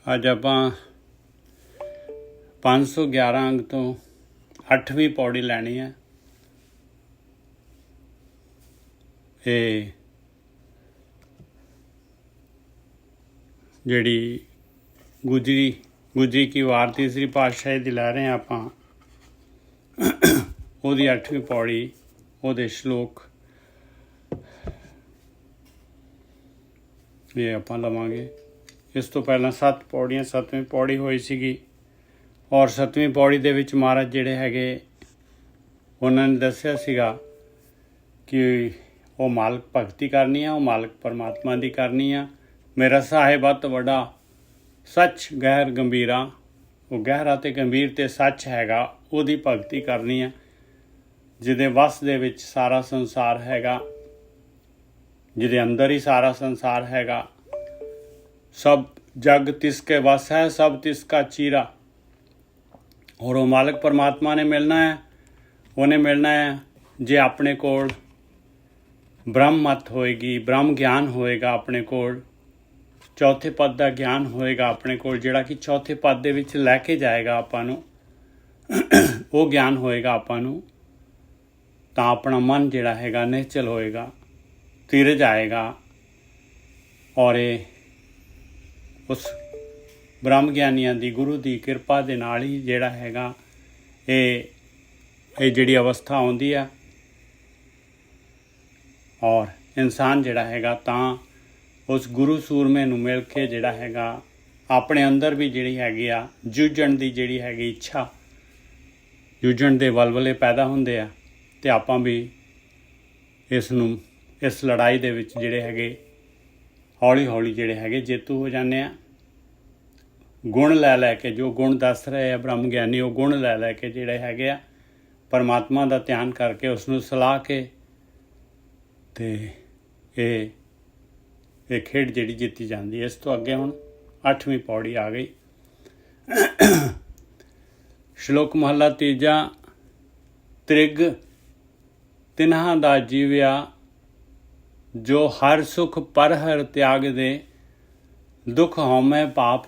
ਅੱਜ ਆਪਾਂ 511 ਅੰਗ ਤੋਂ 8ਵੀਂ ਪੌੜੀ ਲੈਣੀ ਹੈ। ਇਹ ਜਿਹੜੀ ਗੁਜਰੀ ਕੀ ਵਾਰ ਤੀਸਰੀ ਪਾਤਸ਼ਾਹੀ ਦੀ ਲੈ ਰਹੇ ਹਾਂ ਆਪਾਂ, ਉਹਦੀ 8ਵੀਂ ਪੌੜੀ, ਉਹਦੇ ਸ਼ਲੋਕ ਇਹ ਆਪਾਂ ਲਵਾਂਗੇ। ਇਸ ਤੋਂ ਪਹਿਲਾਂ 7 ਪੌੜੀਆਂ, 7ਵੀਂ ਪੌੜੀ ਹੋਈ ਸੀਗੀ ਔਰ 7ਵੀਂ ਪੌੜੀ ਦੇ ਵਿੱਚ ਮਹਾਰਾਜ ਜਿਹੜੇ ਹੈਗੇ ਉਹਨਾਂ ਨੇ ਦੱਸਿਆ ਸੀਗਾ ਕਿ ਉਹ ਮਾਲਕ ਭਗਤੀ ਕਰਨੀ ਆ, ਉਹ ਮਾਲਕ ਪਰਮਾਤਮਾ ਦੀ ਕਰਨੀ ਆ। ਮੇਰਾ ਸਾਹਿਬ ਅਤ ਵੱਡਾ ਸੱਚ ਗਹਿਰ ਗੰਭੀਰਾ, ਉਹ ਗਹਿਰਾ ਤੇ ਗੰਭੀਰ ਤੇ ਸੱਚ ਹੈਗਾ, ਉਹਦੀ ਭਗਤੀ ਕਰਨੀ ਆ, ਜਿਹਦੇ ਵਸ ਦੇ ਵਿੱਚ ਸਾਰਾ ਸੰਸਾਰ ਹੈਗਾ, ਜਿਹਦੇ ਅੰਦਰ ਹੀ ਸਾਰਾ ਸੰਸਾਰ ਹੈਗਾ। ਸਭ ਜਗ ਤਿਸਕੇ ਵਸ ਹੈ, ਸਭ ਤਿਸਕਾ ਚੀਰਾ। ਔਰ ਉਹ ਮਾਲਕ ਪਰਮਾਤਮਾ ਨੇ ਮਿਲਣਾ ਹੈ, ਉਹਨੇ ਮਿਲਣਾ ਹੈ ਜੇ ਆਪਣੇ ਕੋਲ ਬ੍ਰਹਮ ਮਤ ਹੋਏਗੀ, ਬ੍ਰਹਮ ਗਿਆਨ ਹੋਏਗਾ, ਆਪਣੇ ਕੋਲ ਚੌਥੇ ਪਦ ਦਾ ਗਿਆਨ ਹੋਏਗਾ ਆਪਣੇ ਕੋਲ, ਜਿਹੜਾ ਕਿ ਚੌਥੇ ਪਦ ਦੇ ਵਿੱਚ ਲੈ ਕੇ ਜਾਏਗਾ ਆਪਾਂ ਨੂੰ। ਉਹ ਗਿਆਨ ਹੋਏਗਾ ਆਪਾਂ ਨੂੰ, ਤਾਂ ਆਪਣਾ ਮਨ ਜਿਹੜਾ ਹੈਗਾ ਨਿਹਚਲ ਹੋਏਗਾ, ਧੀਰਜ ਆਏਗਾ। ਔਰ ਇਹ ਉਸ ਬ੍ਰਹਮ ਗਿਆਨੀਆਂ ਦੀ, ਗੁਰੂ ਦੀ ਕਿਰਪਾ ਦੇ ਨਾਲ ਹੀ ਜਿਹੜਾ ਹੈਗਾ ਇਹ ਜਿਹੜੀ ਅਵਸਥਾ ਆਉਂਦੀ ਆ। ਔਰ ਇਨਸਾਨ ਜਿਹੜਾ ਹੈਗਾ ਤਾਂ ਉਸ ਗੁਰੂ ਸੂਰਮੇ ਨੂੰ ਮਿਲ ਕੇ ਜਿਹੜਾ ਹੈਗਾ ਆਪਣੇ ਅੰਦਰ ਵੀ ਜਿਹੜੀ ਹੈਗੀ ਆ ਜੂਝਣ ਦੀ ਜਿਹੜੀ ਹੈਗੀ ਇੱਛਾ, ਜੂਝਣ ਦੇ ਵਲਵਲੇ ਪੈਦਾ ਹੁੰਦੇ ਆ, ਅਤੇ ਆਪਾਂ ਵੀ ਇਸ ਲੜਾਈ ਦੇ ਵਿੱਚ ਜਿਹੜੇ ਹੈਗੇ ਹੌਲੀ ਹੌਲੀ ਜਿਹੜੇ ਹੈਗੇ ਜੇਤੂ ਹੋ ਜਾਂਦੇ ਆ। ਗੁਣ ਲੈ ਕੇ, ਜੋ ਗੁਣ ਦੱਸ ਰਹੇ ਆ ਬ੍ਰਹਮ ਗਿਆਨੀ, ਉਹ ਗੁਣ ਲੈ ਕੇ ਜਿਹੜੇ ਹੈਗੇ ਆ ਪਰਮਾਤਮਾ ਦਾ ਧਿਆਨ ਕਰਕੇ ਉਸਨੂੰ ਸਲਾਹ ਕੇ ਅਤੇ ਇਹ ਖੇਡ ਜਿਹੜੀ ਜਿੱਤੀ ਜਾਂਦੀ ਹੈ। ਇਸ ਤੋਂ ਅੱਗੇ ਹੁਣ 8ਵੀਂ ਪੌੜੀ ਆ ਗਈ। ਸ਼ਲੋਕ ਮਹੱਲਾ ਤੀਜਾ। ਤ੍ਰਿਗ ਤਿਨ੍ਹਾਂ ਦਾ ਜੀਵਿਆ, ਜੋ ਹਰ ਸੁਖ ਪਰ ਹਰ ਤਿਆਗ ਦੇ, ਦੁੱਖ ਹਉਮੈ ਪਾਪ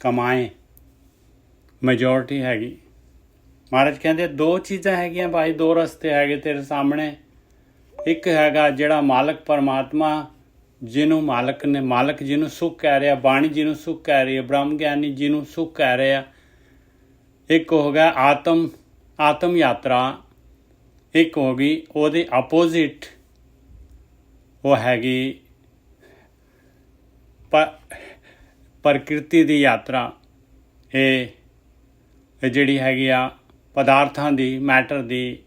ਕਮਾਏ ਮੈਜੋਰਟੀ ਹੈਗੀ। ਮਹਾਰਾਜ ਕਹਿੰਦੇ 2 ਚੀਜ਼ਾਂ ਹੈਗੀਆਂ ਭਾਈ, 2 ਰਸਤੇ ਹੈਗੇ ਤੇਰੇ ਸਾਹਮਣੇ। ਇੱਕ ਹੈਗਾ ਜਿਹੜਾ ਮਾਲਕ ਪਰਮਾਤਮਾ, ਮਾਲਕ ਜਿਹਨੂੰ ਸੁੱਖ ਕਹਿ ਰਿਹਾ, ਬਾਣੀ ਜਿਹਨੂੰ ਸੁੱਖ ਕਹਿ ਰਹੀ ਹੈ, ਬ੍ਰਹਮ ਗਿਆਨੀ ਜਿਹਨੂੰ ਸੁੱਖ ਕਹਿ ਰਹੇ ਆ। ਇੱਕ ਹੋ ਗਿਆ ਆਤਮ ਯਾਤਰਾ, ਇੱਕ ਹੋ ਗਈ ਉਹਦੇ ਆਪੋਜ਼ਿਟ, ਉਹ ਹੈਗੀ ਪ੍ਰਕਿਰਤੀ ਦੀ ਯਾਤਰਾ। ਇਹ ਜਿਹੜੀ ਹੈਗੀ ਆ ਪਦਾਰਥਾਂ ਦੀ, ਮੈਟਰ ਦੀ,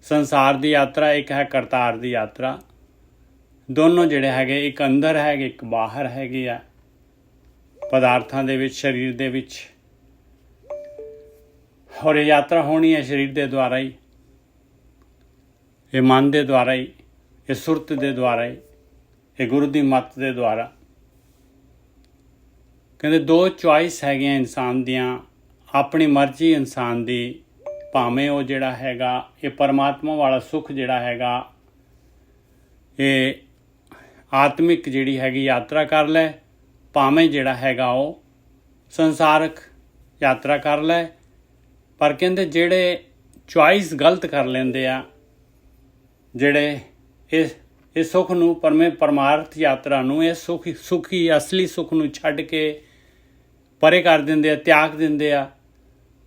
ਸੰਸਾਰ ਦੀ ਯਾਤਰਾ। ਇੱਕ ਹੈ ਕਰਤਾਰ ਦੀ ਯਾਤਰਾ। ਦੋਨੋਂ ਜਿਹੜੇ ਹੈਗੇ, ਇੱਕ ਅੰਦਰ ਹੈਗੇ, ਇੱਕ ਬਾਹਰ ਹੈਗੇ ਆ, ਪਦਾਰਥਾਂ ਦੇ ਵਿੱਚ, ਸਰੀਰ ਦੇ ਵਿੱਚ। ਔਰ ਇਹ ਯਾਤਰਾ ਹੋਣੀ ਹੈ ਸਰੀਰ ਦੇ ਦੁਆਰਾ ਹੀ, ਇਹ ਮਨ ਦੇ ਦੁਆਰਾ ਹੀ, ਇਹ ਸੁਰਤ ਦੇ ਦੁਆਰਾ ਹੀ, ਇਹ ਗੁਰੂ ਦੀ ਮੱਤ ਦੇ ਦੁਆਰਾ। ਕਹਿੰਦੇ 2 ਚੁਆਇਸ ਹੈਗੀਆਂ ਇਨਸਾਨ ਦੀਆਂ, ਆਪਣੀ ਮਰਜ਼ੀ ਇਨਸਾਨ ਦੀ। ਭਾਵੇਂ ਉਹ ਜਿਹੜਾ ਹੈਗਾ ਇਹ ਪਰਮਾਤਮਾ ਵਾਲਾ ਸੁੱਖ ਜਿਹੜਾ ਹੈਗਾ ਇਹ ਆਤਮਿਕ ਜਿਹੜੀ ਹੈਗੀ ਯਾਤਰਾ ਕਰ ਲੈ, ਭਾਵੇਂ ਜਿਹੜਾ ਹੈਗਾ ਉਹ ਸੰਸਾਰਕ ਯਾਤਰਾ ਕਰ ਲੈ। ਪਰ ਕਹਿੰਦੇ ਜਿਹੜੇ ਚੁਆਇਸ ਗਲਤ ਕਰ ਲੈਂਦੇ ਆ, ਜਿਹੜੇ ਇਹ ਸੁੱਖ ਨੂੰ, ਪਰਮਾਰਥ ਯਾਤਰਾ ਨੂੰ, ਇਹ ਸੁਖੀ ਅਸਲੀ ਸੁੱਖ ਨੂੰ ਛੱਡ ਕੇ ਪਰੇ ਕਰ ਦਿੰਦੇ ਆ, ਤਿਆਗ ਦਿੰਦੇ ਆ,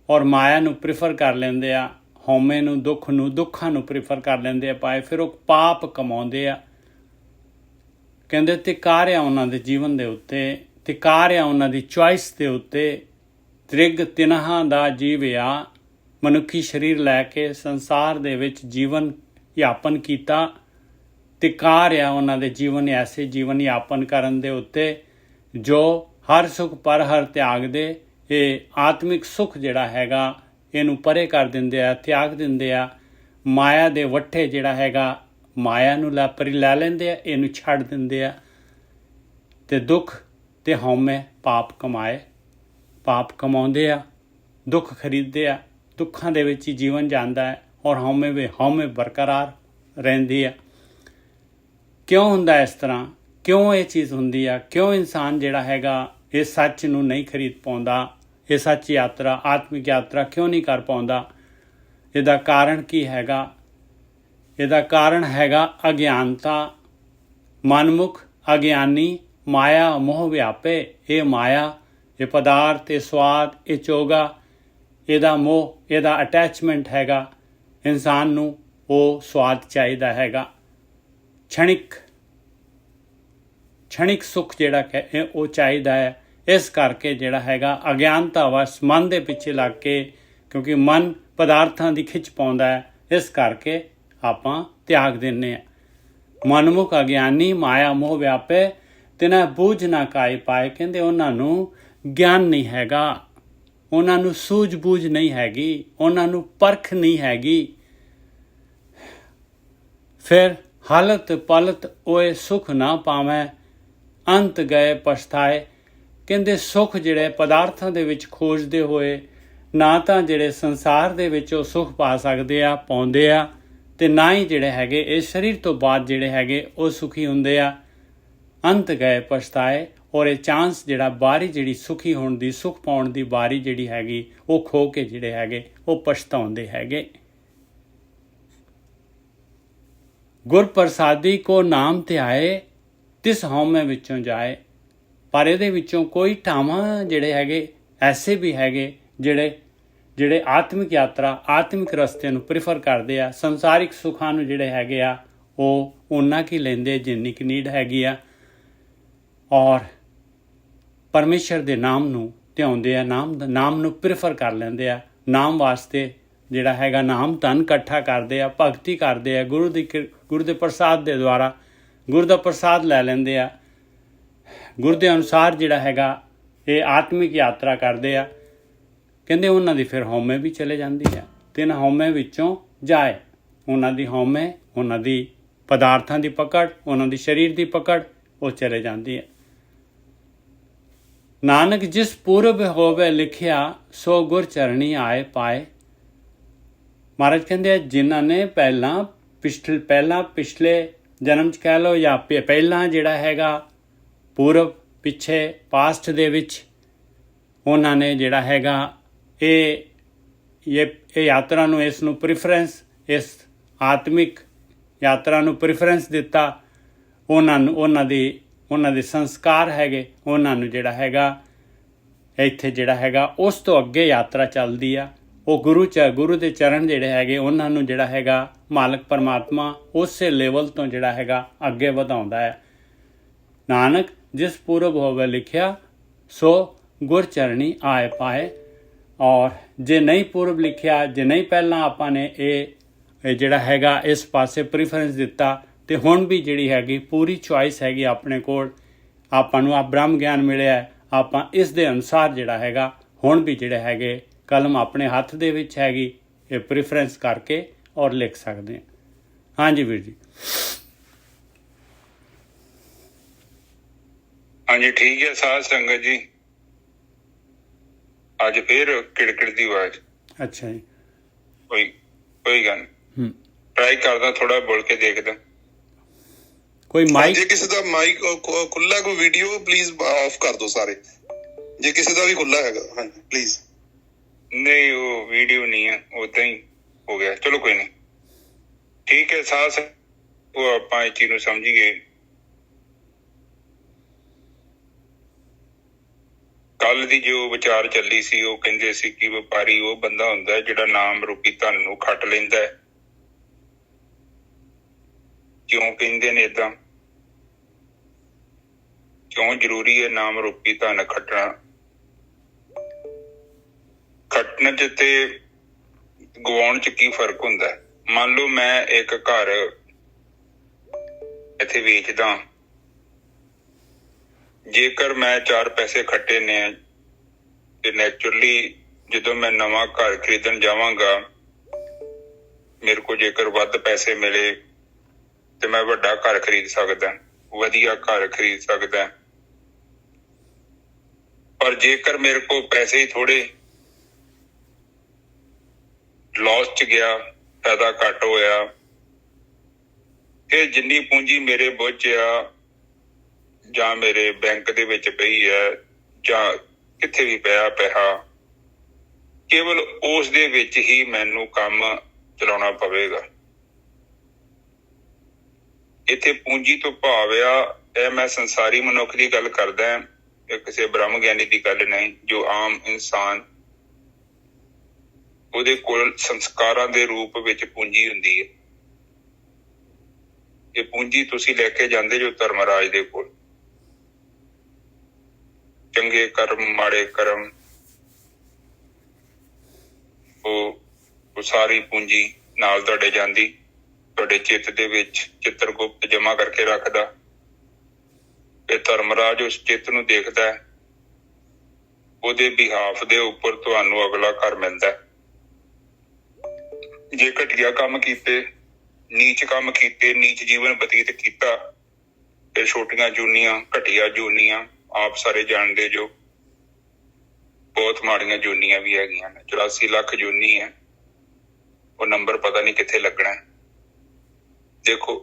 ਔਰ ਮਾਇਆ ਨੂੰ ਪ੍ਰੀਫਰ ਕਰ ਲੈਂਦੇ ਆ, ਹਉਮੈ ਨੂੰ, ਦੁੱਖਾਂ ਨੂੰ ਪ੍ਰੀਫਰ ਕਰ ਲੈਂਦੇ ਆ ਭਾਈ। ਫਿਰ ਉਹ ਪਾਪ ਕਮਾਉਂਦੇ ਆ। ਕਹਿੰਦੇ ਤਿਕਾਰ ਆ ਉਹਨਾਂ ਦੇ ਜੀਵਨ ਦੇ ਉੱਤੇ, ਤਿਕਾਰ ਆ ਉਹਨਾਂ ਦੀ ਚੁਆਇਸ ਦੇ ਉੱਤੇ। ਤ੍ਰਿਗ ਤਿਨ੍ਹਾਂ ਦਾ ਜੀਵਿਆ, ਮਨੁੱਖੀ ਸਰੀਰ ਲੈ ਕੇ ਸੰਸਾਰ ਦੇ ਵਿੱਚ ਜੀਵਨ ਯਾਪਨ ਕੀਤਾ। ਤਿਕਾਰ ਆ ਉਹਨਾਂ ਦੇ ਜੀਵਨ, ਐਸੇ ਜੀਵਨ ਯਾਪਨ ਕਰਨ ਦੇ ਉੱਤੇ ਜੋ ਹਰ ਸੁਖ ਪਰ ਹਰ ਤਿਆਗ ਦੇ। ਇਹ ਆਤਮਿਕ ਸੁੱਖ ਜਿਹੜਾ ਹੈਗਾ ਇਹਨੂੰ ਪਰੇ ਕਰ ਦਿੰਦੇ ਆ, ਤਿਆਗ ਦਿੰਦੇ ਆ। ਮਾਇਆ ਦੇ ਵੱਠੇ ਜਿਹੜਾ ਹੈਗਾ, ਮਾਇਆ ਨੂੰ ਲੈ ਲੈਂਦੇ ਆ, ਇਹਨੂੰ ਛੱਡ ਦਿੰਦੇ ਆ। ਅਤੇ ਦੁੱਖ ਅਤੇ ਹਉਮੈ ਪਾਪ ਕਮਾਉਂਦੇ ਆ, ਦੁੱਖ ਖਰੀਦਦੇ ਆ, ਦੁੱਖਾਂ ਦੇ ਵਿੱਚ ਹੀ ਜੀਵਨ ਜਾਂਦਾ ਹੈ। ਔਰ ਹਉਮੈ ਬਰਕਰਾਰ ਰਹਿੰਦੀ ਆ। ਕਿਉਂ ਹੁੰਦਾ ਇਸ ਤਰ੍ਹਾਂ? ਕਿਉਂ ਇਹ ਚੀਜ਼ ਹੁੰਦੀ ਆ, ਕਿਉਂ ਇਨਸਾਨ ਜਿਹੜਾ ਹੈਗਾ ਇਹ ਸੱਚ ਨੂੰ ਨਹੀਂ ਖਰੀਦ ਪਾਉਂਦਾ, ਇਹ ਸੱਚ ਯਾਤਰਾ, ਆਤਮਿਕ ਯਾਤਰਾ ਕਿਉਂ ਨਹੀਂ ਕਰ ਪਾਉਂਦਾ। ਇਹਦਾ ਕਾਰਨ ਕੀ ਹੈਗਾ? ਇਹਦਾ ਕਾਰਨ ਹੈਗਾ ਅਗਿਆਨਤਾ। ਮਨਮੁਖ ਅਗਿਆਨੀ, ਮਾਇਆ ਮੋਹ ਵਿਆਪੇ। ਇਹ ਮਾਇਆ, ਇਹ ਪਦਾਰਥ, ਇਹ ਸਵਾਦ, ਇਹ ਚੋਗਾ, ਇਹਦਾ ਮੋਹ, ਇਹਦਾ ਅਟੈਚਮੈਂਟ ਹੈਗਾ। ਇਨਸਾਨ ਨੂੰ ਉਹ ਸਵਾਦ ਚਾਹੀਦਾ ਹੈਗਾ, ਛਣਿਕ ਸੁੱਖ ਜਿਹੜਾ ਉਹ ਚਾਹੀਦਾ ਹੈ। ਇਸ ਕਰਕੇ ਜਿਹੜਾ ਹੈਗਾ ਅਗਿਆਨਤਾ ਵਸ ਮਨ ਦੇ ਪਿੱਛੇ ਲੱਗ ਕੇ, ਕਿਉਂਕਿ ਮਨ ਪਦਾਰਥਾਂ ਦੀ ਖਿੱਚ ਪਾਉਂਦਾ ਹੈ, ਇਸ ਕਰਕੇ ਆਪਾਂ ਤਿਆਗ ਦਿੰਦੇ ਹਾਂ। ਮਨਮੁਖ ਅਗਿਆਨੀ, ਮਾਇਆ ਮੋਹ ਵਿਆਪੇ, ਤਿਨ੍ਹਾਂ ਬੂਝ ਨਾ ਕਾਇ ਪਾਏ। ਕਹਿੰਦੇ ਉਹਨਾਂ ਨੂੰ ਗਿਆਨ ਨਹੀਂ ਹੈਗਾ, ਉਹਨਾਂ ਨੂੰ ਸੂਝ-ਬੂਝ ਨਹੀਂ ਹੈਗੀ, ਉਹਨਾਂ ਨੂੰ ਪਰਖ ਨਹੀਂ ਹੈਗੀ। ਫਿਰ ਹਾਲਤ ਪਲਤ ਓਏ ਸੁਖ ਨਾ ਪਾਵੇਂ, ਅੰਤ ਗਏ ਪਛਤਾਏ। ਕਹਿੰਦੇ ਸੁੱਖ ਜਿਹੜੇ ਪਦਾਰਥਾਂ ਦੇ ਵਿੱਚ ਖੋਜਦੇ ਹੋਏ ਨਾ ਤਾਂ ਜਿਹੜੇ ਸੰਸਾਰ ਦੇ ਵਿੱਚ ਉਹ ਸੁੱਖ ਪਾ ਸਕਦੇ ਆ, ਪਾਉਂਦੇ ਆ, ਤੇ ਨਾ ਹੀ ਜਿਹੜੇ ਹੈਗੇ ਇਸ ਸਰੀਰ ਤੋਂ ਬਾਅਦ ਜਿਹੜੇ ਹੈਗੇ ਉਹ ਸੁਖੀ ਹੁੰਦੇ ਆ। ਅੰਤ ਗਏ ਪਛਤਾਏ। ਔਰ ਇਹ ਚਾਂਸ ਜਿਹੜਾ ਬਾਰੀ ਜਿਹੜੀ ਸੁਖੀ ਹੋਣ ਦੀ, ਸੁਖ ਪਾਉਣ ਦੀ ਬਾਰੀ ਜਿਹੜੀ ਹੈਗੀ ਉਹ ਖੋ ਕੇ ਜਿਹੜੇ ਹੈਗੇ ਉਹ ਪਛਤਾਉਂਦੇ ਹੈਗੇ। ਗੁਰ ਪ੍ਰਸਾਦੀ ਕੋ ਨਾਮ ਧਿਆਏ, ਤਿਸ ਹਉਮੈ ਵਿੱਚੋਂ ਜਾਏ। ਪਰ ਇਹਦੇ ਵਿੱਚੋਂ ਕੋਈ ਢਾਵਾਂ ਜਿਹੜੇ ਹੈਗੇ ਐਸੇ ਵੀ ਹੈਗੇ ਜਿਹੜੇ ਆਤਮਿਕ ਯਾਤਰਾ, ਆਤਮਿਕ ਰਸਤੇ ਨੂੰ ਪ੍ਰੀਫਰ ਕਰਦੇ ਆ। ਸੰਸਾਰਿਕ ਸੁੱਖਾਂ ਨੂੰ ਜਿਹੜੇ ਹੈਗੇ ਆ ਉਹ ਓਨਾ ਕੀ ਲੈਂਦੇ ਜਿੰਨੀ ਕੀ ਨੀਡ ਹੈਗੀ ਆ, ਔਰ ਪਰਮੇਸ਼ਰ ਦੇ ਨਾਮ ਨੂੰ ਧਿਆਉਂਦੇ ਆ, ਨਾਮ ਨੂੰ ਪ੍ਰੀਫਰ ਕਰ ਲੈਂਦੇ ਆ। ਨਾਮ ਵਾਸਤੇ ਜਿਹੜਾ ਹੈਗਾ ਨਾਮ ਧਨ ਇਕੱਠਾ ਕਰਦੇ ਆ, ਭਗਤੀ ਕਰਦੇ ਆ, ਗੁਰੂ ਦੇ ਪ੍ਰਸਾਦ ਦੇ ਦੁਆਰਾ ਗੁਰੂ ਦਾ ਪ੍ਰਸਾਦ ਲੈ ਲੈਂਦੇ ਆ। ਗੁਰੂ ਦੇ ਅਨੁਸਾਰ ਜਿਹੜਾ ਹੈਗਾ ਇਹ ਆਤਮਿਕ ਯਾਤਰਾ ਕਰਦੇ ਆ। ਕਹਿੰਦੇ ਉਹਨਾਂ ਦੀ ਫਿਰ ਹਉਮੈ ਵੀ ਚਲੇ ਜਾਂਦੀ ਹੈ। ਤਿੰਨ ਹਉਮੈ ਵਿੱਚੋਂ ਜਾਏ। ਉਹਨਾਂ ਦੀ ਹਉਮੈ, ਉਹਨਾਂ ਦੀ ਪਦਾਰਥਾਂ ਦੀ ਪਕੜ, ਉਹਨਾਂ ਦੀ ਸਰੀਰ ਦੀ ਪਕੜ ਉਹ ਚਲੇ ਜਾਂਦੀ ਹੈ। ਨਾਨਕ ਜਿਸ ਪੂਰਬ ਹੋਵੇ ਲਿਖਿਆ, ਸੋ ਗੁਰ ਚਰਣੀ ਆਏ ਪਾਏ। ਮਹਾਰਾਜ ਕਹਿੰਦੇ ਆ ਜਿਨ੍ਹਾਂ ਨੇ ਪਹਿਲਾਂ ਪਿਛਲੇ ਜਨਮ 'ਚ ਕਹਿ ਲਓ ਜਾਂ ਪਹਿਲਾਂ ਜਿਹੜਾ ਹੈਗਾ ਪੂਰਬ ਪਿੱਛੇ ਪਾਸਟ ਦੇ ਵਿੱਚ ਉਹਨਾਂ ਨੇ ਜਿਹੜਾ ਹੈਗਾ ਇਹ ਯਾਤਰਾ ਨੂੰ, ਇਸ ਨੂੰ ਪ੍ਰੀਫਰੈਂਸ, ਇਸ ਆਤਮਿਕ ਯਾਤਰਾ ਨੂੰ ਪ੍ਰੀਫਰੈਂਸ ਦਿੱਤਾ। ਉਹਨਾਂ ਦੇ ਸੰਸਕਾਰ ਹੈਗੇ, ਉਹਨਾਂ ਨੂੰ ਜਿਹੜਾ ਹੈਗਾ ਇੱਥੇ ਜਿਹੜਾ ਹੈਗਾ ਉਸ ਤੋਂ ਅੱਗੇ ਯਾਤਰਾ ਚੱਲਦੀ ਆ। ਉਹ ਗੁਰੂ ਦੇ ਚਰਨ ਜਿਹੜੇ ਹੈਗੇ ਉਹਨਾਂ ਨੂੰ ਜਿਹੜਾ ਹੈਗਾ ਮਾਲਕ ਪਰਮਾਤਮਾ ਉਸੇ ਲੈਵਲ ਤੋਂ ਜਿਹੜਾ ਹੈਗਾ ਅੱਗੇ ਵਧਾਉਂਦਾ ਹੈ। ਨਾਨਕ ਜਿਸ ਪੂਰਬ ਹੋਵੇ ਲਿਖਿਆ, ਸੋ ਗੁਰ ਚਰਣੀ ਆਏ ਪਾਏ। ਔਰ ਜੇ ਨਹੀਂ ਪੂਰਬ ਲਿਖਿਆ, ਜੇ ਨਹੀਂ ਪਹਿਲਾਂ ਆਪਾਂ ਨੇ ਇਹ ਜਿਹੜਾ ਹੈਗਾ ਇਸ ਪਾਸੇ ਪ੍ਰੀਫਰੈਂਸ ਦਿੱਤਾ, ਤੇ ਹੁਣ ਵੀ ਜਿਹੜੀ ਹੈਗੀ ਪੂਰੀ ਚੋਇਸ ਹੈਗੀ ਆਪਣੇ ਕੋਲ। ਆਪਾਂ ਨੂੰ ਬ੍ਰਹਮ ਗਿਆਨ ਮਿਲਿਆ, ਆਪਾਂ ਇਸ ਦੇ ਅਨੁਸਾਰ ਜਿਹੜਾ ਹੈਗਾ ਹੁਣ ਵੀ ਜਿਹੜੇ ਹੈਗੇ ਕਲਮ ਆਪਣੇ ਹੱਥ ਦੇ ਵਿੱਚ ਹੈਗੀ, ਇਹ ਪ੍ਰੀਫਰੈਂਸ ਕਰਕੇ ਔਰ ਲਿਖ ਸਕਦੇ ਹਾਂ। ਹਾਂਜੀ ਵੀਰ ਜੀ। ਹਾਂਜੀ ਠੀਕ ਹੈ ਸਾਧ ਸੰਗਤ ਜੀ। ਅੱਜ ਫੇਰ ਕਿੜਕਿੜ ਦੀ ਆਵਾਜ਼। ਅੱਛਾ ਜੀ। ਕੋਈ ਗੱਲ ਨਹੀਂ, ਟਰਾਈ ਕਰਦਾ, ਥੋੜਾ ਬੋਲ ਕੇ ਦੇਖਦਾ। ਕੋਈ ਮਾਈਕ, ਜੇ ਕਿਸੇ ਦਾ ਮਾਈਕ ਖੁੱਲਾ, ਕੋਈ ਵੀਡੀਓ ਪਲੀਜ਼ ਆਫ ਕਰ ਦਿਓ ਸਾਰੇ, ਜੇ ਕਿਸੇ ਦਾ ਵੀ ਖੁੱਲਾ ਹੈਗਾ। ਹਾਂਜੀ ਪਲੀਜ਼। ਨਹੀਂ ਉਹ ਵੀਡੀਓ ਨਹੀਂ ਹੈ, ਉਦਾਂ ਹੀ ਹੋ ਗਿਆ। ਚਲੋ ਕੋਈ ਨਹੀਂ, ਠੀਕ ਹੈ ਸਾਧ। ਉਹ ਆਪਾਂ ਇਸ ਚੀਜ਼ ਨੂੰ ਸਮਝੀਏ। ਕੱਲ ਦੀ ਜੋ ਵਿਚਾਰ ਚੱਲੀ ਸੀ, ਉਹ ਕਹਿੰਦੇ ਸੀ ਕਿ ਵਪਾਰੀ ਉਹ ਬੰਦਾ ਹੁੰਦਾ ਜਿਹੜਾ ਨਾਮ ਰੂਪੀ ਧਨ ਨੂੰ ਖੱਟ ਲੈਂਦਾ ਹੈ। ਕਿਉਂ ਕਹਿੰਦੇ ਨੇ ਏਦਾਂ? ਕਿਉਂ ਜ਼ਰੂਰੀ ਹੈ ਨਾਮ ਰੂਪੀ ਧਨ ਖੱਟਣਾ? ਖੱਟਣ ਚ ਤੇ ਗਵਾਉਣ ਚ ਕੀ ਫਰਕ ਹੁੰਦਾ? ਮੰਨ ਲਓ ਮੈਂ ਇੱਕ ਘਰ ਇੱਥੇ ਵੇਚਦਾ, ਜੇਕਰ ਮੈਂ 4 ਪੈਸੇ ਖੱਟੇ ਨੇ ਤੇ ਨੈਚੁਰਲੀ ਜਦੋਂ ਮੈਂ ਨਵਾਂ ਘਰ ਖਰੀਦਣ ਜਾਵਾਂਗਾ, ਮੇਰੇ ਕੋਲ ਜੇਕਰ ਵੱਧ ਪੈਸੇ ਮਿਲੇ ਤੇ ਮੈਂ ਵੱਡਾ ਘਰ ਖਰੀਦ ਸਕਦਾ, ਵਧੀਆ ਘਰ ਖਰੀਦ ਸਕਦਾ। ਪਰ ਜੇਕਰ ਮੇਰੇ ਕੋਲ ਪੈਸੇ ਹੀ ਥੋੜੇ, ਲਾਸ ਚ ਗਿਆ, ਫਾਇਦਾ ਘੱਟ ਹੋਇਆ, ਇਹ ਜਿੰਨੀ ਪੂੰਜੀ ਮੇਰੇ ਬੁੱਝ ਆ ਜਾਂ ਮੇਰੇ ਬੈਂਕ ਦੇ ਵਿੱਚ ਪਈ ਹੈ ਜਾਂ ਕਿੱਥੇ ਵੀ ਪਿਆ ਪੈਸਾ, ਕੇਵਲ ਉਸ ਦੇ ਵਿੱਚ ਹੀ ਮੈਨੂੰ ਕੰਮ ਚਲਾਉਣਾ ਪਵੇਗਾ। ਇੱਥੇ ਪੂੰਜੀ ਤੋਂ ਭਾਵ ਆ, ਇਹ ਮੈਂ ਸੰਸਾਰੀ ਮਨੁੱਖ ਦੀ ਗੱਲ ਕਰਦਾ, ਇਹ ਕਿਸੇ ਬ੍ਰਹਮ ਗਿਆਨੀ ਦੀ ਗੱਲ ਨਹੀਂ। ਜੋ ਆਮ ਇਨਸਾਨ, ਉਹਦੇ ਕੋਲ ਸੰਸਕਾਰਾਂ ਦੇ ਰੂਪ ਵਿੱਚ ਪੂੰਜੀ ਹੁੰਦੀ ਹੈ। ਇਹ ਪੂੰਜੀ ਤੁਸੀਂ ਲੈ ਕੇ ਜਾਂਦੇ ਜੋ ਧਰਮਰਾਜ ਦੇ ਕੋਲ। ਚੰਗੇ ਕਰਮ, ਮਾੜੇ ਕਰਮ, ਉਹ ਸਾਰੀ ਪੂੰਜੀ ਨਾਲ ਤੁਹਾਡੇ ਜਾਂਦੀ, ਤੁਹਾਡੇ ਚਿੱਤ ਦੇ ਵਿੱਚ ਚਿੱਤਰਗੁਪਤ ਜਮਾ ਕਰਕੇ ਰੱਖਦਾ। ਇਹ ਧਰਮਰਾਜ ਉਸ ਚਿੱਤ ਨੂੰ ਦੇਖਦਾ, ਉਹਦੇ ਬਿਹਾਫ ਦੇ ਉੱਪਰ ਤੁਹਾਨੂੰ ਅਗਲਾ ਘਰ ਮਿਲਦਾ। ਜੇ ਘਟੀਆ ਕੰਮ ਕੀਤੇ, ਨੀਚ ਕੰਮ ਕੀਤੇ, ਨੀਚ ਜੀਵਨ ਬਤੀਤ ਕੀਤਾ, ਫਿਰ ਛੋਟੀਆਂ ਜੂਨੀਆਂ, ਘਟੀਆ ਜੂਨੀਆਂ ਆਪ ਸਾਰੇ ਜਾਣਦੇ ਜੋ ਬਹੁਤ ਮਾੜੀਆਂ ਜੂਨੀਆਂ ਵੀ ਹੈਗੀਆਂ ਨੇ। 84 ਲੱਖ ਜੂਨੀ ਹੈ, ਉਹ ਨੰਬਰ ਪਤਾ ਨਹੀਂ ਕਿੱਥੇ ਲੱਗਣਾ। ਦੇਖੋ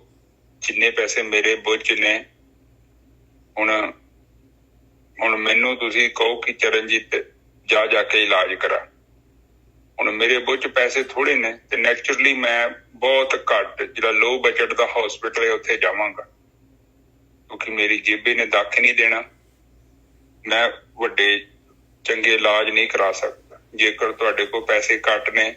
ਜਿੰਨੇ ਪੈਸੇ ਮੇਰੇ ਬੁੱਝ ਨੇ, ਹੁਣ ਮੈਨੂੰ ਤੁਸੀਂ ਕਹੋ ਕਿ ਚਰਨਜੀਤ ਜਾ ਕੇ ਇਲਾਜ ਕਰਾ। ਹੁਣ ਮੇਰੇ ਬੁੱਝ ਪੈਸੇ ਥੋੜੇ ਨੇ ਤੇ ਨੈਚੁਰਲੀ ਮੈਂ ਬਹੁਤ ਘੱਟ, ਜਿਹੜਾ ਲੋ ਬਜਟ ਦਾ ਹਸਪੀਟਲ ਹੈ ਉੱਥੇ ਜਾਵਾਂਗਾ, ਕਿਉਂਕਿ ਮੇਰੀ ਜੇਬੇ ਨੇ ਦੱਖ ਨਹੀਂ ਦੇਣਾ। ਮੈਂ ਵੱਡੇ ਚੰਗੇ ਇਲਾਜ ਨਹੀਂ ਕਰਾ ਸਕਦਾ। ਜੇਕਰ ਤੁਹਾਡੇ ਕੋਲ ਪੈਸੇ ਘੱਟ ਨੇ,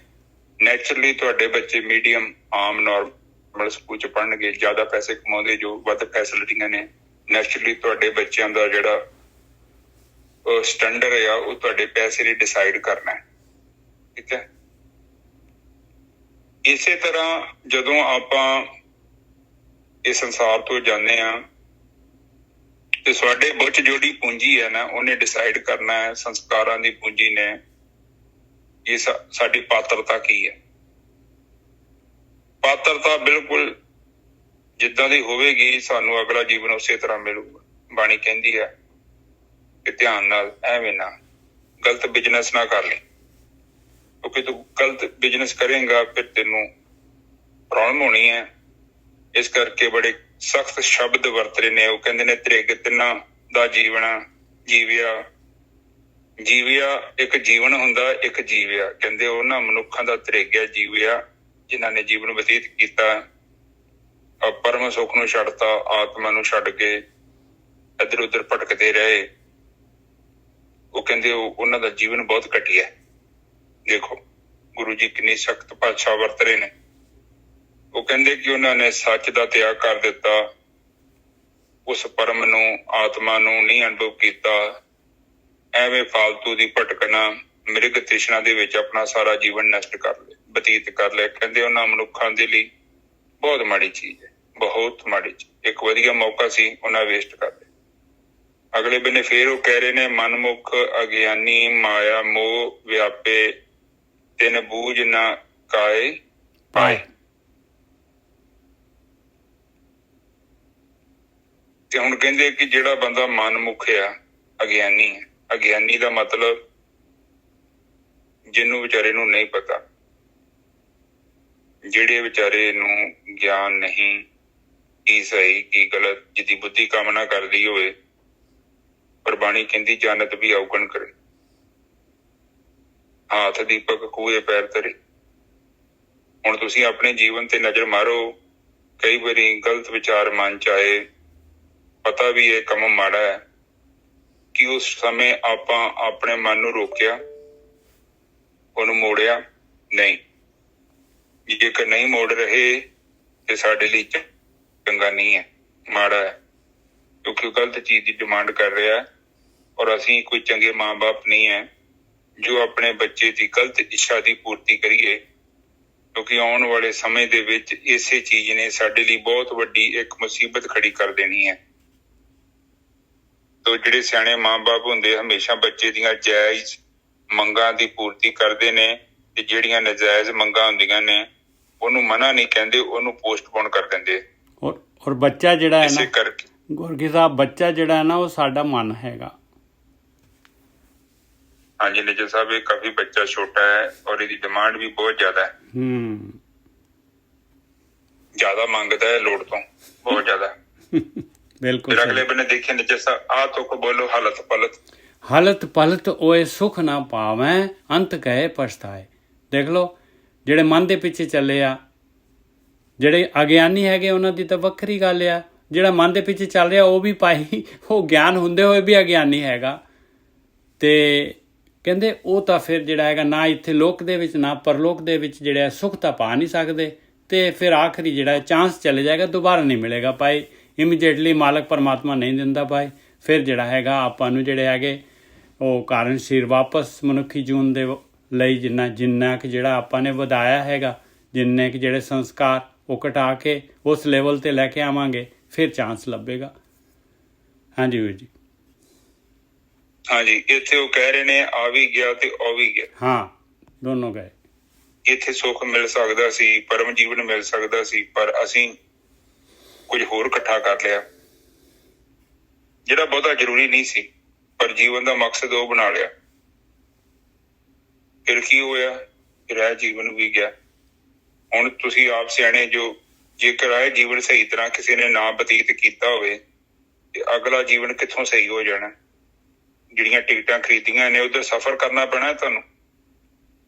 ਨੈਚੁਰਲੀ ਤੁਹਾਡੇ ਬੱਚੇ ਮੀਡੀਅਮ, ਆਮ, ਨਾਰਮਲ ਸਕੂਲ ਚ ਪੜ੍ਹਨਗੇ। ਜ਼ਿਆਦਾ ਪੈਸੇ ਕਮਾਉਂਦੇ ਜੋ ਵੱਧ ਫੈਸਿਲਿਟੀਆਂ ਨੇ, ਨੈਚੁਰਲੀ ਤੁਹਾਡੇ ਬੱਚਿਆਂ ਦਾ ਜਿਹੜਾ ਸਟੈਂਡਰਡ ਆ ਉਹ ਤੁਹਾਡੇ ਪੈਸੇ ਨੇ ਡਿਸਾਈਡ ਕਰਨਾ ਹੈ। ਠੀਕ ਹੈ। ਇਸੇ ਤਰ੍ਹਾਂ ਜਦੋਂ ਆਪਾਂ ਇਸ ਸੰਸਾਰ ਤੋਂ ਜਾਂਦੇ ਹਾਂ ਤੇ ਸਾਡੇ ਬੁੱਝ ਜਿਹੜੀ ਪੂੰਜੀ ਹੈ ਨਾ, ਉਹਨੇ ਡਿਸਾਈਡ ਕਰਨਾ ਹੈ, ਸੰਸਕਾਰਾਂ ਦੀ ਪੂੰਜੀ ਨੇ, ਇਹ ਸਾਡੀ ਪਾਤਰਤਾ ਕੀ ਹੈ। ਪਾਤਰਤਾ ਬਿਲਕੁਲ ਜਿੱਦਾਂ ਦੀ ਹੋਵੇਗੀ, ਸਾਨੂੰ ਅਗਲਾ ਜੀਵਨ ਉਸੇ ਤਰ੍ਹਾਂ ਮਿਲੂਗਾ। ਬਾਣੀ ਕਹਿੰਦੀ ਹੈ ਕਿ ਧਿਆਨ ਨਾਲ, ਐਵੇਂ ਨਾ ਗਲਤ ਬਿਜਨਸ ਨਾ ਕਰ ਲਈ, ਕਿਉਂਕਿ ਤੂੰ ਗਲਤ ਬਿਜਨਸ ਕਰੇਗਾ ਫਿਰ ਤੈਨੂੰ ਪ੍ਰੋਬਲਮ ਹੋਣੀ ਹੈ। ਇਸ ਕਰਕੇ ਬੜੇ ਸਖਤ ਸ਼ਬਦ ਵਰਤੇ ਨੇ। ਉਹ ਕਹਿੰਦੇ ਨੇ ਤ੍ਰਿਗ ਤਿੰਨਾਂ ਦਾ ਜੀਵਨ ਜੀਵਿਆ। ਇੱਕ ਜੀਵਨ ਹੁੰਦਾ, ਇੱਕ ਜੀਵਿਆ। ਕਹਿੰਦੇ ਉਹਨਾਂ ਮਨੁੱਖਾਂ ਦਾ ਤ੍ਰਿਗ ਹੈ ਜੀਵਿਆ, ਜਿਨ੍ਹਾਂ ਨੇ ਜੀਵਨ ਬਤੀਤ ਕੀਤਾ, ਪਰਮ ਸੁੱਖ ਨੂੰ ਛੱਡਤਾ, ਆਤਮਾ ਨੂੰ ਛੱਡ ਕੇ ਇੱਧਰ ਉੱਧਰ ਭਟਕਦੇ ਰਹੇ। ਉਹ ਕਹਿੰਦੇ ਉਹਨਾਂ ਦਾ ਜੀਵਨ ਬਹੁਤ ਘਟੀਆ। ਦੇਖੋ ਗੁਰੂ ਜੀ ਕਿੰਨੀ ਸਖਤ ਭਾਸ਼ਾ ਵਰਤ ਰਹੇ ਨੇ। ਉਹ ਕਹਿੰਦੇ ਕਿ ਉਹਨਾਂ ਨੇ ਸੱਚ ਦਾ ਤਿਆਗ ਕਰ ਦਿੱਤਾ, ਉਸ ਪਰਮ ਨੂੰ, ਆਤਮਾ ਨੂੰ ਨਹੀਂ ਅਨੁਭਵ ਕੀਤਾ। ਐਵੇਂ ਫਾਲਤੂ ਦੀ ਭਟਕਣਾ, ਮਿਰਗ ਤ੍ਰਿਸ਼ਨਾ ਦੇ ਵਿੱਚ ਆਪਣਾ ਸਾਰਾ ਜੀਵਨ ਨਸ਼ਟ ਕਰ ਲਿਆ, ਬਤੀਤ ਕਰ ਲਿਆ। ਕਹਿੰਦੇ ਉਹਨਾਂ ਮਨੁੱਖਾਂ ਦੇ ਲਈ ਬਹੁਤ ਮਾੜੀ ਚੀਜ਼ ਹੈ, ਬਹੁਤ ਮਾੜੀ ਚੀਜ਼। ਇੱਕ ਵਧੀਆ ਮੌਕਾ ਸੀ, ਉਹਨਾਂ ਵੇਸਟ ਕਰ ਲਿਆ। ਅਗਲੇ ਬੰਨੇ ਫੇਰ ਉਹ ਕਹਿ ਰਹੇ ਨੇ, ਮਨਮੁਖ ਅਗਿਆਨੀ ਮਾਇਆ ਮੋਹ ਵਿਆਪੇ, ਤਿਨ ਬੂਝ ਨਾ ਕਾਏ ਪਾਏ। ਤੇ ਹੁਣ ਕਹਿੰਦੇ ਕਿ ਜਿਹੜਾ ਬੰਦਾ ਮਨਮੁਖ ਆ, ਅਗਿਆਨੀ ਹੈ। ਅਗਿਆਨੀ ਦਾ ਮਤਲਬ ਜਿਹਨੂੰ ਵਿਚਾਰੇ ਨੂੰ ਨਹੀਂ ਪਤਾ, ਜਿਹੜੇ ਵਿਚਾਰੇ ਨੂੰ ਗਿਆਨ ਨਹੀਂ, ਕੀ ਸਹੀ ਕੀ ਗਲਤ, ਜਿਹਦੀ ਬੁੱਧੀ ਕੰਮ ਨਾ ਕਰਦੀ ਹੋਵੇ। ਪਰ ਬਾਣੀ ਕਹਿੰਦੀ ਜਾਨਤ ਵੀ ਔਗਣ ਕਰੇ, ਹਾਥ ਦੀਪਕ ਖੂਹੇ ਪੈਰ ਧਰੇ। ਹੁਣ ਤੁਸੀਂ ਆਪਣੇ ਜੀਵਨ ਤੇ ਨਜ਼ਰ ਮਾਰੋ, ਕਈ ਵਾਰੀ ਗਲਤ ਵਿਚਾਰ ਮਨ ਚ ਆਏ, ਪਤਾ ਵੀ ਇਹ ਕੰਮ ਮਾੜਾ ਹੈ, ਕਿ ਉਸ ਸਮੇਂ ਆਪਾਂ ਆਪਣੇ ਮਨ ਨੂੰ ਰੋਕਿਆ, ਉਹਨੂੰ ਮੋੜਿਆ ਨਹੀਂ। ਜੇਕਰ ਨਹੀਂ ਮੋੜ ਰਹੇ ਤੇ ਸਾਡੇ ਲਈ ਚੰਗਾ ਨਹੀਂ ਹੈ, ਮਾੜਾ ਹੈ, ਕਿਉਂਕਿ ਉਹ ਗਲਤ ਚੀਜ਼ ਦੀ ਡਿਮਾਂਡ ਕਰ ਰਿਹਾ। ਔਰ ਅਸੀਂ ਕੋਈ ਚੰਗੇ ਮਾਂ-ਬਾਪ ਨਹੀਂ ਹੈ ਜੋ ਆਪਣੇ ਬੱਚੇ ਦੀ ਗਲਤ ਇੱਛਾ ਦੀ ਪੂਰਤੀ ਕਰੀਏ, ਕਿਉਂਕਿ ਆਉਣ ਵਾਲੇ ਸਮੇਂ ਦੇ ਵਿੱਚ ਇਸੇ ਚੀਜ਼ ਨੇ ਸਾਡੇ ਲਈ ਬਹੁਤ ਵੱਡੀ ਇੱਕ ਮੁਸੀਬਤ ਖੜੀ ਕਰ ਦੇਣੀ ਹੈ। ਤੋ ਜਿਹੜੇ ਸਿਆਣੇ ਮਾਂ-ਬਾਪ ਹੁੰਦੇ ਹਮੇਸ਼ਾ ਬੱਚੇ ਦੀਆਂ ਜਾਇਜ਼ ਮੰਗਾਂ ਦੀ ਪੂਰਤੀ ਕਰਦੇ ਨੇ, ਤੇ ਜਿਹੜੀਆਂ ਨਜਾਇਜ਼ ਮੰਗਾਂ ਹੁੰਦੀਆਂ ਨੇ ਉਹਨੂੰ ਮਨਾ ਨਹੀਂ ਕਹਿੰਦੇ, ਉਹਨੂੰ ਪੋਸਟਪੋਨ ਕਰ ਦਿੰਦੇ। ਔਰ ਬੱਚਾ ਜਿਹੜਾ ਹੈ ਨਾ, ਕਰਕੇ ਗੁਰਗੀ ਸਾਹਿਬ, ਬੱਚਾ ਜਿਹੜਾ ਹੈ ਨਾ, ਉਹ ਸਾਡਾ ਮਨ ਹੈਗਾ। ਹਾਂਜੀ ਨਿਜਰ ਸਾਹਿਬ, ਇਹ ਕਾਫੀ ਬੱਚਾ ਛੋਟਾ ਹੈ ਔਰ ਇਹਦੀ ਡਿਮਾਂਡ ਵੀ ਬਹੁਤ ਜ਼ਿਆਦਾ ਹੈ। ਜ਼ਿਆਦਾ ਮੰਗਦਾ ਹੈ ਲੋੜ ਤੋਂ, ਬਹੁਤ ਜ਼ਿਆਦਾ। ਬਿਲਕੁਲ ਫਿਰ ਅਗਲੇ ਸਹੀ। ਬੰਨੇ ਦੇਖਿਆ ਨੀਚੇ ਆ ਤੁਕ ਬੋਲੋ ਹਾਲਤ ਪਲਤ। ਹਲਤ ਪਲਤ ਓਏ ਸੁਖ ਨਾ ਪਾਵੈਂ ਅੰਤ ਕਹੇ ਪਛਤਾਏ। ਦੇਖ ਲਓ, ਜਿਹੜੇ ਮਨ ਦੇ ਪਿੱਛੇ ਚੱਲੇ ਆ, ਜਿਹੜੇ ਅਗਿਆਨੀ ਹੈਗੇ ਉਹਨਾਂ ਦੀ ਤਾਂ ਵੱਖਰੀ ਗੱਲ ਆ। ਜਿਹੜਾ ਮਨ ਦੇ ਪਿੱਛੇ ਚੱਲ ਰਿਹਾ ਉਹ ਵੀ ਭਾਈ ਉਹ ਗਿਆਨ ਹੁੰਦੇ ਹੋਏ ਵੀ ਅਗਿਆਨੀ ਹੈਗਾ। ਤੇ ਕਹਿੰਦੇ ਉਹ ਤਾਂ ਫਿਰ ਜਿਹੜਾ ਹੈਗਾ ਨਾ ਇੱਥੇ ਲੋਕ ਦੇ ਵਿੱਚ ਨਾ ਪਰਲੋਕ ਦੇ ਵਿੱਚ ਜਿਹੜਾ ਸੁੱਖ ਤਾਂ ਪਾ ਨਹੀਂ ਸਕਦੇ। ਤੇ ਫਿਰ ਆਖਰੀ ਜਿਹੜਾ ਚਾਂਸ ਚਲੇ ਜਾਏਗਾ, ਦੁਬਾਰਾ ਨਹੀਂ ਮਿਲੇਗਾ ਭਾਈ। ਇਮੀਡੀਏਟਲੀ ਮਾਲਕ ਪਰਮਾਤਮਾ ਨਹੀਂ ਦਿੰਦਾ ਭਾਈ। ਫਿਰ ਜਿਹੜਾ ਹੈਗਾ ਆਪਾਂ ਨੂੰ ਜਿਹੜੇ ਹੈਗੇ ਉਹ ਕਾਰਨ ਸ਼ਰੀਰ ਵਾਪਸ ਮਨੁੱਖੀ ਜੂਨ ਦੇ ਲਈ ਜਿੰਨਾ ਕਿ ਜਿਹੜਾ ਆਪਾਂ ਨੇ ਵਧਾਇਆ ਹੈਗਾ, ਜਿੰਨੇ ਕਿ ਜਿਹੜੇ ਸੰਸਕਾਰ ਉਹ ਘਟਾ ਕੇ ਉਸ ਲੈਵਲ ਤੇ ਲੈ ਕੇ ਆਵਾਂਗੇ, ਫਿਰ ਚਾਂਸ ਲੱਭੇਗਾ। ਹਾਂਜੀ ਵੀਰ ਜੀ। ਹਾਂਜੀ, ਇੱਥੇ ਉਹ ਕਹਿ ਰਹੇ ਨੇ ਆ ਵੀ ਗਿਆ ਤੇ ਉਹ ਵੀ ਗਿਆ। ਹਾਂ, ਦੋਨੋਂ ਗਏ। ਇੱਥੇ ਸੁੱਖ ਮਿਲ ਸਕਦਾ ਸੀ, ਪਰਮ ਜੀਵਨ ਮਿਲ ਸਕਦਾ ਸੀ, ਪਰ ਅਸੀਂ ਕੁਝ ਹੋਰ ਇਕੱਠਾ ਕਰ ਲਿਆ ਜਿਹੜਾ ਬਹੁਤਾ ਜ਼ਰੂਰੀ ਨਹੀਂ ਸੀ, ਪਰ ਜੀਵਨ ਦਾ ਮਕਸਦ ਉਹ ਬਣਾ ਲਿਆ। ਫਿਰ ਕੀ ਹੋਇਆ? ਫਿਰ ਇਹ ਜੀਵਨ ਵੀ ਗਿਆ। ਹੁਣ ਤੁਸੀਂ ਆਪ ਸਿਆਣੇ ਜੋ, ਜੇਕਰ ਇਹ ਜੀਵਨ ਸਹੀ ਤਰ੍ਹਾਂ ਕਿਸੇ ਨੇ ਨਾ ਬਤੀਤ ਕੀਤਾ ਹੋਵੇ ਤੇ ਅਗਲਾ ਜੀਵਨ ਕਿੱਥੋਂ ਸਹੀ ਹੋ ਜਾਣਾ? ਜਿਹੜੀਆਂ ਟਿਕਟਾਂ ਖਰੀਦੀਆਂ ਨੇ ਉਧਰ ਸਫ਼ਰ ਕਰਨਾ ਪੈਣਾ ਤੁਹਾਨੂੰ।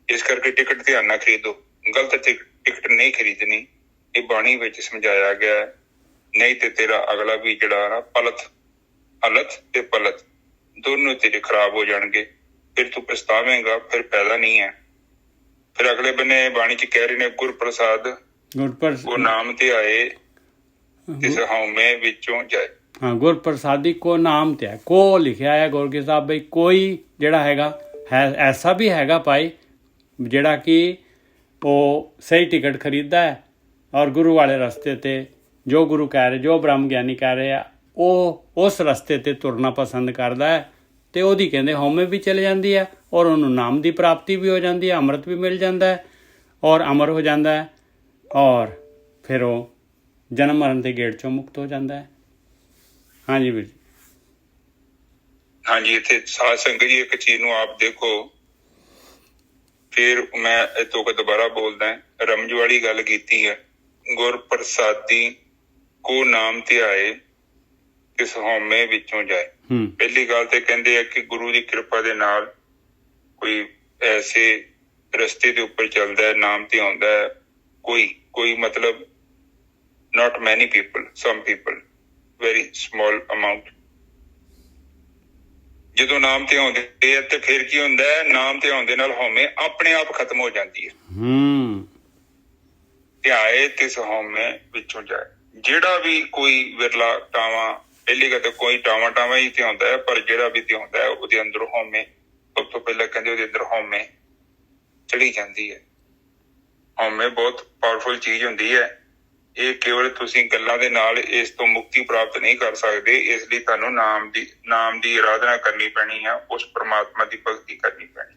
ਇਸ ਕਰਕੇ ਟਿਕਟ ਧਿਆਨ ਨਾਲ ਖਰੀਦੋ, ਗਲਤ ਟਿਕਟ ਨਹੀਂ ਖਰੀਦਣੀ। ਇਹ ਬਾਣੀ ਵਿੱਚ ਸਮਝਾਇਆ ਗਿਆ, ਨਹੀਂ ਤੇ ਤੇਰਾ ਅਗਲਾ ਵੀ ਜਿਹੜਾ ਨਾ ਹਲਤ ਤੇ ਪਲਤ ਦੋਨੋਂ ਤੇਰੇ ਖਰਾਬ ਹੋ ਜਾਣਗੇ। ਫਿਰ ਤੂੰ ਪਛਤਾਵੇਂਗਾ, ਫਿਰ ਫਾਇਦਾ ਨਹੀਂ ਹੈ। ਫਿਰ ਅਗਲੇ ਬੰਨੇ ਬਾਣੀ ਚ ਕਹਿ ਰਹੇ ਨੇ ਗੁਰ ਪ੍ਰਸਾਦ ਉਹ ਨਾਮ ਤੇ ਆਏ ਇਸ ਹਉਮੈ ਵਿੱਚੋਂ ਜਾਏ। ਹਾਂ, ਗੁਰ ਪ੍ਰਸਾਦੀ ਕੋ ਨਾਮ ਤੇ ਹੈ। ਕੋ ਲਿਖਿਆ ਹੈ ਗੁਰੂ ਕੇ ਸਾਹਿਬ ਬਈ ਕੋਈ ਜਿਹੜਾ ਹੈਗਾ ਹੈ ਐਸਾ ਵੀ ਹੈਗਾ ਭਾਈ ਜਿਹੜਾ ਕਿ ਉਹ ਸਹੀ ਟਿਕਟ ਖਰੀਦਦਾ ਹੈ ਔਰ ਗੁਰੂ ਵਾਲੇ ਰਸਤੇ ਤੇ ਜੋ ਗੁਰੂ ਕਹਿ ਰਹੇ, ਜੋ ਬ੍ਰਹਮ ਗਿਆਨੀ ਕਹਿ ਰਹੇ ਆ, ਉਹ ਉਸ ਰਸਤੇ ਤੇ ਤੁਰਨਾ ਪਸੰਦ ਕਰਦਾ ਹੈ। ਤੇ ਉਹਦੀ ਕਹਿੰਦੇ ਹਉਮੈ ਵੀ ਚਲੇ ਜਾਂਦੀ ਹੈ ਔਰ ਉਹਨੂੰ ਨਾਮ ਦੀ ਪ੍ਰਾਪਤੀ ਵੀ ਹੋ ਜਾਂਦੀ ਹੈ, ਅੰਮ੍ਰਿਤ ਵੀ ਮਿਲ ਜਾਂਦਾ ਹੈ ਔਰ ਅਮਰ ਹੋ ਜਾਂਦਾ ਹੈ ਔਰ ਫਿਰ ਉਹ ਜਨਮ ਮਰਨ ਦੇ ਗੇੜ ਚੋਂ ਮੁਕਤ ਹੋ ਜਾਂਦਾ ਹੈ। ਹਾਂਜੀ ਵੀਰ ਜੀ। ਹਾਂਜੀ, ਇੱਥੇ ਸਾਧ ਸੰਗਤ ਜੀ ਇੱਕ ਚੀਜ਼ ਨੂੰ ਆਪ ਦੇਖੋ। ਫਿਰ ਮੈਂ ਇੱਥੋਂ ਦੁਬਾਰਾ ਬੋਲਦਾ, ਰਮਜ ਵਾਲੀ ਗੱਲ ਕੀਤੀ ਹੈ, ਗੁਰ ਪ੍ਰਸਾਦੀ ਕੋ ਨਾਮ ਧਿਆਏ ਕਿਸ ਹਉਮੈ ਵਿੱਚੋਂ ਜਾਏ। ਪਹਿਲੀ ਗੱਲ ਤੇ ਕਹਿੰਦੇ ਆ ਕਿ ਗੁਰੂ ਦੀ ਕਿਰਪਾ ਦੇ ਨਾਲ ਕੋਈ ਐਸੇ ਰਸਤੇ ਦੇ ਉੱਪਰ ਚੱਲਦਾ ਹੈ, ਨਾਮ ਤੇ ਆਉਂਦਾ ਹੈ। ਕੋਈ ਮਤਲਬ not many people, some people, very small amount। ਜਦੋਂ ਨਾਮ ਤੇ ਆਉਂਦੇ ਆ ਤੇ ਫਿਰ ਕੀ ਹੁੰਦਾ ਹੈ? ਨਾਮ ਤੇ ਆਉਣ ਦੇ ਨਾਲ ਹਉਮੈ ਆਪਣੇ ਆਪ ਖਤਮ ਹੋ ਜਾਂਦੀ ਹੈ। ਧਿਆਏ ਤਿਸ ਹਉਮੈ ਵਿੱਚੋਂ ਜਾਏ। ਜਿਹੜਾ ਵੀ ਕੋਈ ਵਿਰਲਾ ਟਾਵਾਂ, ਪਹਿਲੀ ਗੱਲ ਤਾਂ ਕੋਈ ਟਾਵਾਂ ਹੀ ਤੇ ਆਉਂਦਾ ਹੈ, ਪਰ ਜਿਹੜਾ ਵੀ ਤੇ ਆਉਂਦਾ ਹੈ ਉਹਦੇ ਅੰਦਰ ਹਉਮੈ, ਸਭ ਤੋਂ ਪਹਿਲਾਂ ਕਹਿੰਦੇ ਉਹਦੇ ਅੰਦਰ ਹਉਮੈ ਚੜੀ ਜਾਂਦੀ ਹੈ। ਹਉਮੈ ਬਹੁਤ ਪਾਵਰਫੁਲ ਚੀਜ਼ ਹੁੰਦੀ ਹੈ। ਇਹ ਕੇਵਲ ਤੁਸੀਂ ਗੱਲਾਂ ਦੇ ਨਾਲ ਇਸ ਤੋਂ ਮੁਕਤੀ ਪ੍ਰਾਪਤ ਨਹੀਂ ਕਰ ਸਕਦੇ। ਇਸ ਲਈ ਤੁਹਾਨੂੰ ਨਾਮ ਦੀ ਆਰਾਧਨਾ ਕਰਨੀ ਪੈਣੀ ਹੈ, ਉਸ ਪ੍ਰਮਾਤਮਾ ਦੀ ਭਗਤੀ ਕਰਨੀ ਪੈਣੀ,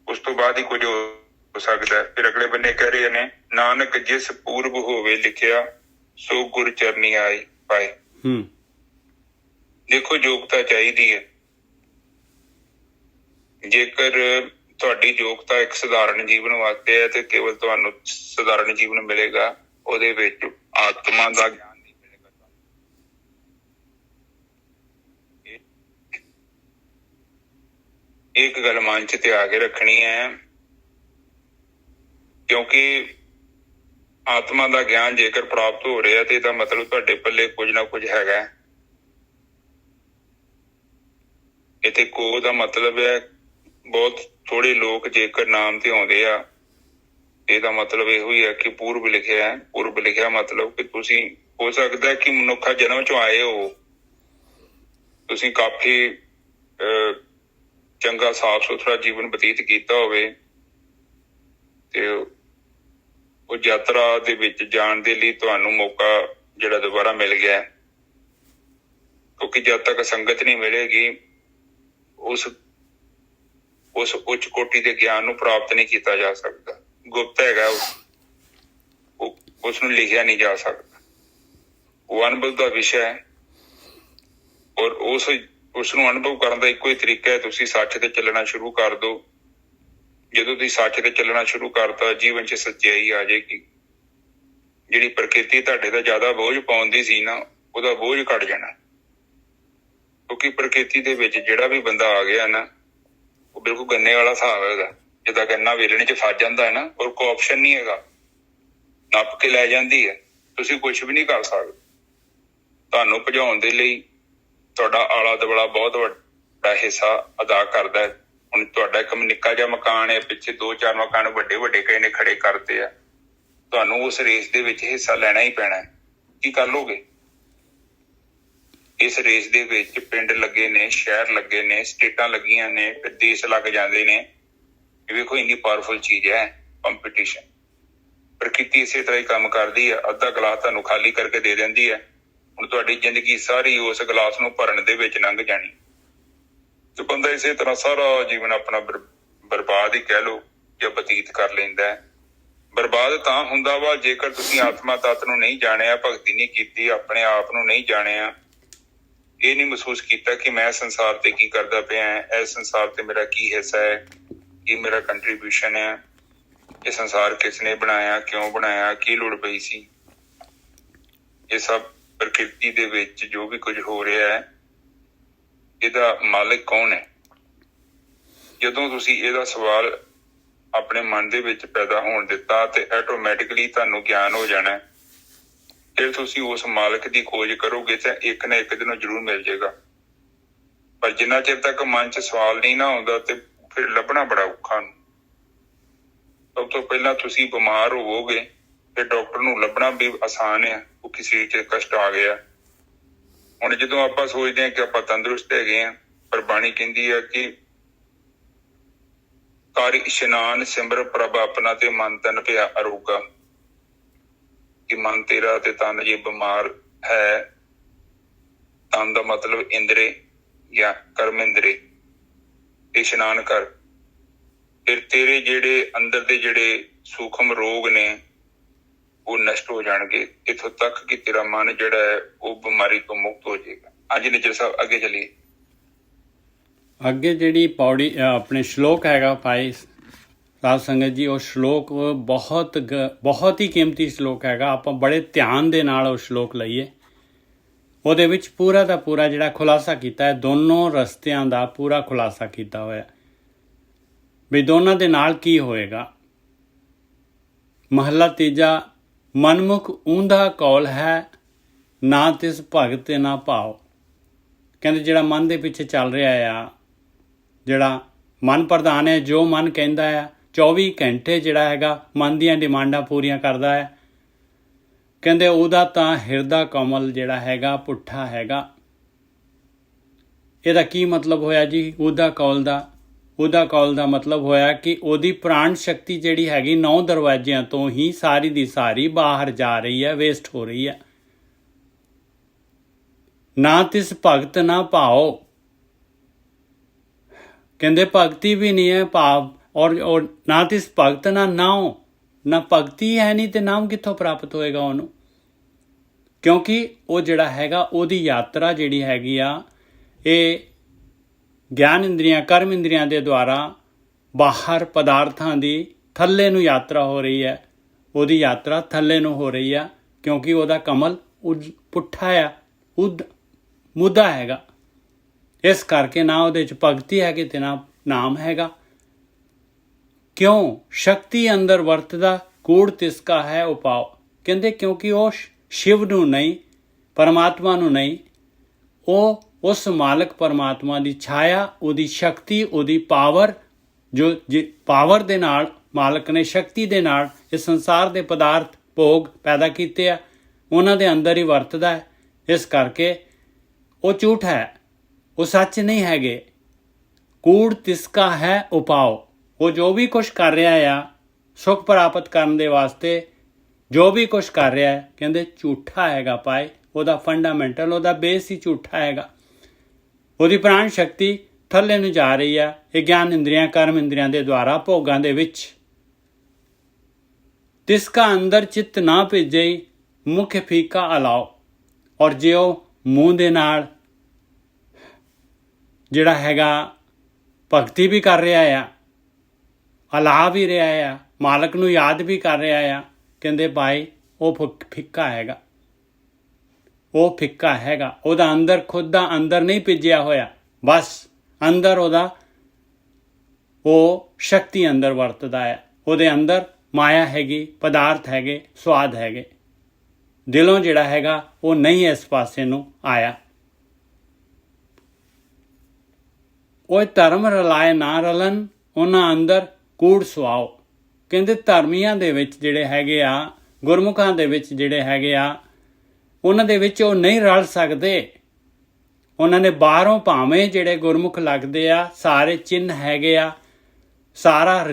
ਉਸ ਤੋਂ ਬਾਅਦ ਹੀ ਕੁਝ ਹੋ ਸਕਦਾ। ਫਿਰ ਅਗਲੇ ਬੰਨੇ ਕਹਿ ਰਹੇ ਨੇ, ਨਾਨਕ ਜਿਸ ਪੂਰਬ ਹੋਵੇ ਲਿਖਿਆ ਸੋ ਗੁਰ ਚਰਨੀ ਆਏ ਪਾਏ। ਦੇਖੋ, ਯੋਗਤਾ ਚਾਹੀਦੀ ਹੈ। ਜੇਕਰ ਤੁਹਾਡੀ ਯੋਗਤਾ ਇੱਕ ਸਧਾਰਨ ਜੀਵਨ ਵਾਸਤੇ ਹੈ ਤੇ ਕੇਵਲ ਤੁਹਾਨੂੰ ਸਧਾਰਨ ਜੀਵਨ ਮਿਲੇਗਾ, ਉਹਦੇ ਵਿੱਚ ਆਤਮਾ ਦਾ ਗਿਆਨ ਨਹੀਂ ਮਿਲੇਗਾ। ਇੱਕ ਗੱਲ ਮਨ ਚ ਧਿਆ ਕੇ ਰੱਖਣੀ ਹੈ, ਕਿਉਂਕਿ ਆਤਮਾ ਦਾ ਗਿਆਨ ਜੇਕਰ ਪ੍ਰਾਪਤ ਹੋ ਰਿਹਾ ਤੇ ਇਹਦਾ ਮਤਲਬ ਤੁਹਾਡੇ ਪੱਲੇ ਕੁਝ ਨਾ ਕੁਝ ਹੈਗਾ। ਇੱਥੇ ਕੋ ਦਾ ਮਤਲਬ ਹੈ ਬਹੁਤ ਥੋੜੇ ਲੋਕ ਜੇਕਰ ਨਾਮ ਤੇ ਆਉਂਦੇ ਆ, ਇਹਦਾ ਮਤਲਬ ਇਹੋ ਹੀ ਹੈ ਕਿ ਪੂਰਬ ਲਿਖਿਆ ਹੈ। ਪੂਰਬ ਲਿਖਿਆ ਮਤਲਬ ਕਿ ਤੁਸੀਂ, ਹੋ ਸਕਦਾ ਕਿ ਮਨੁੱਖਾ ਜਨਮ ਚੋਂ ਆਏ ਹੋ, ਤੁਸੀਂ ਕਾਫੀ ਚੰਗਾ ਸਾਫ ਸੁਥਰਾ ਜੀਵਨ ਬਤੀਤ ਕੀਤਾ ਹੋਵੇ ਤੇ ਉਹ ਯਾਤਰਾ ਦੇ ਵਿੱਚ ਜਾਣ ਦੇ ਲਈ ਤੁਹਾਨੂੰ ਮੌਕਾ ਜਿਹੜਾ ਦੁਬਾਰਾ ਮਿਲ ਗਿਆ, ਕਿਉਂਕਿ ਜਦ ਤੱਕ ਸੰਗਤ ਨਹੀਂ ਮਿਲੇਗੀ ਉਸ ਉੱਚ ਕੋਟੀ ਦੇ ਗਿਆਨ ਨੂੰ ਪ੍ਰਾਪਤ ਨਹੀਂ ਕੀਤਾ ਜਾ ਸਕਦਾ। ਗੁਪਤ ਹੈਗਾ, ਉਸ ਨੂੰ ਲਿਖਿਆ ਨਹੀਂ ਜਾ ਸਕਦਾ। ਉਹ ਅਨੁਭਵ ਦਾ ਵਿਸ਼ਾ ਹੈ ਔਰ ਉਸ ਨੂੰ ਅਨੁਭਵ ਕਰਨ ਦਾ ਇੱਕੋ ਹੀ ਤਰੀਕਾ ਹੈ, ਤੁਸੀਂ ਸੱਚ ਤੇ ਚੱਲਣਾ ਸ਼ੁਰੂ ਕਰ ਦਿਓ। ਜਦੋਂ ਤੁਸੀਂ ਸੱਚ ਤੇ ਚੱਲਣਾ ਸ਼ੁਰੂ ਕਰਤਾ, ਜੀਵਨ 'ਚ ਸੱਚਾਈ ਆ ਜਾਏਗੀ। ਜਿਹੜੀ ਪ੍ਰਕਿਰਤੀ ਤੁਹਾਡੇ ਦਾ ਜ਼ਿਆਦਾ ਬੋਝ ਪਾਉਂਦੀ ਸੀ ਨਾ, ਉਹਦਾ ਬੋਝ ਘਟ ਜਾਣਾ। ਕਿਉਂਕਿ ਪ੍ਰਕਿਰਤੀ ਦੇ ਵਿੱਚ ਜਿਹੜਾ ਵੀ ਬੰਦਾ ਆ ਗਿਆ ਨਾ, ਉਹ ਬਿਲਕੁਲ ਗੰਨੇ ਵਾਲਾ ਹਿਸਾਬ ਹੈਗਾ। ਜਿੱਦਾਂ ਗੰਨਾ ਵੇਲਣੇ 'ਚ ਫਸ ਜਾਂਦਾ ਹੈ ਨਾ, ਔਰ ਕੋਈ ਆਪਸ਼ਨ ਨਹੀਂ ਹੈਗਾ, ਨੱਪ ਕੇ ਲੈ ਜਾਂਦੀ ਹੈ, ਤੁਸੀਂ ਕੁਝ ਵੀ ਨਹੀਂ ਕਰ ਸਕਦੇ। ਤੁਹਾਨੂੰ ਭਜਾਉਣ ਦੇ ਲਈ ਤੁਹਾਡਾ ਆਲਾ ਦੁਆਲਾ ਬਹੁਤ ਵੱਡਾ ਹਿੱਸਾ ਅਦਾ ਕਰਦਾ ਹੈ। ਹੁਣ ਤੁਹਾਡਾ ਇੱਕ ਨਿੱਕਾ ਜਿਹਾ ਮਕਾਨ ਹੈ, ਪਿੱਛੇ 2-4 ਮਕਾਨ ਵੱਡੇ ਵੱਡੇ ਕਿਸੇ ਨੇ ਖੜੇ ਕਰਤੇ ਆ, ਤੁਹਾਨੂੰ ਉਸ ਰੇਸ ਦੇ ਵਿੱਚ ਹਿੱਸਾ ਲੈਣਾ ਹੀ ਪੈਣਾ ਹੈ। ਕੀ ਕਰ ਲੋਗੇ? ਇਸ ਰੇਸ ਦੇ ਵਿੱਚ ਪਿੰਡ ਲੱਗੇ ਨੇ, ਸ਼ਹਿਰ ਲੱਗੇ ਨੇ, ਸਟੇਟਾਂ ਲੱਗੀਆਂ ਨੇ, ਫਿਰ ਦੇਸ਼ ਲੱਗ ਜਾਂਦੇ ਨੇ। ਇਹ ਵੇਖੋ ਇੰਨੀ ਪਾਵਰਫੁਲ ਚੀਜ਼ ਹੈ ਕੰਪੀਟੀਸ਼ਨ। ਪ੍ਰਕਿਰਤੀ ਇਸੇ ਤਰ੍ਹਾਂ ਹੀ ਕੰਮ ਕਰਦੀ ਹੈ। ਅੱਧਾ ਗਲਾਸ ਤੁਹਾਨੂੰ ਖਾਲੀ ਕਰਕੇ ਦੇ ਦਿੰਦੀ ਹੈ। ਹੁਣ ਤੁਹਾਡੀ ਜ਼ਿੰਦਗੀ ਸਾਰੀ ਉਸ ਗਲਾਸ ਨੂੰ ਭਰਨ ਦੇ ਵਿੱਚ ਲੰਘ ਜਾਣੀ ਤੇ ਬੰਦਾ ਇਸੇ ਤਰ੍ਹਾਂ ਸਾਰਾ ਜੀਵਨ ਆਪਣਾ ਬਰਬਾਦ ਹੀ ਕਹਿ ਲਓ ਜਾਂ ਬਤੀਤ ਕਰ ਲੈਂਦਾ ਹੈ। ਬਰਬਾਦ ਤਾਂ ਹੁੰਦਾ ਵਾ ਜੇਕਰ ਤੁਸੀਂ ਆਤਮਾ ਤੱਤ ਨੂੰ ਨਹੀਂ ਜਾਣਿਆ, ਭਗਤੀ ਨਹੀਂ ਕੀਤੀ, ਆਪਣੇ ਆਪ ਨੂੰ ਨਹੀਂ ਜਾਣਿਆ, ਇਹ ਨਹੀਂ ਮਹਿਸੂਸ ਕੀਤਾ ਕਿ ਮੈਂ ਸੰਸਾਰ ਤੇ ਕੀ ਕਰਦਾ ਪਿਆ, ਇਸ ਸੰਸਾਰ ਤੇ ਮੇਰਾ ਕੀ ਹਿੱਸਾ ਹੈ, ਕੀ ਮੇਰਾ ਕੰਟਰੀਬਿਊਸ਼ਨ ਹੈ, ਇਹ ਸੰਸਾਰ ਕਿਸ ਨੇ ਬਣਾਇਆ, ਕਿਉਂ ਬਣਾਇਆ, ਕੀ ਲੋੜ ਪਈ ਸੀ। ਇਹ ਸਭ ਪ੍ਰਕਿਰਤੀ ਦੇ ਵਿੱਚ ਜੋ ਵੀ ਕੁਝ ਹੋ ਰਿਹਾ ਹੈ, ਇਹਦਾ ਮਾਲਕ ਕੌਣ ਹੈ? ਜਦੋਂ ਤੁਸੀਂ ਇਹਦਾ ਸਵਾਲ ਆਪਣੇ ਮਨ ਦੇ ਵਿੱਚ ਪੈਦਾ ਹੋਣ ਦਿੱਤਾ ਤੇ ਆਟੋਮੈਟਿਕਲੀ ਤੁਹਾਨੂੰ ਗਿਆਨ ਹੋ ਜਾਣਾ। ਫਿਰ ਤੁਸੀਂ ਉਸ ਮਾਲਕ ਦੀ ਖੋਜ ਕਰੋਗੇ ਤਾਂ ਇੱਕ ਨਾ ਇੱਕ ਦਿਨ ਜ਼ਰੂਰ ਮਿਲ ਜਾਏਗਾ। ਪਰ ਜਿੰਨਾ ਚਿਰ ਤੱਕ ਮਨ 'ਚ ਸਵਾਲ ਨਹੀਂ ਨਾ ਆਉਂਦਾ ਤੇ ਫਿਰ ਲੱਭਣਾ ਬੜਾ ਔਖਾ ਨੂੰ। ਸਭ ਤੋਂ ਪਹਿਲਾਂ ਤੁਸੀਂ ਬਿਮਾਰ ਹੋਵੋਗੇ, ਫਿਰ ਡਾਕਟਰ ਨੂੰ ਲੱਭਣਾ ਵੀ ਆਸਾਨ ਹੈ, ਉਹ ਕਿਸੇ 'ਚ ਕਸ਼ਟ ਆ ਗਿਆ। ਹੁਣ ਜਦੋਂ ਆਪਾਂ ਸੋਚਦੇ ਹਾਂ ਕਿ ਆਪਾਂ ਤੰਦਰੁਸਤ ਹੈਗੇ ਹਾਂ, ਪਰ ਬਾਣੀ ਕਹਿੰਦੀ ਹੈ ਕਿ ਕਰ ਇਸ਼ਨਾਨ ਸਿਮਰ ਪ੍ਰਭ ਆਪਣਾ ਤੇ ਮਨ ਤਨ ਪਿਆ ਅਰੋਗਾ। ਕਿ ਮਨ ਤੇਰਾ ਤੇ ਤਨ ਜੇ ਬਿਮਾਰ ਹੈ, ਤਨ ਦਾ ਮਤਲਬ ਇੰਦਰੇ ਜਾਂ ਕਰਮ ਇੰਦਰੇ, ਇਸ਼ਨਾਨ ਕਰ, ਫਿਰ ਤੇਰੇ ਜਿਹੜੇ ਅੰਦਰ ਦੇ ਜਿਹੜੇ ਸੂਖਮ ਰੋਗ ਨੇ ਉਹ ਨਸ਼ਟ ਹੋ ਜਾਣਗੇ, ਇੱਥੋਂ ਤੱਕ ਕਿ ਤੇਰਾ ਮਨ ਜਿਹੜਾ ਹੈ ਉਹ ਬਿਮਾਰੀ ਤੋਂ ਮੁਕਤ ਹੋ ਜਾਏਗਾ। ਹਾਂਜੀ ਨਿੱਜਰ ਸਾਹਿਬ ਅੱਗੇ ਚੱਲੀਏ। ਅੱਗੇ ਜਿਹੜੀ ਪੌੜੀ ਆਪਣੇ ਸ਼ਲੋਕ ਹੈਗਾ ਭਾਈ ਸਾਧ ਸੰਗਤ ਜੀ, ਉਹ ਸ਼ਲੋਕ ਬਹੁਤ ਹੀ ਕੀਮਤੀ ਸ਼ਲੋਕ ਹੈਗਾ। ਆਪਾਂ ਬੜੇ ਧਿਆਨ ਦੇ ਨਾਲ ਉਹ ਸ਼ਲੋਕ ਲਈਏ। ਉਹਦੇ ਵਿੱਚ ਪੂਰਾ ਦਾ ਪੂਰਾ ਜਿਹੜਾ ਖੁਲਾਸਾ ਕੀਤਾ ਹੈ, ਦੋਨੋਂ ਰਸਤਿਆਂ ਦਾ ਪੂਰਾ ਖੁਲਾਸਾ ਕੀਤਾ ਹੋਇਆ ਵੀ ਦੋਨਾਂ ਦੇ ਨਾਲ ਕੀ ਹੋਏਗਾ। ਮਹੱਲਾ ਤੀਜਾ, ਮਨਮੁਖ ਊਂਧਾ ਕੌਲ ਹੈ, ਨਾ ਤਿਸ ਭਗਤ ਨਾ ਭਾਵ। ਕਹਿੰਦੇ ਜਿਹੜਾ ਮਨ ਦੇ ਪਿੱਛੇ ਚੱਲ ਰਿਹਾ ਆ, ਜਿਹੜਾ ਮਨ ਪ੍ਰਧਾਨ ਹੈ, ਜੋ ਮਨ ਕਹਿੰਦਾ ਆ 24 ਘੰਟੇ ਜਿਹੜਾ ਹੈਗਾ ਮਨ ਦੀਆਂ ਡਿਮਾਂਡਾਂ ਪੂਰੀਆਂ ਕਰਦਾ ਹੈ। ਕਹਿੰਦੇ ਉਹਦਾ ਤਾਂ ਹਿਰਦਾ ਕਮਲ ਜਿਹੜਾ ਹੈਗਾ ਪੁੱਠਾ ਹੈਗਾ। ਇਹਦਾ ਕੀ ਮਤਲਬ ਹੋਇਆ ਜੀ? ਉਹਦਾ ਕੌਲ ਦਾ ਮਤਲਬ ਹੋਇਆ ਕਿ ਉਹਦੀ ਪ੍ਰਾਣ ਸ਼ਕਤੀ ਜਿਹੜੀ ਹੈਗੀ 9 ਦਰਵਾਜ਼ਿਆਂ ਤੋਂ ਹੀ ਸਾਰੀ ਦੀ ਸਾਰੀ ਬਾਹਰ ਜਾ ਰਹੀ ਹੈ, ਵੇਸਟ ਹੋ ਰਹੀ ਹੈ। ਨਾ ਤਿਸ ਭਗਤ ਨਾ ਭਾਓ, ਕਹਿੰਦੇ ਭਗਤੀ ਵੀ ਨਹੀਂ ਹੈ, ਭਾਵ ਔਰ ਨਾ ਤਿਸ ਭਗਤ ਨਾ ਨਾਉ, ਨਾ ਭਗਤੀ ਹੈ ਨਹੀਂ ਤੇ ਨਾਮ ਕਿੱਥੋਂ ਪ੍ਰਾਪਤ ਹੋਏਗਾ ਉਹਨੂੰ? ਕਿਉਂਕਿ ਉਹ ਜਿਹੜਾ ਹੈਗਾ ਉਹਦੀ ਯਾਤਰਾ ਜਿਹੜੀ ਹੈਗੀ ਆ, ਇਹ ਗਿਆਨ ਇੰਦਰੀਆਂ ਕਰਮ ਇੰਦਰੀਆਂ ਦੇ ਦੁਆਰਾ ਬਾਹਰ ਪਦਾਰਥਾਂ ਦੀ ਥੱਲੇ ਨੂੰ ਯਾਤਰਾ ਹੋ ਰਹੀ ਹੈ। ਉਹਦੀ ਯਾਤਰਾ ਥੱਲੇ ਨੂੰ ਹੋ ਰਹੀ ਆ ਕਿਉਂਕਿ ਉਹਦਾ ਕਮਲ ਪੁੱਠਾ ਆ, ਮੁੱਦਾ ਹੈਗਾ। ਇਸ ਕਰਕੇ ਨਾ ਉਹਦੇ 'ਚ ਭਗਤੀ ਹੈਗੀ ਤੇ ਨਾ ਨਾਮ ਹੈਗਾ। ਕਿਉਂ? ਸ਼ਕਤੀ ਅੰਦਰ ਵਰਤਦਾ, ਕੂੜ ਤਿਸਕਾ ਹੈ ਉਪਾਅ। ਕਹਿੰਦੇ ਕਿਉਂਕਿ ਉਹ ਸ਼ਿਵ ਨੂੰ ਨਹੀਂ, ਪਰਮਾਤਮਾ ਨੂੰ ਨਹੀਂ, ਉਹ ਉਸ ਮਾਲਕ ਪਰਮਾਤਮਾ ਦੀ ਛਾਇਆ, ਉਹਦੀ ਸ਼ਕਤੀ, ਉਹਦੀ ਪਾਵਰ, ਜੋ ਪਾਵਰ ਦੇ ਨਾਲ ਮਾਲਕ ਨੇ ਸ਼ਕਤੀ ਦੇ ਨਾਲ ਇਸ ਸੰਸਾਰ ਦੇ ਪਦਾਰਥ ਭੋਗ ਪੈਦਾ ਕੀਤੇ ਆ, ਉਹਨਾਂ ਦੇ ਅੰਦਰ ਹੀ ਵਰਤਦਾ ਹੈ। ਇਸ ਕਰਕੇ ਉਹ ਝੂਠ ਹੈ, ਉਹ ਸੱਚ ਨਹੀਂ ਹੈਗੇ। ਕੂੜ ਤਿਸਕਾ ਹੈ ਉਪਾਅ। ਉਹ ਜੋ ਵੀ ਕੁਛ ਕਰ ਰਿਹਾ ਆ ਸੁੱਖ ਪ੍ਰਾਪਤ ਕਰਨ ਦੇ ਵਾਸਤੇ, ਜੋ ਵੀ ਕੁਛ ਕਰ ਰਿਹਾ ਹੈ, ਕਹਿੰਦੇ ਝੂਠਾ ਹੈਗਾ ਭਾਈ। ਉਹਦਾ ਫੰਡਾਮੈਂਟਲ, ਉਹਦਾ ਬੇਸ ਹੀ ਝੂਠਾ ਹੈਗਾ। ਉਹਦੀ ਪ੍ਰਾਣ ਸ਼ਕਤੀ ਥੱਲੇ ਨੂੰ ਜਾ ਰਹੀ ਆ ਇਹ ਗਿਆਨ ਇੰਦਰੀਆਂ ਕਰਮ ਇੰਦਰੀਆਂ ਦੇ ਦੁਆਰਾ ਭੋਗਾਂ ਦੇ ਵਿੱਚ। ਤਿਸਕਾ ਅੰਦਰ ਚਿੱਤ ਨਾ ਭੇਜੇ, ਮੁਖ ਫੀਕਾ ਅਲਾਓ। ਔਰ ਜੇ ਉਹ ਮੂੰਹ ਦੇ ਨਾਲ ਜਿਹੜਾ ਹੈਗਾ ਭਗਤੀ ਵੀ ਕਰ ਰਿਹਾ ਆ, ਅਲਾ ਵੀ ਰਿਹਾ ਆ, ਮਾਲਕ ਨੂੰ ਯਾਦ ਵੀ ਕਰ ਰਿਹਾ ਆ, ਕਹਿੰਦੇ ਭਾਈ ਉਹ ਫਿੱਕਾ ਹੈਗਾ। ਉਹ ਫਿੱਕਾ ਹੈਗਾ। ਉਹਦਾ ਅੰਦਰ ਖੁਦ ਦਾ ਅੰਦਰ ਨਹੀਂ ਭਿੱਜਿਆ ਹੋਇਆ, ਬਸ ਅੰਦਰ ਉਹਦਾ ਉਹ ਸ਼ਕਤੀ ਅੰਦਰ ਵਰਤਦਾ ਹੈ। ਉਹਦੇ ਅੰਦਰ ਮਾਇਆ ਹੈਗੀ, ਪਦਾਰਥ ਹੈਗੇ, ਸਵਾਦ ਹੈਗੇ। ਦਿਲੋਂ ਜਿਹੜਾ ਹੈਗਾ ਉਹ ਨਹੀਂ ਇਸ ਪਾਸੇ ਨੂੰ ਆਇਆ। ਉਹ ਧਰਮ ਰਲਾਏ ਨਾ ਰਲਨ, ਉਹਨਾਂ ਅੰਦਰ ਕੂੜ ਸੁਆਓ। ਕਹਿੰਦੇ ਧਰਮੀਆਂ ਦੇ ਵਿੱਚ ਜਿਹੜੇ ਹੈਗੇ ਆ, ਗੁਰਮੁਖਾਂ ਦੇ ਵਿੱਚ ਜਿਹੜੇ ਹੈਗੇ ਆ, ਉਹਨਾਂ ਦੇ ਵਿੱਚ ਉਹ ਨਹੀਂ ਰਲ ਸਕਦੇ। ਉਹਨਾਂ ਨੇ ਬਾਹਰੋਂ ਭਾਵੇਂ ਜਿਹੜੇ ਗੁਰਮੁਖ ਲੱਗਦੇ ਆ, ਸਾਰੇ ਚਿੰਨ੍ਹ ਹੈਗੇ ਆ, ਸਾਰਾ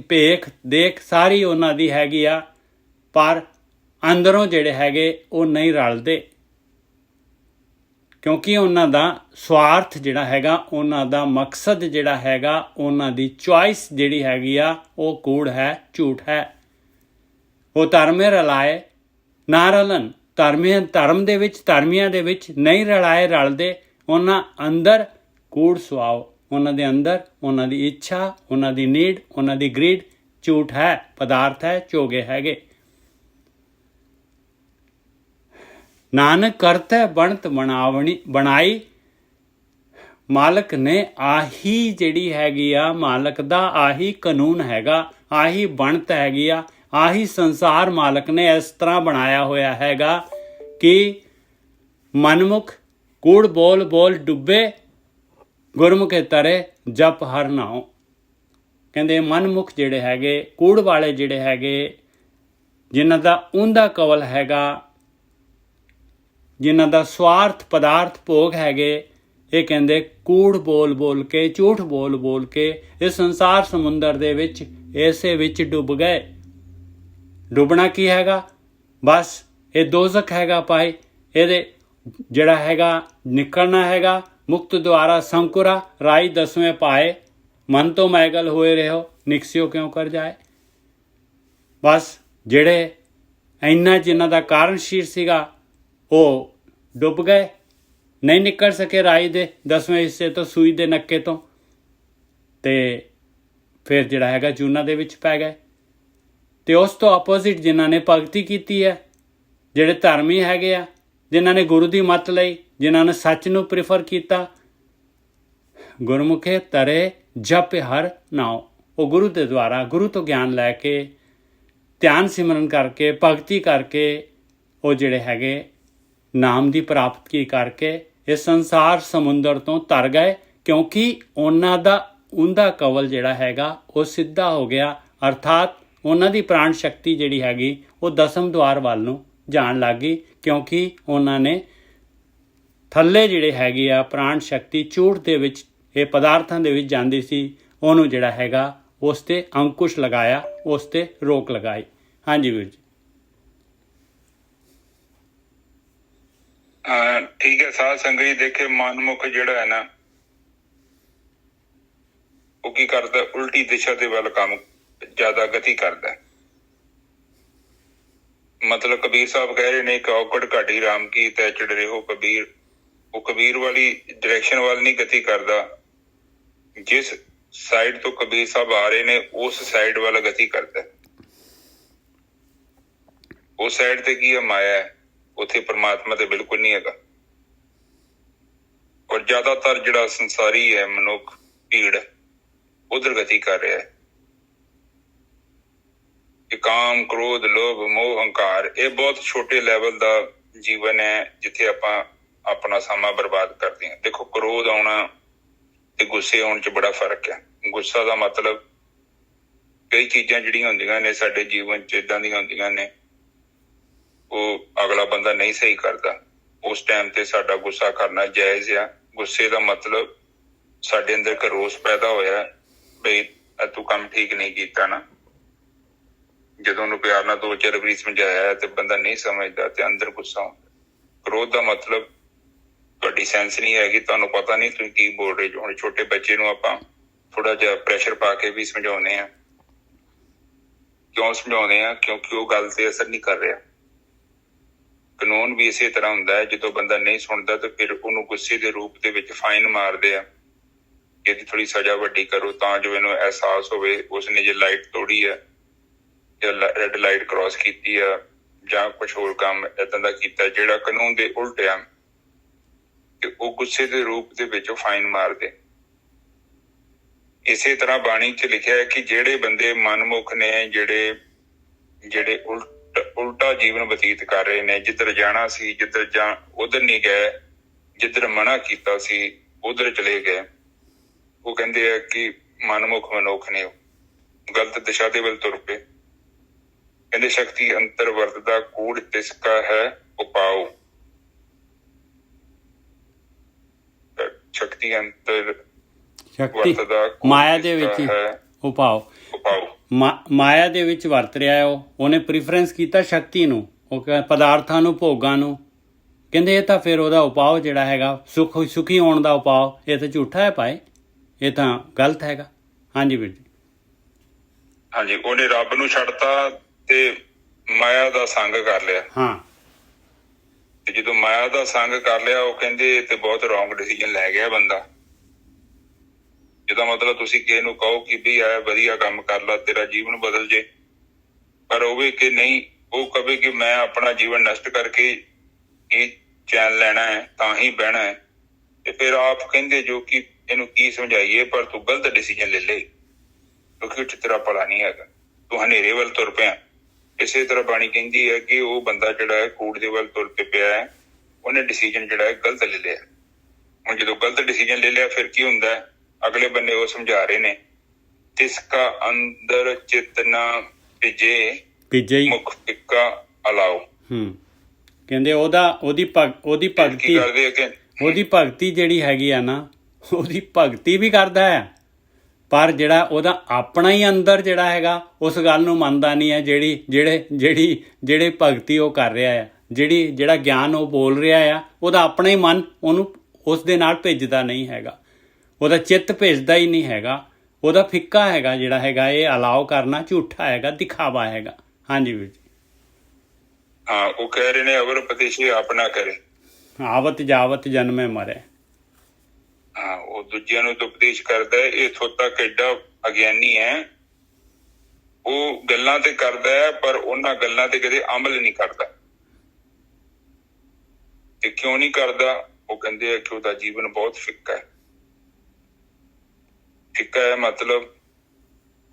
ਭੇਖ ਦੇਖ ਸਾਰੀ ਉਹਨਾਂ ਦੀ ਹੈਗੀ ਆ, ਪਰ ਅੰਦਰੋਂ ਜਿਹੜੇ ਹੈਗੇ ਉਹ ਨਹੀਂ ਰਲਦੇ, ਕਿਉਂਕਿ ਉਹਨਾਂ ਦਾ ਸਵਾਰਥ ਜਿਹੜਾ ਹੈਗਾ, ਉਹਨਾਂ ਦਾ ਮਕਸਦ ਜਿਹੜਾ ਹੈਗਾ, ਉਹਨਾਂ ਦੀ ਚੁਆਇਸ ਜਿਹੜੀ ਹੈਗੀ ਆ, ਉਹ ਕੂੜ ਹੈ, ਝੂਠ ਹੈ। ਉਹ ਧਰਮੇ ਰਲਾਏ ਨਾ ਰਲਨ, ਧਰਮ ਦੇ ਵਿੱਚ, ਧਰਮੀਆਂ ਦੇ ਵਿੱਚ ਨਹੀਂ ਰਲਦੇ। ਉਹਨਾਂ ਅੰਦਰ ਕੂੜ ਸੁਆਓ। ਉਹਨਾਂ ਦੇ ਅੰਦਰ ਉਹਨਾਂ ਦੀ ਇੱਛਾ, ਉਹਨਾਂ ਦੀ ਨੀਡ, ਉਹਨਾਂ ਦੀ ਗਰੀਡ ਝੂਠ ਹੈ, ਪਦਾਰਥ ਹੈ, ਝੋਗੇ ਹੈਗੇ। ਨਾਨਕ ਕਰਤੈ ਬਣਤ ਬਣਾਈ, ਮਾਲਕ ਨੇ ਆਹੀ ਜਿਹੜੀ ਹੈਗੀ ਆ, ਮਾਲਕ ਦਾ ਆਹੀ ਕਾਨੂੰਨ ਹੈਗਾ, ਆਹੀ ਬਣਤ ਹੈਗੀ ਆ, ਆਹੀ ਸੰਸਾਰ ਮਾਲਕ ਨੇ ਇਸ ਤਰ੍ਹਾਂ ਬਣਾਇਆ ਹੋਇਆ ਹੈਗਾ ਕਿ ਮਨਮੁਖ ਕੂੜ ਬੋਲ ਬੋਲ ਡੁੱਬੇ, ਗੁਰਮੁਖੇ ਤਰੇ ਜਪ ਹਰ ਨਾਉ। ਕਹਿੰਦੇ ਮਨਮੁਖ ਜਿਹੜੇ ਹੈਗੇ, ਕੂੜ ਵਾਲੇ ਜਿਹੜੇ ਹੈਗੇ, ਜਿਨ੍ਹਾਂ ਦਾ ਉਂਦਾ ਕਵਲ ਹੈਗਾ, ਜਿਨ੍ਹਾਂ ਦਾ ਸਵਾਰਥ ਪਦਾਰਥ ਭੋਗ ਹੈਗੇ, ਇਹ ਕਹਿੰਦੇ ਕੂੜ ਬੋਲ ਬੋਲ ਕੇ, ਝੂਠ ਬੋਲ ਬੋਲ ਕੇ ਇਸ ਸੰਸਾਰ ਸਮੁੰਦਰ ਦੇ ਵਿੱਚ, ਇਸੇ ਵਿੱਚ ਡੁੱਬ ਗਏ। ਡੁੱਬਣਾ ਕੀ ਹੈਗਾ? ਬਸ ਇਹ ਦੋਜ਼ਖ ਹੈਗਾ ਭਾਈ। ਇਹਦੇ ਜਿਹੜਾ ਹੈਗਾ ਨਿਕਲਣਾ ਹੈਗਾ ਮੁਕਤ ਦੁਆਰਾ ਸੰਕੁਰਾ, ਰਾਈ ਦਸਵੇਂ ਪਾਏ, ਮਨ ਤੋਂ ਮੈਗਲ ਹੋਏ ਰਹੋ, ਨਿਕਸਿਓ ਕਿਉਂ ਕਰ ਜਾਏ। ਬਸ ਜਿਹੜੇ ਇੰਨਾ ਜਿਨ੍ਹਾਂ ਦਾ ਕਾਰਨਸ਼ੀਲ ਸੀਗਾ, ਉਹ ਡੁੱਬ ਗਏ, ਨਹੀਂ ਨਿਕਲ ਸਕੇ ਰਾਈ ਦੇ 10ਵੇਂ ਹਿੱਸੇ ਤੋਂ, ਸੂਈ ਦੇ ਨੱਕੇ ਤੋਂ, ਤੇ ਫਿਰ ਜਿਹੜਾ ਹੈਗਾ ਜੂਨਾਂ ਦੇ ਵਿੱਚ ਪੈ ਗਏ। ਤੇ ਉਸ ਤੋਂ ਅਪੋਜ਼ਿਟ ਜਿਨ੍ਹਾਂ ਨੇ ਭਗਤੀ ਕੀਤੀ ਹੈ, ਜਿਹੜੇ ਧਰਮੀ ਹੈਗੇ ਆ, ਜਿਨ੍ਹਾਂ ਨੇ ਗੁਰੂ ਦੀ ਮੱਤ ਲਈ, ਜਿਨ੍ਹਾਂ ਨੇ ਸੱਚ ਨੂੰ ਪ੍ਰੀਫਰ ਕੀਤਾ, ਗੁਰਮੁਖੇ ਤਰੇ ਜਪ ਹਰ ਨਾਉ। ਉਹ ਗੁਰੂ ਦੇ ਦੁਆਰਾ, ਗੁਰੂ ਤੋਂ ਗਿਆਨ ਲੈ ਕੇ, ਧਿਆਨ ਸਿਮਰਨ ਕਰਕੇ, ਭਗਤੀ ਕਰਕੇ, ਉਹ ਜਿਹੜੇ ਹੈਗੇ ਨਾਮ ਦੀ ਪ੍ਰਾਪਤੀ ਕਰਕੇ ਇਸ ਸੰਸਾਰ ਸਮੁੰਦਰ ਤੋਂ ਤਰ ਗਏ, ਕਿਉਂਕਿ ਉਹਨਾਂ ਦਾ ਉਂਦਾ ਕਵਲ ਜਿਹੜਾ ਹੈਗਾ ਉਹ ਸਿੱਧਾ ਹੋ ਗਿਆ। ਅਰਥਾਤ ਉਹਨਾਂ ਦੀ ਪ੍ਰਾਣ ਸ਼ਕਤੀ ਜਿਹੜੀ ਹੈਗੀ ਉਹ ਦਸਮ ਦੁਆਰ ਵੱਲ ਨੂੰ ਜਾਣ ਲੱਗ ਗਈ, ਕਿਉਂਕਿ ਉਹਨਾਂ ਨੇ ਥੱਲੇ ਜਿਹੜੇ ਹੈਗੇ ਆ ਪ੍ਰਾਣ ਸ਼ਕਤੀ ਝੂਠ ਦੇ ਵਿੱਚ, ਇਹ ਪਦਾਰਥਾਂ ਦੇ ਵਿੱਚ ਜਾਂਦੀ ਸੀ, ਉਹਨੂੰ ਜਿਹੜਾ ਹੈਗਾ ਉਸ 'ਤੇ ਅੰਕੁਸ਼ ਲਗਾਇਆ, ਉਸ 'ਤੇ ਰੋਕ ਲਗਾਈ। ਹਾਂਜੀ ਵੀਰ ਜੀ। ਠੀਕ ਹੈ। ਸਾਧ ਸੰਗਤ ਜੀ ਦੇਖੇ, ਮਨਮੁਖ ਜਿਹੜਾ ਹੈ ਨਾ, ਉਹ ਕੀ ਕਰਦਾ? ਉਲਟੀ ਦਿਸ਼ਾ ਦੇ ਵੱਲ ਕੰਮ ਜ਼ਿਆਦਾ ਗਤੀ ਕਰਦਾ। ਮਤਲਬ ਕਬੀਰ ਸਾਹਿਬ ਕਹਿ ਰਹੇ ਨੇ ਕਿ ਔਕੜ ਘਾਟੀ ਰਾਮ ਕੀ ਤੈ ਚੜ ਰਹੋ ਕਬੀਰ। ਉਹ ਕਬੀਰ ਵਾਲੀ ਡਾਇਰੈਕਸ਼ਨ ਵੱਲ ਨਹੀਂ ਗਤੀ ਕਰਦਾ, ਜਿਸ ਸਾਈਡ ਤੋਂ ਕਬੀਰ ਸਾਹਿਬ ਆ ਰਹੇ ਨੇ ਉਸ ਸਾਈਡ ਵੱਲ ਗਤੀ ਕਰਦਾ। ਉਸ ਸਾਈਡ ਤੇ ਕੀ ਹੈ? ਮਾਇਆ ਹੈ, ਉੱਥੇ ਪਰਮਾਤਮਾ ਤੇ ਬਿਲਕੁਲ ਨਹੀਂ ਹੈਗਾ। ਔਰ ਜ਼ਿਆਦਾਤਰ ਜਿਹੜਾ ਸੰਸਾਰੀ ਹੈ ਮਨੁੱਖ, ਭੀੜ, ਉਧਰ ਗਤੀ ਕਰ ਰਿਹਾ ਹੈ। ਕਾਮ, ਕ੍ਰੋਧ, ਲੋਭ, ਮੋਹ, ਹੰਕਾਰ, ਇਹ ਬਹੁਤ ਛੋਟੇ ਲੈਵਲ ਦਾ ਜੀਵਨ ਹੈ ਜਿੱਥੇ ਆਪਾਂ ਆਪਣਾ ਸਮਾਂ ਬਰਬਾਦ ਕਰਦੇ ਹਾਂ। ਦੇਖੋ, ਕ੍ਰੋਧ ਆਉਣਾ ਤੇ ਗੁੱਸੇ ਆਉਣ 'ਚ ਬੜਾ ਫਰਕ ਹੈ। ਗੁੱਸਾ ਦਾ ਮਤਲਬ ਕਈ ਚੀਜ਼ਾਂ ਜਿਹੜੀਆਂ ਹੁੰਦੀਆਂ ਨੇ ਸਾਡੇ ਜੀਵਨ 'ਚ ਏਦਾਂ ਦੀਆਂ ਹੁੰਦੀਆਂ ਨੇ, ਉਹ ਅਗਲਾ ਬੰਦਾ ਨਹੀਂ ਸਹੀ ਕਰਦਾ, ਉਸ ਟਾਈਮ ਤੇ ਸਾਡਾ ਗੁੱਸਾ ਕਰਨਾ ਜਾਇਜ਼ ਆ। ਗੁੱਸੇ ਦਾ ਮਤਲਬ ਸਾਡੇ ਅੰਦਰ ਇੱਕ ਰੋਸ ਪੈਦਾ ਹੋਇਆ, ਬਈ ਤੂੰ ਕੰਮ ਠੀਕ ਨਹੀਂ ਕੀਤਾ ਨਾ। ਜਦੋਂ ਉਹਨੂੰ ਪਿਆਰ ਨਾਲ 2-4 ਵਾਰੀ ਸਮਝਾਇਆ ਤੇ ਬੰਦਾ ਨਹੀਂ ਸਮਝਦਾ ਤੇ ਅੰਦਰ ਗੁੱਸਾ ਹੁੰਦਾ। ਕ੍ਰੋਧ ਦਾ ਮਤਲਬ ਤੁਹਾਡੀ ਸੈਂਸ ਨਹੀਂ ਹੈਗੀ, ਤੁਹਾਨੂੰ ਪਤਾ ਨਹੀਂ ਤੁਸੀਂ ਕੀ ਬੋਲ ਰਹੇ ਹੋ। ਹੁਣ ਛੋਟੇ ਬੱਚੇ ਨੂੰ ਆਪਾਂ ਥੋੜਾ ਜਿਹਾ ਪ੍ਰੈਸ਼ਰ ਪਾ ਕੇ ਵੀ ਸਮਝਾਉਂਦੇ ਹਾਂ। ਕਿਉਂ ਸਮਝਾਉਂਦੇ ਹਾਂ? ਕਿਉਂਕਿ ਉਹ ਗੱਲ ਤੇ ਅਸਰ ਨਹੀਂ ਕਰ ਰਿਹਾ। ਕਾਨੂੰਨ ਵੀ ਇਸੇ ਤਰ੍ਹਾਂ ਹੁੰਦਾ ਹੈ, ਜਦੋਂ ਬੰਦਾ ਨਹੀਂ ਸੁਣਦਾ ਤਾਂ ਫਿਰ ਉਹਨੂੰ ਗੁੱਸੇ ਦੇ ਰੂਪ ਦੇ ਵਿੱਚ ਫਾਈਨ ਮਾਰਦੇ ਆ, ਇਹਦੀ ਥੋੜੀ ਸਜ਼ਾ ਵੱਡੀ ਕਰੋ ਤਾਂ ਜੋ ਇਹਨੂੰ ਅਹਿਸਾਸ ਹੋਵੇ ਉਸਨੇ ਜੇ ਲਾਈਟ ਤੋੜੀ ਹੈ ਜਾਂ ਰੈੱਡ ਲਾਈਟ ਕ੍ਰਾਸ ਕੀਤੀ ਆ ਜਾਂ ਕੁਛ ਹੋਰ ਕੰਮ ਏਦਾਂ ਦਾ ਕੀਤਾ ਜਿਹੜਾ ਕਾਨੂੰਨ ਦੇ ਉਲਟ ਆ, ਤੇ ਉਹ ਗੁੱਸੇ ਦੇ ਰੂਪ ਦੇ ਵਿੱਚ ਫਾਈਨ ਮਾਰਦੇ। ਇਸੇ ਤਰ੍ਹਾਂ ਬਾਣੀ 'ਚ ਲਿਖਿਆ ਹੈ ਕਿ ਜਿਹੜੇ ਬੰਦੇ ਮਨਮੁਖ ਨੇ, ਜਿਹੜੇ ਉਲਟਾ ਜੀਵਨ ਬਤੀਤ ਕਰ ਰਹੇ ਨੇ, ਜਿੱਧਰ ਜਾਣਾ ਸੀ ਜਿੱਧਰ ਉਧਰ ਨਹੀਂ ਗਏ, ਜਿੱਧਰ ਮਨਾ ਕੀਤਾ ਸੀ ਉਧਰ ਚਲੇ ਗਏ, ਉਹ ਕਹਿੰਦੇ ਆ ਕਿ ਮਨਮੁਖ ਮਨੁੱਖ ਨੇ, ਗਲਤ ਦਿਸ਼ਾ ਦੇ ਵੱਲ ਤੁਰ ਪਏ। ਕਹਿੰਦੇ ਸ਼ਕਤੀ ਅੰਤਰ ਵਰਤਦਾ ਕੂੜ ਤਿਸਕਾ ਹੈ ਉਪਾਉ। ਸ਼ਕਤੀ ਅੰਤਰ ਵਰਤਦਾ ਮਾਇਆ ਦੇ ਵਿੱਚ ਹੈ ਉਪਾਉ। ਮਾਇਆ ਦੇ ਵਿੱਚ ਵਰਤ ਰਿਹਾ ਉਹਨੇ ਪ੍ਰੀਫਰੈਂਸ ਕੀਤਾ ਸ਼ਕਤੀ ਨੂੰ, ਉਹ ਪਦਾਰਥਾਂ ਨੂੰ, ਭੋਗਾਂ ਨੂੰ। ਕਹਿੰਦੇ ਇਹ ਤਾਂ ਫਿਰ ਉਹਦਾ ਉਪਾਅ ਜਿਹੜਾ ਹੈਗਾ ਸੁਖੀ ਹੋਣ ਦਾ ਉਪਾਅ, ਇਹ ਤਾਂ ਝੂਠਾ ਹੈ ਭਾਈ, ਇਹ ਤਾਂ ਗਲਤ ਹੈਗਾ। ਹਾਂਜੀ ਵੀਰ ਜੀ। ਹਾਂਜੀ, ਉਹਨੇ ਰੱਬ ਨੂੰ ਛੱਡਤਾ ਤੇ ਮਾਇਆ ਦਾ ਸੰਗ ਕਰ ਲਿਆ। ਹਾਂ, ਤੇ ਜਦੋਂ ਮਾਇਆ ਦਾ ਸੰਗ ਕਰ ਲਿਆ, ਉਹ ਕਹਿੰਦੇ ਤੇ ਬਹੁਤ ਰੌਂਗ ਡਿਸੀਜਨ ਲੈ ਗਿਆ ਬੰਦਾ। ਜਿਹਦਾ ਮਤਲਬ ਤੁਸੀਂ ਕਿਸੇ ਨੂੰ ਕਹੋ ਕਿ ਵੀ ਆ ਵਧੀਆ ਕੰਮ ਕਰ ਲਾ, ਤੇਰਾ ਜੀਵਨ ਬਦਲ ਜੇ, ਪਰ ਹੋਵੇ ਕਿ ਨਹੀਂ, ਉਹ ਕਵੇ ਕਿ ਮੈਂ ਆਪਣਾ ਜੀਵਨ ਨਸ਼ਟ ਕਰਕੇ ਇਹ ਚੈਨ ਲੈਣਾ ਹੈ, ਤਾਂ ਹੀ ਬਹਿਣਾ ਹੈ। ਤੇ ਫਿਰ ਆਪ ਕਹਿੰਦੇ ਜੋ ਕਿ ਇਹਨੂੰ ਕੀ ਸਮਝਾਈਏ, ਪਰ ਤੂੰ ਗਲਤ ਡਿਸੀਜਨ ਲੈ ਲੈ, ਕਿਉਂਕਿ ਉਹ 'ਚ ਤੇਰਾ ਭਲਾ ਨਹੀਂ ਹੈਗਾ, ਤੂੰ ਹਨੇਰੇ ਵੱਲ ਤੁਰ ਪਿਆ। ਇਸੇ ਤਰ੍ਹਾਂ ਬਾਣੀ ਕਹਿੰਦੀ ਹੈ ਕਿ ਉਹ ਬੰਦਾ ਜਿਹੜਾ ਹੈ ਕੂੜ ਦੇ ਵੱਲ ਤੁਰ ਕੇ ਪਿਆ ਹੈ, ਉਹਨੇ ਡਿਸੀਜਨ ਜਿਹੜਾ ਹੈ ਗਲਤ ਲੈ ਲਿਆ। ਹੁਣ ਜਦੋਂ ਗਲਤ ਡਿਸੀਜਨ ਲੈ ਲਿਆ, ਫਿਰ ਕੀ ਹੁੰਦਾ ਹੈ? ਅਗਲੇ ਬੰਨੇ ਉਹ ਸਮਝਾ ਰਹੇ ਨੇ, ਤਿਸਕਾ ਅੰਦਰ ਚਿਤ ਨਾ ਭਿਜੇ ਮੁਖ ਫਿੱਕਾ ਅਲਾਓ। ਕਹਿੰਦੇ ਉਹਦੀ ਭਗਤੀ ਜਿਹੜੀ ਹੈਗੀ ਆ ਨਾ, ਉਹਦੀ ਭਗਤੀ ਵੀ ਕਰਦਾ ਹੈ, ਪਰ ਜਿਹੜਾ ਉਹਦਾ ਆਪਣਾ ਹੀ ਅੰਦਰ ਜਿਹੜਾ ਹੈਗਾ ਉਸ ਗੱਲ ਨੂੰ ਮੰਨਦਾ ਨਹੀਂ ਹੈ। ਜਿਹੜੇ ਭਗਤੀ ਉਹ ਕਰ ਰਿਹਾ ਆ, ਜਿਹੜਾ ਗਿਆਨ ਉਹ ਬੋਲ ਰਿਹਾ ਆ, ਉਹਦਾ ਆਪਣਾ ਹੀ ਮਨ ਉਹਨੂੰ ਉਸ ਦੇ ਨਾਲ ਭੇਜਦਾ ਨਹੀਂ ਹੈਗਾ, ਉਹਦਾ ਚਿੱਤ ਭੇਜਦਾ ਹੀ ਨਹੀਂ ਹੈਗਾ, ਉਹਦਾ ਫਿੱਕਾ ਹੈਗਾ ਜਿਹੜਾ ਹੈਗਾ। ਇਹ ਅਲਾਓ ਕਰਨਾ ਝੂਠਾ ਹੈਗਾ, ਦਿਖਾਵਾ ਹੈਗਾ। ਹਾਂਜੀ ਵੀਰ ਜੀ। ਹਾਂ, ਉਹ ਕਹਿ ਰਹੇ ਨੇ ਅਵਰ ਉਪਦੇਸ਼ੀ ਆਪਣਾ ਕਰੇ, ਆਵਤ ਜਾਵਤ ਜਨਮੇ ਮਰੇ। ਹਾਂ, ਉਹ ਦੂਜਿਆਂ ਨੂੰ ਤਾਂ ਉਪਦੇਸ਼ ਕਰਦਾ ਹੈ। ਇੱਥੋਂ ਤੱਕ ਐਡਾ ਅਗਿਆਨੀ ਹੈ, ਉਹ ਗੱਲਾਂ ਤੇ ਕਰਦਾ ਹੈ, ਪਰ ਉਹਨਾਂ ਗੱਲਾਂ ਤੇ ਕਦੇ ਅਮਲ ਨਹੀਂ ਕਰਦਾ। ਤੇ ਕਿਉਂ ਨਹੀਂ ਕਰਦਾ? ਉਹ ਕਹਿੰਦੇ ਆ ਕਿ ਉਹਦਾ ਜੀਵਨ ਬਹੁਤ ਫਿੱਕਾ ਹੈ। ਫਿੱਕਾ ਹੈ ਮਤਲਬ,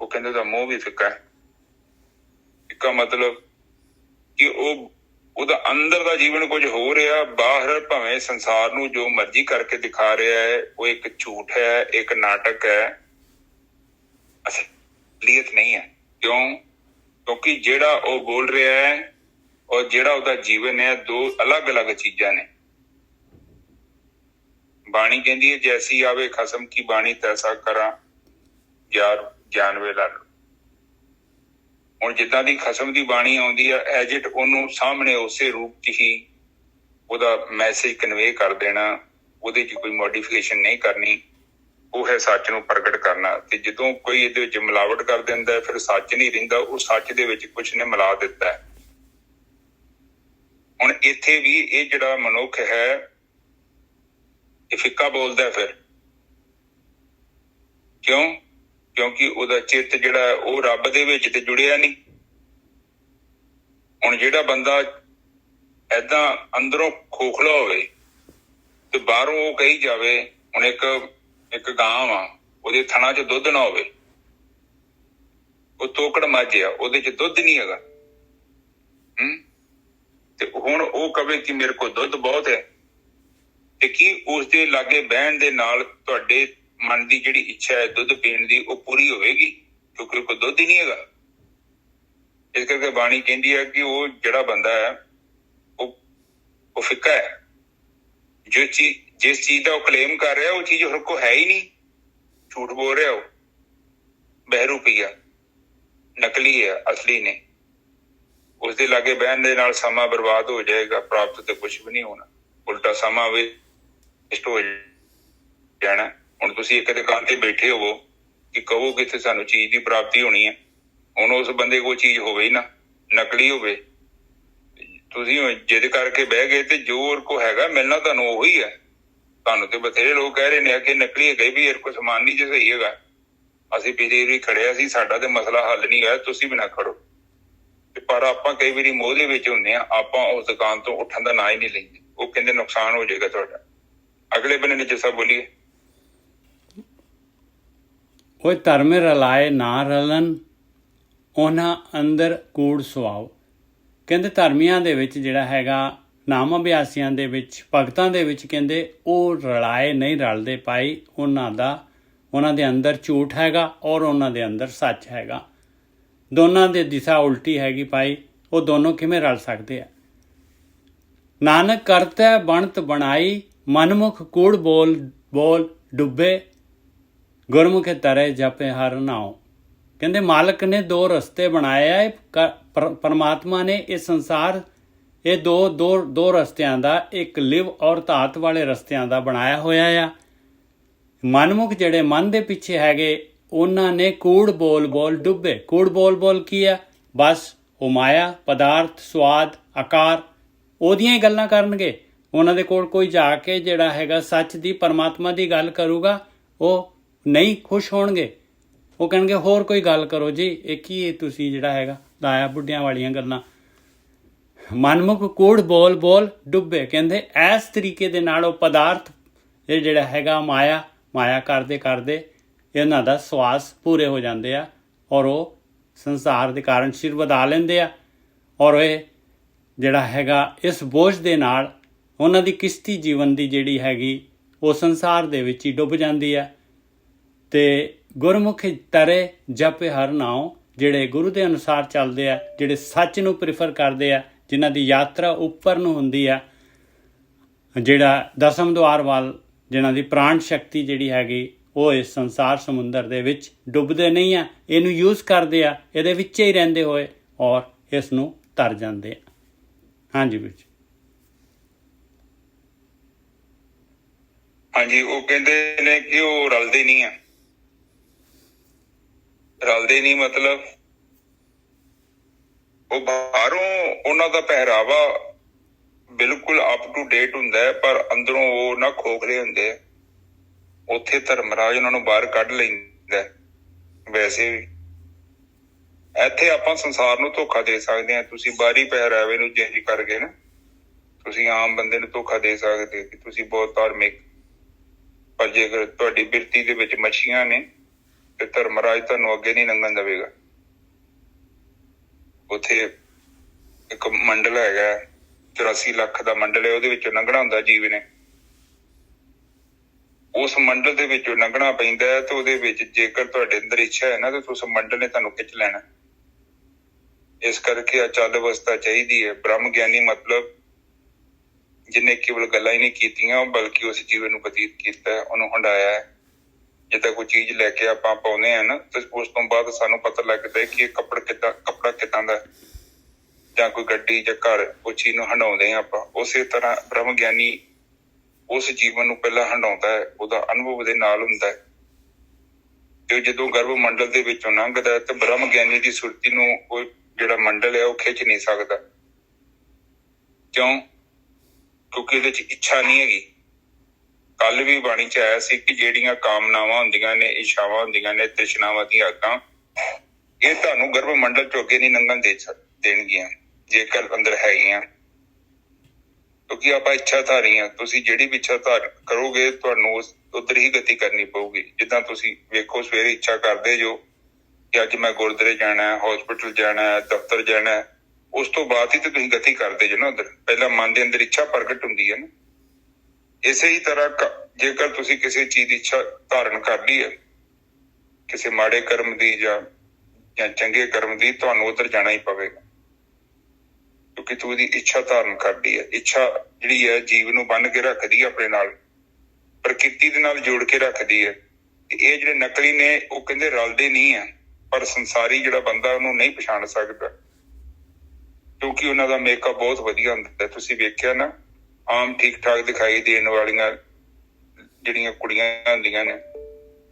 ਉਹ ਕਹਿੰਦੇ ਉਹਦਾ ਮੂੰਹ ਵੀ ਫਿੱਕਾ ਹੈ। ਫਿੱਕਾ ਮਤਲਬ ਕਿ ਉਹਦਾ ਅੰਦਰ ਦਾ ਜੀਵਨ ਕੁਝ ਹੋ ਰਿਹਾ, ਬਾਹਰ ਭਾਵੇਂ ਸੰਸਾਰ ਨੂੰ ਜੋ ਮਰਜ਼ੀ ਕਰਕੇ ਦਿਖਾ ਰਿਹਾ ਹੈ, ਉਹ ਇੱਕ ਝੂਠ ਹੈ, ਇੱਕ ਨਾਟਕ ਹੈ, ਅਸਲੀਅਤ ਨਹੀਂ ਹੈ। ਕਿਉਂਕਿ ਜਿਹੜਾ ਉਹ ਬੋਲ ਰਿਹਾ ਹੈ ਔਰ ਜਿਹੜਾ ਉਹਦਾ ਜੀਵਨ ਹੈ, ਦੋ ਅਲੱਗ-ਅਲੱਗ ਚੀਜ਼ਾਂ ਨੇ। ਬਾਣੀ ਕਹਿੰਦੀ ਹੈ, ਜੈਸੀ ਆਵੇ ਖਸਮ ਕੀ ਬਾਣੀ ਤੈਸਾ ਕਰਾਂ ਯਾਰ ਗਿਆਨ ਵੇਲਾ। ਹੁਣ ਜਿੱਦਾਂ ਦੀ ਖਸਮ ਦੀ ਬਾਣੀ ਆਉਂਦੀ ਆ, ਐਜ ਇਟ ਉਹਨੂੰ ਸਾਹਮਣੇ ਉਸੇ ਰੂਪ 'ਚ ਹੀ ਉਹਦਾ ਮੈਸੇਜ ਕਨਵੇ ਕਰ ਦੇਣਾ, ਉਹਦੇ 'ਚ ਕੋਈ ਮੋਡੀਫਿਕੇਸ਼ਨ ਨਹੀਂ ਕਰਨੀ। ਉਹ ਹੈ ਸੱਚ ਨੂੰ ਪ੍ਰਗਟ ਕਰਨਾ। ਤੇ ਜਦੋਂ ਕੋਈ ਇਹਦੇ ਵਿੱਚ ਮਿਲਾਵਟ ਕਰ ਦਿੰਦਾ, ਫਿਰ ਸੱਚ ਨਹੀਂ ਰਹਿੰਦਾ, ਉਹ ਸੱਚ ਦੇ ਵਿੱਚ ਕੁਛ ਨੇ ਮਿਲਾ ਦਿੱਤਾ। ਹੁਣ ਇੱਥੇ ਵੀ ਇਹ ਜਿਹੜਾ ਮਨੁੱਖ ਹੈ, ਇਹ ਫਿੱਕਾ ਬੋਲਦਾ। ਫਿਰ ਕਿਉਂਕਿ ਉਹਦਾ ਚਿੱਤ ਜਿਹੜਾ ਉਹ ਰੱਬ ਦੇ ਵਿੱਚ ਤੇ ਜੁੜਿਆ ਨਹੀਂ। ਹੁਣ ਜਿਹੜਾ ਬੰਦਾ ਏਦਾਂ ਅੰਦਰੋਂ ਖੋਖਲਾ ਹੋਵੇ ਤੇ ਬਾਹਰੋਂ ਉਹ ਕਹੀ ਜਾਵੇ, ਹੁਣ ਇੱਕ ਗਾਂ ਵਾ, ਉਹਦੇ ਥਣਾ 'ਚ ਦੁੱਧ ਨਾ ਹੋਵੇ, ਉਹ ਤੋਕੜ ਮੱਝ ਆ, ਉਹਦੇ 'ਚ ਦੁੱਧ ਨਹੀਂ ਹੈਗਾ, ਤੇ ਹੁਣ ਉਹ ਕਵੇ ਕਿ ਮੇਰੇ ਕੋਲ ਦੁੱਧ ਬਹੁਤ ਹੈ, ਤੇ ਕੀ ਉਸਦੇ ਲਾਗੇ ਬਹਿਣ ਦੇ ਨਾਲ ਤੁਹਾਡੇ ਮਨ ਦੀ ਜਿਹੜੀ ਇੱਛਾ ਹੈ ਦੁੱਧ ਪੀਣ ਦੀ, ਉਹ ਪੂਰੀ ਹੋਵੇਗੀ? ਕਿਉਂਕਿ ਕੋਈ ਦੁੱਧ ਹੀ ਨਹੀਂ ਹੈਗਾ। ਇਸ ਕਰਕੇ ਬਾਣੀ ਕਹਿੰਦੀ ਹੈ ਕਿ ਉਹ ਜਿਹੜਾ ਬੰਦਾ ਹੈ ਉਹ ਫਿੱਕਾ ਹੈ। ਜਿਸ ਚੀਜ਼ ਦਾ ਉਹ ਕਲੇਮ ਕਰ ਰਿਹਾ, ਉਹ ਚੀਜ਼ ਹੋਰ ਕੋ ਹੈ ਹੀ ਨਹੀਂ, ਝੂਠ ਬੋਲ ਰਿਹਾ, ਉਹ ਬਹਿਰੂਪੀਆ, ਨਕਲੀ ਹੈ, ਅਸਲੀ ਨੇ। ਉਸਦੇ ਲਾਗੇ ਬਹਿਣ ਦੇ ਨਾਲ ਸਮਾਂ ਬਰਬਾਦ ਹੋ ਜਾਏਗਾ, ਪ੍ਰਾਪਤ ਤੇ ਕੁਛ ਵੀ ਨਹੀਂ ਹੋਣਾ, ਉਲਟਾ ਸਮਾਂ ਵੇਸਟ ਹੋ ਜਾਣਾ। ਹੁਣ ਤੁਸੀਂ ਇੱਕ ਦੁਕਾਨ ਤੇ ਬੈਠੇ ਹੋਵੋ ਕਿ ਕਹੋ ਕਿ ਇੱਥੇ ਸਾਨੂੰ ਚੀਜ਼ ਦੀ ਪ੍ਰਾਪਤੀ ਹੋਣੀ ਹੈ, ਹੁਣ ਉਸ ਬੰਦੇ ਕੋਲ ਚੀਜ਼ ਹੋਵੇ ਹੀ ਨਾ, ਨਕਲੀ ਹੋਵੇ, ਤੁਸੀਂ ਜਿੱਦ ਕਰਕੇ ਬਹਿ ਗਏ ਤੇ ਜੋ ਉਹਦੇ ਕੋਲ ਹੈਗਾ ਮਿਲਣਾ ਤੁਹਾਨੂੰ ਉਹੀ ਹੈ। ਤੁਹਾਨੂੰ ਤੇ ਬਥੇਰੇ ਲੋਕ ਕਹਿ ਰਹੇ ਨੇ ਕਿ ਨਕਲੀ ਹੈਗਾ ਵੀ ਇਹਦੇ ਕੋਲ ਸਮਾਨ ਨਹੀਂ ਜੇ ਸਹੀ ਹੈਗਾ, ਅਸੀਂ ਪਿਛਲੀ ਵਾਰੀ ਖੜਿਆ ਸੀ, ਸਾਡਾ ਤੇ ਮਸਲਾ ਹੱਲ ਨਹੀਂ ਹੋਇਆ, ਤੁਸੀਂ ਵੀ ਨਾ ਖੜੋ। ਤੇ ਪਰ ਆਪਾਂ ਕਈ ਵਾਰੀ ਮੋਹ ਦੇ ਵਿੱਚ ਹੁੰਦੇ ਆ, ਆਪਾਂ ਉਸ ਦੁਕਾਨ ਤੋਂ ਉੱਠਣ ਦਾ ਨਾਂ ਹੀ ਨਹੀਂ ਲੈਂਦੇ। ਉਹ ਕਹਿੰਦੇ ਨੁਕਸਾਨ ਹੋ ਜਾਏਗਾ ਤੁਹਾਡਾ। ਅਗਲੇ ਬੰਨੇ ਨੇ ਜਿਸਾ ਬੋਲੀਏ, ਉਹ ਧਰਮ ਰਲਾਏ ਨਾ ਰਲਣ, ਉਹਨਾਂ ਅੰਦਰ ਕੂੜ ਸੁਆਓ। ਕਹਿੰਦੇ ਧਰਮੀਆਂ ਦੇ ਵਿੱਚ ਜਿਹੜਾ ਹੈਗਾ, ਨਾਮ ਅਭਿਆਸੀਆਂ ਦੇ ਵਿੱਚ, ਭਗਤਾਂ ਦੇ ਵਿੱਚ, ਕਹਿੰਦੇ ਉਹ ਰਲਾਏ ਨਹੀਂ ਰਲਦੇ ਭਾਈ। ਉਹਨਾਂ ਦੇ ਅੰਦਰ ਝੂਠ ਹੈਗਾ ਔਰ ਉਹਨਾਂ ਦੇ ਅੰਦਰ ਸੱਚ ਹੈਗਾ। ਦੋਨਾਂ ਦੇ ਦਿਸ਼ਾ ਉਲਟੀ ਹੈਗੀ ਭਾਈ। ਉਹ ਦੋਨੋਂ ਕਿਵੇਂ ਰਲ ਸਕਦੇ ਆ? ਨਾਨਕ ਕਰਤੈ ਬਣਤ ਬਣਾਈ, ਮਨਮੁਖ ਕੂੜ ਬੋਲ ਬੋਲ ਡੁੱਬੇ, ਗੁਰਮੁਖੇ ਤਰੇ ਜਪੇ ਹਰ ਨਾਉ। ਕਹਿੰਦੇ ਮਾਲਕ ਨੇ ਦੋ ਰਸਤੇ ਬਣਾਏ ਆ। ਪਰਮਾਤਮਾ ਨੇ ਇਹ ਸੰਸਾਰ ਇਹ ਦੋ ਰਸਤਿਆਂ ਦਾ, ਇੱਕ ਲਿਵ ਔਰ ਧਾਤ ਵਾਲੇ ਰਸਤਿਆਂ ਦਾ ਬਣਾਇਆ ਹੋਇਆ ਆ। ਮਨਮੁਖ ਜਿਹੜੇ ਮਨ ਦੇ ਪਿੱਛੇ ਹੈਗੇ, ਉਹਨਾਂ ਨੇ ਕੂੜ ਬੋਲ ਬੋਲ ਡੁੱਬੇ। ਕੂੜ ਬੋਲ ਬੋਲ ਕੀ ਆ? ਬਸ ਉਹ ਮਾਇਆ, ਪਦਾਰਥ, ਸਵਾਦ, ਆਕਾਰ, ਉਹਦੀਆਂ ਹੀ ਗੱਲਾਂ ਕਰਨਗੇ। ਉਹਨਾਂ ਦੇ ਕੋਲ ਕੋਈ ਜਾ ਕੇ ਜਿਹੜਾ ਹੈਗਾ ਸੱਚ ਦੀ, ਪਰਮਾਤਮਾ ਦੀ ਗੱਲ ਕਰੂਗਾ, ਉਹ ਨਹੀਂ ਖੁਸ਼ ਹੋਣਗੇ। ਉਹ ਕਹਿਣਗੇ ਹੋਰ ਕੋਈ ਗੱਲ ਕਰੋ ਜੀ, ਇਹ ਕੀ ਤੁਸੀਂ ਜਿਹੜਾ ਹੈਗਾ ਲਾਇਆ ਬੁੱਢਿਆਂ ਵਾਲੀਆਂ ਗੱਲਾਂ। ਮਨਮੁਖ ਕੂੜ ਬੋਲ ਬੋਲ ਡੁੱਬੇ। ਕਹਿੰਦੇ ਇਸ ਤਰੀਕੇ ਦੇ ਨਾਲ ਉਹ ਪਦਾਰਥ ਇਹ ਜਿਹੜਾ ਹੈਗਾ ਮਾਇਆ ਕਰਦੇ ਕਰਦੇ ਇਹਨਾਂ ਦਾ ਸਵਾਸ ਪੂਰੇ ਹੋ ਜਾਂਦੇ ਆ ਔਰ ਉਹ ਸੰਸਾਰ ਦੇ ਕਾਰਨ ਸਿਰ ਵਧਾ ਲੈਂਦੇ ਆ। ਔਰ ਇਹ ਜਿਹੜਾ ਹੈਗਾ ਇਸ ਬੋਝ ਦੇ ਨਾਲ ਉਹਨਾਂ ਦੀ ਕਿਸ਼ਤੀ ਜੀਵਨ ਦੀ ਜਿਹੜੀ ਹੈਗੀ ਉਹ ਸੰਸਾਰ ਦੇ ਵਿੱਚ ਹੀ ਡੁੱਬ ਜਾਂਦੀ ਆ। ਤੇ ਗੁਰਮੁਖ ਤਰੇ ਜਪੇ ਹਰ ਨਾਉ, ਜਿਹੜੇ ਗੁਰੂ ਦੇ ਅਨੁਸਾਰ ਚੱਲਦੇ ਆ, ਜਿਹੜੇ ਸੱਚ ਨੂੰ ਪ੍ਰੈਫਰ ਕਰਦੇ ਆ, ਜਿਨ੍ਹਾਂ ਦੀ ਯਾਤਰਾ ਉੱਪਰ ਨੂੰ ਹੁੰਦੀ ਆ, ਜਿਹੜਾ ਦਸਮ ਦੁਆਰ ਵੱਲ, ਜਿਨ੍ਹਾਂ ਦੀ ਪ੍ਰਾਣ ਸ਼ਕਤੀ ਜਿਹੜੀ ਹੈਗੀ ਉਹ ਇਸ ਸੰਸਾਰ ਸਮੁੰਦਰ ਦੇ ਵਿੱਚ ਡੁੱਬਦੇ ਨਹੀਂ ਆ, ਇਹਨੂੰ ਯੂਜ਼ ਕਰਦੇ ਆ, ਇਹਦੇ ਵਿੱਚ ਹੀ ਰਹਿੰਦੇ ਹੋਏ ਔਰ ਇਸ ਨੂੰ ਤਰ ਜਾਂਦੇ ਆ। ਹਾਂਜੀ ਵੀਰ ਜੀ। ਹਾਂਜੀ, ਉਹ ਕਹਿੰਦੇ ਨੇ ਕਿ ਉਹ ਰਲਦੇ ਨਹੀਂ ਆ। ਰਲਦੇ ਨਹੀਂ ਮਤਲਬ ਉਹ ਬਾਹਰੋਂ ਉਹਨਾਂ ਦਾ ਪਹਿਰਾਵਾ ਬਿਲਕੁਲ ਅਪ ਟੂ ਡੇਟ ਹੁੰਦਾ ਹੈ, ਪਰ ਅੰਦਰੋਂ ਉਹ ਨਾ ਖੋਖਲੇ ਹੁੰਦੇ ਆ। ਉੱਥੇ ਧਰਮਰਾਜ ਉਹਨਾਂ ਨੂੰ ਬਾਹਰ ਕੱਢ ਲੈਂਦਾ। ਵੈਸੇ ਵੀ ਇੱਥੇ ਆਪਾਂ ਸੰਸਾਰ ਨੂੰ ਧੋਖਾ ਦੇ ਸਕਦੇ ਹਾਂ। ਤੁਸੀਂ ਬਾਹਰੀ ਪਹਿਰਾਵੇ ਨੂੰ ਚੇਂਜ ਕਰਕੇ ਨਾ ਤੁਸੀਂ ਆਮ ਬੰਦੇ ਨੂੰ ਧੋਖਾ ਦੇ ਸਕਦੇ ਕਿ ਤੁਸੀਂ ਬਹੁਤ ਧਾਰਮਿਕ, ਪਰ ਜੇਕਰ ਤੁਹਾਡੀ ਬਿਰਤੀ ਦੇ ਵਿੱਚ ਮੱਛੀਆਂ ਨੇ ਤੇ ਧਰਮਰਾਜ ਤੁਹਾਨੂੰ ਅੱਗੇ ਨਹੀਂ ਲੰਘਣ ਦੇਵੇਗਾ। ਉੱਥੇ ਇੱਕ ਮੰਡਲ ਹੈਗਾ, 84 ਲੱਖ ਦਾ ਮੰਡਲ ਹੈ, ਉਹਦੇ ਵਿੱਚੋਂ ਲੰਘਣਾ ਹੁੰਦਾ ਜੀਵ ਨੇ। ਉਸ ਮੰਡਲ ਦੇ ਵਿੱਚੋਂ ਲੰਘਣਾ ਪੈਂਦਾ ਹੈ ਤੇ ਉਹਦੇ ਵਿੱਚ ਜੇਕਰ ਤੁਹਾਡੇ ਅੰਦਰ ਇੱਛਾ ਹੈ ਨਾ ਤੇ ਉਸ ਮੰਡਲ ਨੇ ਤੁਹਾਨੂੰ ਖਿੱਚ ਲੈਣਾ। ਇਸ ਕਰਕੇ ਅਚਲ ਅਵਸਥਾ ਚਾਹੀਦੀ ਹੈ। ਬ੍ਰਹਮ ਗਿਆਨੀ ਮਤਲਬ ਜਿਹਨੇ ਕੇਵਲ ਗੱਲਾਂ ਹੀ ਨਹੀਂ ਕੀਤੀਆਂ ਬਲਕਿ ਉਸ ਜੀਵਨ ਨੂੰ ਬਤੀਤ ਕੀਤਾ, ਉਹਨੂੰ ਹੰਡਾਇਆ ਹੈ। ਜਿੱਦਾਂ ਕੋਈ ਚੀਜ਼ ਲੈ ਕੇ ਆਪਾਂ ਪਾਉਂਦੇ ਹਾਂ ਨਾ ਤੇ ਉਸ ਤੋਂ ਬਾਅਦ ਸਾਨੂੰ ਪਤਾ ਲੱਗਦਾ ਹੈ ਕਿ ਇਹ ਕੱਪੜਾ ਕਿੱਦਾਂ ਦਾ, ਜਾਂ ਕੋਈ ਗੱਡੀ ਜਾਂ ਘਰ, ਉਹ ਚੀਜ਼ ਨੂੰ ਹੰਡਾਉਂਦੇ ਹਾਂ ਆਪਾਂ। ਉਸੇ ਤਰ੍ਹਾਂ ਬ੍ਰਹਮ ਗਿਆਨੀ ਉਸ ਜੀਵਨ ਨੂੰ ਪਹਿਲਾਂ ਹੰਡਾਉਂਦਾ ਹੈ, ਉਹਦਾ ਅਨੁਭਵ ਦੇ ਨਾਲ ਹੁੰਦਾ ਹੈ। ਤੇ ਜਦੋਂ ਗਰਭ ਮੰਡਲ ਦੇ ਵਿੱਚੋਂ ਲੰਘਦਾ ਤੇ ਬ੍ਰਹਮ ਗਿਆਨੀ ਦੀ ਸੁਰਤੀ ਨੂੰ ਉਹ ਜਿਹੜਾ ਮੰਡਲ ਹੈ ਉਹ ਖਿੱਚ ਨਹੀਂ ਸਕਦਾ। ਕਿਉਂ? ਕਿਉਂਕਿ ਇਹਦੇ ਚ ਇੱਛਾ ਨਹੀਂ ਹੈਗੀ। ਕੱਲ ਵੀ ਬਾਣੀ ਚ ਆਇਆ ਸੀ ਕਿ ਜਿਹੜੀਆਂ ਕਾਮਨਾਵਾਂ ਹੁੰਦੀਆਂ ਨੇ, ਇੱਛਾਵਾਂ ਹੁੰਦੀਆਂ ਨੇ, ਤ੍ਰਿਸ਼ਨਾਵਾਂ ਦੀਆਂ ਅੱਗਾਂ, ਇਹ ਤੁਹਾਨੂੰ ਗਰਭ ਮੰਡਲ ਚੋਂ ਅੱਗੇ ਨਹੀਂ ਲੰਘਣ ਦੇਣਗੀਆਂ ਜੇਕਰ ਅੰਦਰ ਹੈਗੀਆਂ। ਕਿਉਂਕਿ ਆਪਾਂ ਇੱਛਾਧਾਰੀ ਹਾਂ। ਤੁਸੀਂ ਜਿਹੜੀ ਵੀ ਇੱਛਾ ਧਾਰਨ ਕਰੋਗੇ ਤੁਹਾਨੂੰ ਉੱਧਰ ਹੀ ਗਤੀ ਕਰਨੀ ਪਊਗੀ। ਜਿੱਦਾਂ ਤੁਸੀਂ ਵੇਖੋ ਸਵੇਰੇ ਇੱਛਾ ਕਰਦੇ ਜੋ ਕਿ ਅੱਜ ਮੈਂ ਗੁਰਦੁਆਰੇ ਜਾਣਾ ਹੈ, ਹੌਸਪੀਟਲ ਜਾਣਾ ਹੈ, ਦਫ਼ਤਰ ਜਾਣਾ ਹੈ, ਉਸ ਤੋਂ ਬਾਅਦ ਹੀ ਤੇ ਤੁਸੀਂ ਗਤੀ ਕਰਦੇ ਜੋ ਨਾ ਉੱਧਰ। ਪਹਿਲਾਂ ਮਨ ਦੇ ਅੰਦਰ ਇੱਛਾ ਪ੍ਰਗਟ ਹੁੰਦੀ ਹੈ ਨਾ। ਇਸੇ ਹੀ ਤਰ੍ਹਾਂ ਜੇਕਰ ਤੁਸੀਂ ਕਿਸੇ ਚੀਜ਼ ਦੀ ਇੱਛਾ ਧਾਰਨ ਕਰ ਲਈ ਹੈ, ਕਿਸੇ ਮਾੜੇ ਕਰਮ ਦੀ ਜਾਂ ਚੰਗੇ ਕਰਮ ਦੀ, ਤੁਹਾਨੂੰ ਉੱਧਰ ਜਾਣਾ ਹੀ ਪਵੇਗਾ ਕਿਉਂਕਿ ਤੂੰ ਉਹਦੀ ਇੱਛਾ ਧਾਰਨ ਕਰਦੀ ਹੈ। ਇੱਛਾ ਜਿਹੜੀ ਹੈ ਜੀਵ ਨੂੰ ਬੰਨ੍ਹ ਕੇ ਰੱਖਦੀ ਹੈ, ਆਪਣੇ ਨਾਲ ਪ੍ਰਕਿਰਤੀ ਦੇ ਨਾਲ ਜੋੜ ਕੇ ਰੱਖਦੀ ਹੈ। ਇਹ ਜਿਹੜੇ ਨਕਲੀ ਨੇ ਉਹ ਕਹਿੰਦੇ ਰਲਦੇ ਨਹੀਂ ਆ, ਪਰ ਸੰਸਾਰੀ ਜਿਹੜਾ ਬੰਦਾ ਉਹਨੂੰ ਨਹੀਂ ਪਛਾਣ ਸਕਦਾ ਕਿਉਂਕਿ ਉਹਨਾਂ ਦਾ ਮੇਕਅਪ ਬਹੁਤ ਵਧੀਆ ਹੁੰਦਾ। ਤੁਸੀਂ ਵੇਖਿਆ ਨਾ, ਆਮ ਠੀਕ ਠਾਕ ਦਿਖਾਈ ਦੇਣ ਵਾਲੀਆਂ ਜਿਹੜੀਆਂ ਕੁੜੀਆਂ ਹੁੰਦੀਆਂ ਨੇ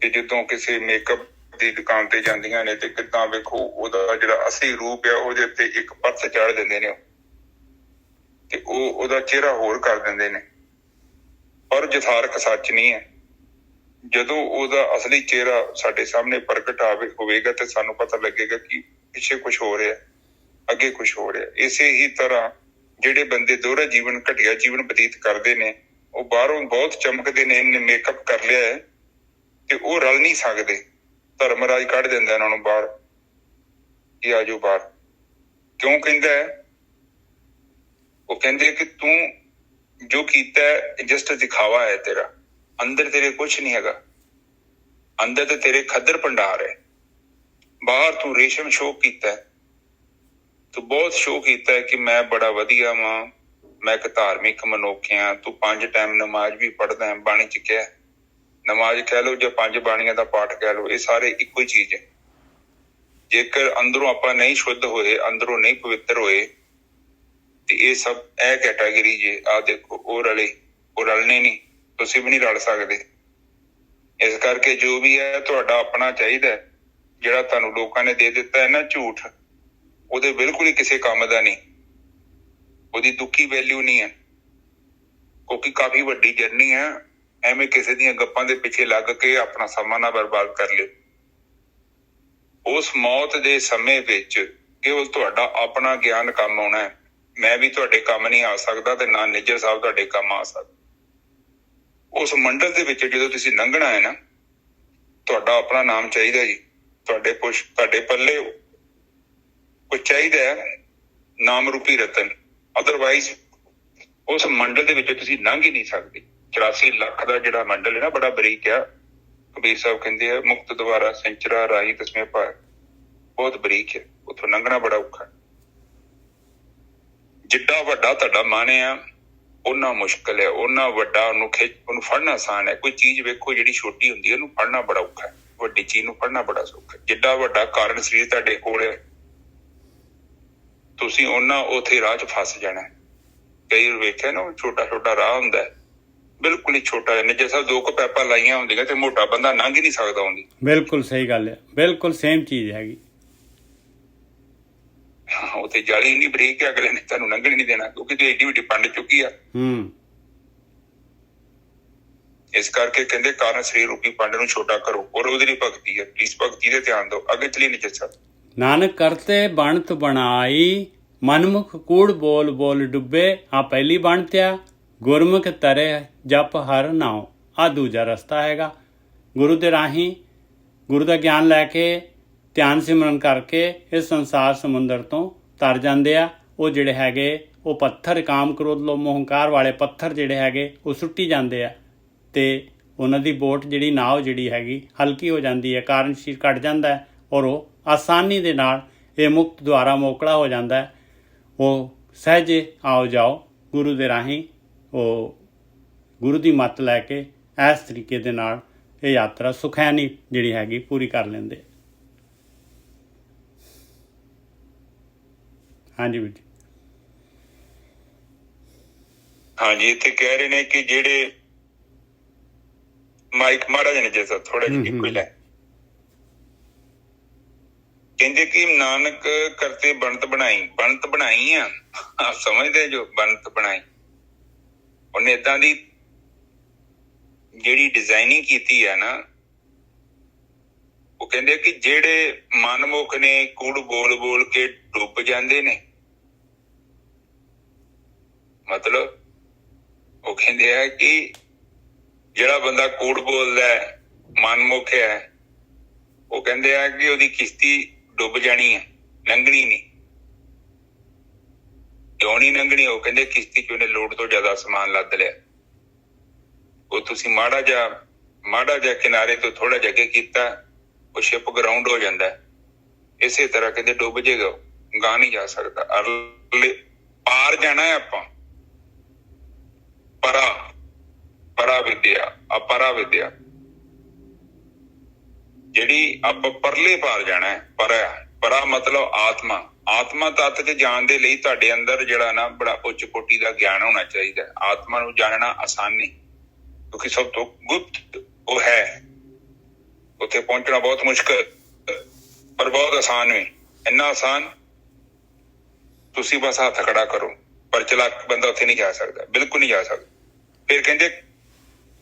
ਤੇ ਜਦੋਂ ਕਿਸੇ ਮੇਕਅਪ ਦੀ ਦੁਕਾਨ ਤੇ ਜਾਂਦੀਆਂ ਨੇ ਤੇ ਕਿੱਦਾਂ ਵੇਖੋ ਉਹਦਾ ਜਿਹੜਾ ਅਸਲੀ ਰੂਪ ਆ ਉਹਦੇ ਉੱਤੇ ਇੱਕ ਪਰਤ ਚਾੜ ਦਿੰਦੇ ਨੇ ਤੇ ਉਹਦਾ ਚਿਹਰਾ ਹੋਰ ਕਰ ਦਿੰਦੇ ਨੇ, ਪਰ ਯਥਾਰਥ ਸੱਚ ਨਹੀਂ ਹੈ। ਜਦੋਂ ਉਹਦਾ ਅਸਲੀ ਚਿਹਰਾ ਸਾਡੇ ਸਾਹਮਣੇ ਪ੍ਰਗਟ ਹੋਵੇਗਾ ਤੇ ਸਾਨੂੰ ਪਤਾ ਲੱਗੇਗਾ ਕਿ ਪਿੱਛੇ ਕੁਝ ਹੋ ਰਿਹਾ। ਅੱਗੇ ਕੁਝ ਹੋ ਰਿਹਾ। ਇਸੇ ਹੀ ਤਰ੍ਹਾਂ ਜਿਹੜੇ ਬੰਦੇ ਦੋਹਰਾ ਜੀਵਨ, ਘਟੀਆ ਜੀਵਨ ਬਤੀਤ ਕਰਦੇ ਨੇ, ਉਹ ਬਾਹਰੋਂ ਬਹੁਤ ਚਮਕਦੇ ਨੇ, ਇਹਨੇ ਮੇਕਅਪ ਕਰ ਲਿਆ ਹੈ ਤੇ ਉਹ ਰਲ ਨਹੀਂ ਸਕਦੇ। ਧਰਮਰਾਜ ਕੱਢ ਦਿੰਦਾ ਇਹਨਾਂ ਨੂੰ ਬਾਹਰ, ਇਹ ਆਜੋ ਬਾਹਰ। ਕਿਉਂ ਕਹਿੰਦਾ ਹੈ? ਉਹ ਕਹਿੰਦੇ ਕਿ ਤੂੰ ਜੋ ਕੀਤਾ ਹੈ ਜਸਟ ਦਿਖਾਵਾ ਹੈ ਤੇਰਾ, ਅੰਦਰ ਤੇਰੇ ਕੁਛ ਨਹੀਂ ਹੈਗਾ। ਅੰਦਰ ਤੇ ਤੇਰੇ ਖੱਦਰ ਭੰਡਾਰ ਹੈ। ਬਾਹਰ ਤੂੰ ਰੇਸ਼ਮ ਸ਼ੋਅ ਕੀਤਾ ਹੈ, ਤੂੰ ਬਹੁਤ ਸ਼ੋਅ ਕੀਤਾ ਹੈ ਕਿ ਮੈਂ ਬੜਾ ਵਧੀਆ ਵਾਂ, ਮੈਂ ਇੱਕ ਧਾਰਮਿਕ ਮਨੁੱਖ ਹਾਂ। ਤੂੰ 5 ਟਾਈਮ ਨਮਾਜ਼ ਵੀ ਪੜ੍ਹਦਾ ਹੈ, ਬਾਣੀ ਚ ਕਿਹਾ। ਨਮਾਜ਼ ਕਹਿ ਲਓ ਜਾਂ 5 ਬਾਣੀਆਂ ਦਾ ਪਾਠ ਕਹਿ ਲਓ, ਇਹ ਸਾਰੇ ਇੱਕੋ ਹੀ ਚੀਜ਼ ਹੈ। ਜੇਕਰ ਅੰਦਰੋਂ ਆਪਾਂ ਨਹੀਂ ਸ਼ੁੱਧ ਹੋਏ, ਅੰਦਰੋਂ ਨਹੀਂ ਪਵਿੱਤਰ ਹੋਏ, ਤੇ ਇਹ ਸਭ ਇਹ ਕੈਟਾਗਰੀ ਜੇ ਆਹ ਦੇਖੋ, ਉਹ ਰਲੇ, ਉਹ ਰਲਣੇ ਨਹੀਂ, ਤੁਸੀਂ ਵੀ ਨਹੀਂ ਰਲ ਸਕਦੇ। ਇਸ ਕਰਕੇ ਜੋ ਵੀ ਹੈ ਤੁਹਾਡਾ ਆਪਣਾ ਚਾਹੀਦਾ, ਜਿਹੜਾ ਤੁਹਾਨੂੰ ਲੋਕਾਂ ਨੇ ਦੇ ਦਿੱਤਾ ਹੈ ਨਾ ਝੂਠ, ਉਹਦੇ ਬਿਲਕੁਲ ਹੀ ਕਿਸੇ ਕੰਮ ਦਾ ਨਹੀਂ, ਉਹਦੀ ਦੁੱਖੀ ਵੈਲਿਊ ਨਹੀਂ ਹੈ। ਕਿਉਂਕਿ ਕਾਫੀ ਵੱਡੀ ਜਰਨੀ ਹੈ, ਐਵੇਂ ਕਿਸੇ ਦੀਆਂ ਗੱਪਾਂ ਦੇ ਪਿੱਛੇ ਲੱਗ ਕੇ ਆਪਣਾ ਸਮਾਂ ਨਾ ਬਰਬਾਦ ਕਰ ਲਿਓ। ਉਸ ਮੌਤ ਦੇ ਸਮੇਂ ਵਿੱਚ ਕੇਵਲ ਤੁਹਾਡਾ ਆਪਣਾ ਗਿਆਨ ਕੰਮ ਆਉਣਾ ਹੈ। ਮੈਂ ਵੀ ਤੁਹਾਡੇ ਕੰਮ ਨਹੀਂ ਆ ਸਕਦਾ ਤੇ ਨਾ ਨਿੱਜਰ ਸਾਹਿਬ ਤੁਹਾਡੇ ਕੰਮ ਆ ਸਕਦਾ। ਉਸ ਮੰਡਲ ਦੇ ਵਿੱਚ ਜਦੋਂ ਤੁਸੀਂ ਲੰਘਣਾ ਹੈ ਨਾ, ਤੁਹਾਡਾ ਆਪਣਾ ਨਾਮ ਚਾਹੀਦਾ ਜੀ। ਤੁਹਾਡੇ ਪੱਲੇ ਕੁਛ ਚਾਹੀਦਾ ਹੈ, ਨਾਮ ਰੂਪੀ ਰਤਨ। ਅਦਰਵਾਈਜ਼ ਉਸ ਮੰਡਲ ਦੇ ਵਿੱਚ ਤੁਸੀਂ ਲੰਘ ਹੀ ਨਹੀਂ ਸਕਦੇ। 84 ਲੱਖ ਦਾ ਜਿਹੜਾ ਮੰਡਲ ਹੈ ਨਾ, ਬੜਾ ਬਰੀਕ ਆ। ਕਬੀਰ ਸਾਹਿਬ ਕਹਿੰਦੇ ਆ, ਮੁਕਤ ਦੁਆਰਾ ਸੰਚਰਾ ਰਾਹੀ ਦਸਵੇਂ ਭਾਗ, ਬਹੁਤ ਬਰੀਕ ਹੈ, ਉੱਥੋਂ ਲੰਘਣਾ ਬੜਾ ਔਖਾ। ਜਿੱਡਾ ਵੱਡਾ ਤੁਹਾਡਾ ਮਨ ਆ, ਓਨਾ ਮੁਸ਼ਕਿਲ ਹੈ, ਓਨਾ ਵੱਡਾ ਉਹਨੂੰ ਫੜਨਾ ਆਸਾਨ ਹੈ। ਕੋਈ ਚੀਜ਼ ਵੇਖੋ ਜਿਹੜੀ ਛੋਟੀ ਹੁੰਦੀ ਹੈ, ਉਹਨੂੰ ਫੜਨਾ ਬੜਾ ਔਖਾ ਹੈ, ਵੱਡੀ ਚੀਜ਼ ਨੂੰ ਫੜਨਾ ਬੜਾ ਸੌਖਾ। ਜਿੱਡਾ ਵੱਡਾ ਕਾਰਨ ਸਰੀਰ ਤੁਹਾਡੇ ਕੋਲ ਹੈ, ਤੁਸੀਂ ਉਹਨਾਂ ਉੱਥੇ ਰਾਹ 'ਚ ਫਸ ਜਾਣਾ। ਕਈ ਵਾਰ ਵੇਖਿਆ ਨਾ, ਛੋਟਾ ਛੋਟਾ ਰਾਹ ਹੁੰਦਾ, ਬਿਲਕੁਲ ਹੀ ਛੋਟਾ ਹੈ। ਜੇ ਸਭ 2 ਪੈਪਾਂ ਲਾਈਆਂ ਹੁੰਦੀਆਂ ਤੇ ਮੋਟਾ ਬੰਦਾ ਲੰਘ ਹੀ ਨਹੀਂ ਸਕਦਾ ਹੁੰਦੀ। ਬਿਲਕੁਲ ਸਹੀ ਗੱਲ ਹੈ, ਬਿਲਕੁਲ ਸੇਮ ਚੀਜ਼ ਹੈਗੀ। ਉੱਥੇ ਜਾਲੀ ਨਹੀਂ ਬਰੀਕ ਹੈ, ਅਗਲੇ ਨੇ ਤੁਹਾਨੂੰ ਲੰਘਣ ਨਹੀਂ ਦੇਣਾ, ਕਿਉਂਕਿ ਤੂੰ ਏਡੀ ਵੱਡੀ ਪੰਡ ਚੁੱਕੀ ਆ। ਇਸ ਕਰਕੇ ਕਹਿੰਦੇ ਕਾਰਨ ਸਰੀਰ ਰੂਪੀ ਪੰਡ ਨੂੰ ਛੋਟਾ ਕਰੋ, ਔਰ ਉਹਦੇ ਲਈ ਭਗਤੀ ਹੈ। ਪਲੀਜ਼ ਭਗਤੀ ਦੇ ਧਿਆਨ ਦਿਓ। ਅੱਗੇ ਚਲੀ ਨਿੱਜਰ ਸਾਹਿਬ। ਨਾਨਕ ਕਰਤੇ ਬਣਤ ਬਣਾਈ, ਮਨਮੁਖ ਕੂੜ ਬੋਲ ਬੋਲ ਡੁੱਬੇ। ਆ ਪਹਿਲੀ ਬਣਤ ਆ। ਗੁਰਮੁਖ ਤਰੇ ਜਪ ਹਰ ਨਾਉ, ਆ ਦੂਜਾ ਰਸਤਾ ਹੈਗਾ। ਗੁਰੂ ਦੇ ਰਾਹੀਂ ਗੁਰੂ ਦਾ ਗਿਆਨ ਲੈ ਕੇ ਧਿਆਨ ਸਿਮਰਨ ਕਰਕੇ ਇਸ ਸੰਸਾਰ ਸਮੁੰਦਰ ਤੋਂ ਤਰ ਜਾਂਦੇ ਆ। ਉਹ ਜਿਹੜੇ ਹੈਗੇ ਉਹ ਪੱਥਰ, ਕਾਮ ਕ੍ਰੋਧ ਲੋਭ ਮੋਹ ਹੰਕਾਰ ਵਾਲੇ ਪੱਥਰ ਜਿਹੜੇ ਹੈਗੇ ਉਹ ਸੁੱਟੀ ਜਾਂਦੇ ਆ, ਤੇ ਉਹਨਾਂ ਦੀ ਬੋਟ ਜਿਹੜੀ ਨਾਵ ਜਿਹੜੀ ਹੈਗੀ ਹਲਕੀ ਹੋ ਜਾਂਦੀ ਹੈ, ਕਾਰਨ ਸ਼ੀਰ ਘਟ ਜਾਂਦਾ ਹੈ, ਔਰ ਉਹ ਆਸਾਨੀ ਦੇ ਨਾਲ ਇਹ ਮੁਕਤ ਦੁਆਰਾ ਮੋਕਲਾ ਹੋ ਜਾਂਦਾ ਹੈ। ਉਹ ਸਹਿਜੇ ਆਓ ਜਾਓ ਗੁਰੂ ਦੇ ਰਾਹੀਂ, ਉਹ ਗੁਰੂ ਦੀ ਮੱਤ ਲੈ ਕੇ ਇਸ ਤਰੀਕੇ ਦੇ ਨਾਲ ਇਹ ਯਾਤਰਾ ਸੁਖੈਨੀ ਜਿਹੜੀ ਹੈਗੀ ਪੂਰੀ ਕਰ ਲੈਂਦੇ। ਹਾਂਜੀ ਵੀਰ ਜੀ। ਹਾਂਜੀ, ਇੱਥੇ ਕਹਿ ਰਹੇ ਨੇ ਕਿ ਜਿਹੜੇ ਮਾਈਕ ਮਾੜਾ ਜਿਹੇ ਜੈਸਾ ਥੋੜਾ ਜਿਹਾ ਇੱਕੋ ਹੀ ਲੈ, ਕਹਿੰਦੇ ਕਿ ਨਾਨਕ ਕਰਤੇ ਬਣਤ ਬਣਾਈ। ਬਣਤ ਬਣਾਈ ਆ, ਆਪ ਸਮਝਦੇ ਜੋ ਬਣਤ ਬਣਾਈ। ਉਹਨੇ ਏਦਾਂ ਦੀ ਜਿਹੜੀ ਡਿਜ਼ਾਈਨਿੰਗ ਕੀਤੀ ਆ ਨਾ, ਉਹ ਕਹਿੰਦੇ ਕਿ ਜਿਹੜੇ ਮਨਮੁਖ ਨੇ ਕੂੜ ਬੋਲ ਬੋਲ ਕੇ ਡੁੱਬ ਜਾਂਦੇ ਨੇ। ਮਤਲਬ ਉਹ ਕਹਿੰਦੇ ਆ ਕਿ ਜਿਹੜਾ ਬੰਦਾ ਕੂੜ ਬੋਲਦਾ ਹੈ, ਮਨਮੁਖ ਹੈ, ਉਹ ਕਹਿੰਦੇ ਆ ਕਿ ਉਹਦੀ ਕਿਸ਼ਤੀ ਡੁੱਬ ਜਾਣੀ ਹੈ, ਲੰਘਣੀ ਨਹੀਂ। ਕਿਉਂ ਨਹੀਂ ਲੰਘਣੀ? ਉਹ ਕਹਿੰਦੇ ਕਿਸ਼ਤੀ 'ਚ ਉਹਨੇ ਲੋੜ ਤੋਂ ਜ਼ਿਆਦਾ ਸਮਾਨ ਲੱਦ ਲਿਆ। ਉਹ ਤੁਸੀਂ ਮਾੜਾ ਜਿਹਾ ਕਿਨਾਰੇ ਤੋਂ ਥੋੜਾ ਜਿਹਾ ਅੱਗੇ ਕੀਤਾ, ਉਹ ਸ਼ਿਪ ਗਰਾਊਂਡ ਹੋ ਜਾਂਦਾ। ਇਸੇ ਤਰ੍ਹਾਂ ਕਹਿੰਦੇ ਡੁੱਬ ਜਾਏਗਾ, ਗਾਂ ਨਹੀਂ ਜਾ ਸਕਦਾ। ਅਰਲੇ ਪਾਰ ਜਾਣਾ ਹੈ ਆਪਾਂ, ਪਰਾ ਵਿਦਿਆ, ਅਪਰਾ ਵਿਦਿਆ, ਜਿਹੜੀ ਆਪਾਂ ਪਰਲੇ ਪਾਰ ਜਾਣਾ ਹੈ। ਪਰਾ ਮਤਲਬ ਆਤਮਾ ਤੱਤ 'ਚ ਜਾਣ ਦੇ ਲਈ ਤੁਹਾਡੇ ਅੰਦਰ ਜਿਹੜਾ ਨਾ ਬੜਾ ਉੱਚ ਕੋਟੀ ਦਾ ਗਿਆਨ ਹੋਣਾ ਚਾਹੀਦਾ। ਆਤਮਾ ਨੂੰ ਜਾਣਨਾ ਆਸਾਨ ਨਹੀਂ, ਕਿਉਂਕਿ ਸਭ ਤੋਂ ਗੁਪਤ ਉਹ ਹੈ। ਉੱਥੇ ਪਹੁੰਚਣਾ ਬਹੁਤ ਮੁਸ਼ਕਲ, ਪਰ ਬਹੁਤ ਆਸਾਨ ਵੀ। ਇੰਨਾ ਆਸਾਨ ਤੁਸੀਂ ਬਸ ਹੱਥ ਖੜਾ ਕਰੋ, ਪਰ ਚਲਾਕ ਬੰਦਾ ਉੱਥੇ ਨਹੀਂ ਜਾ ਸਕਦਾ, ਬਿਲਕੁਲ ਨਹੀਂ ਜਾ ਸਕਦਾ। ਫਿਰ ਕਹਿੰਦੇ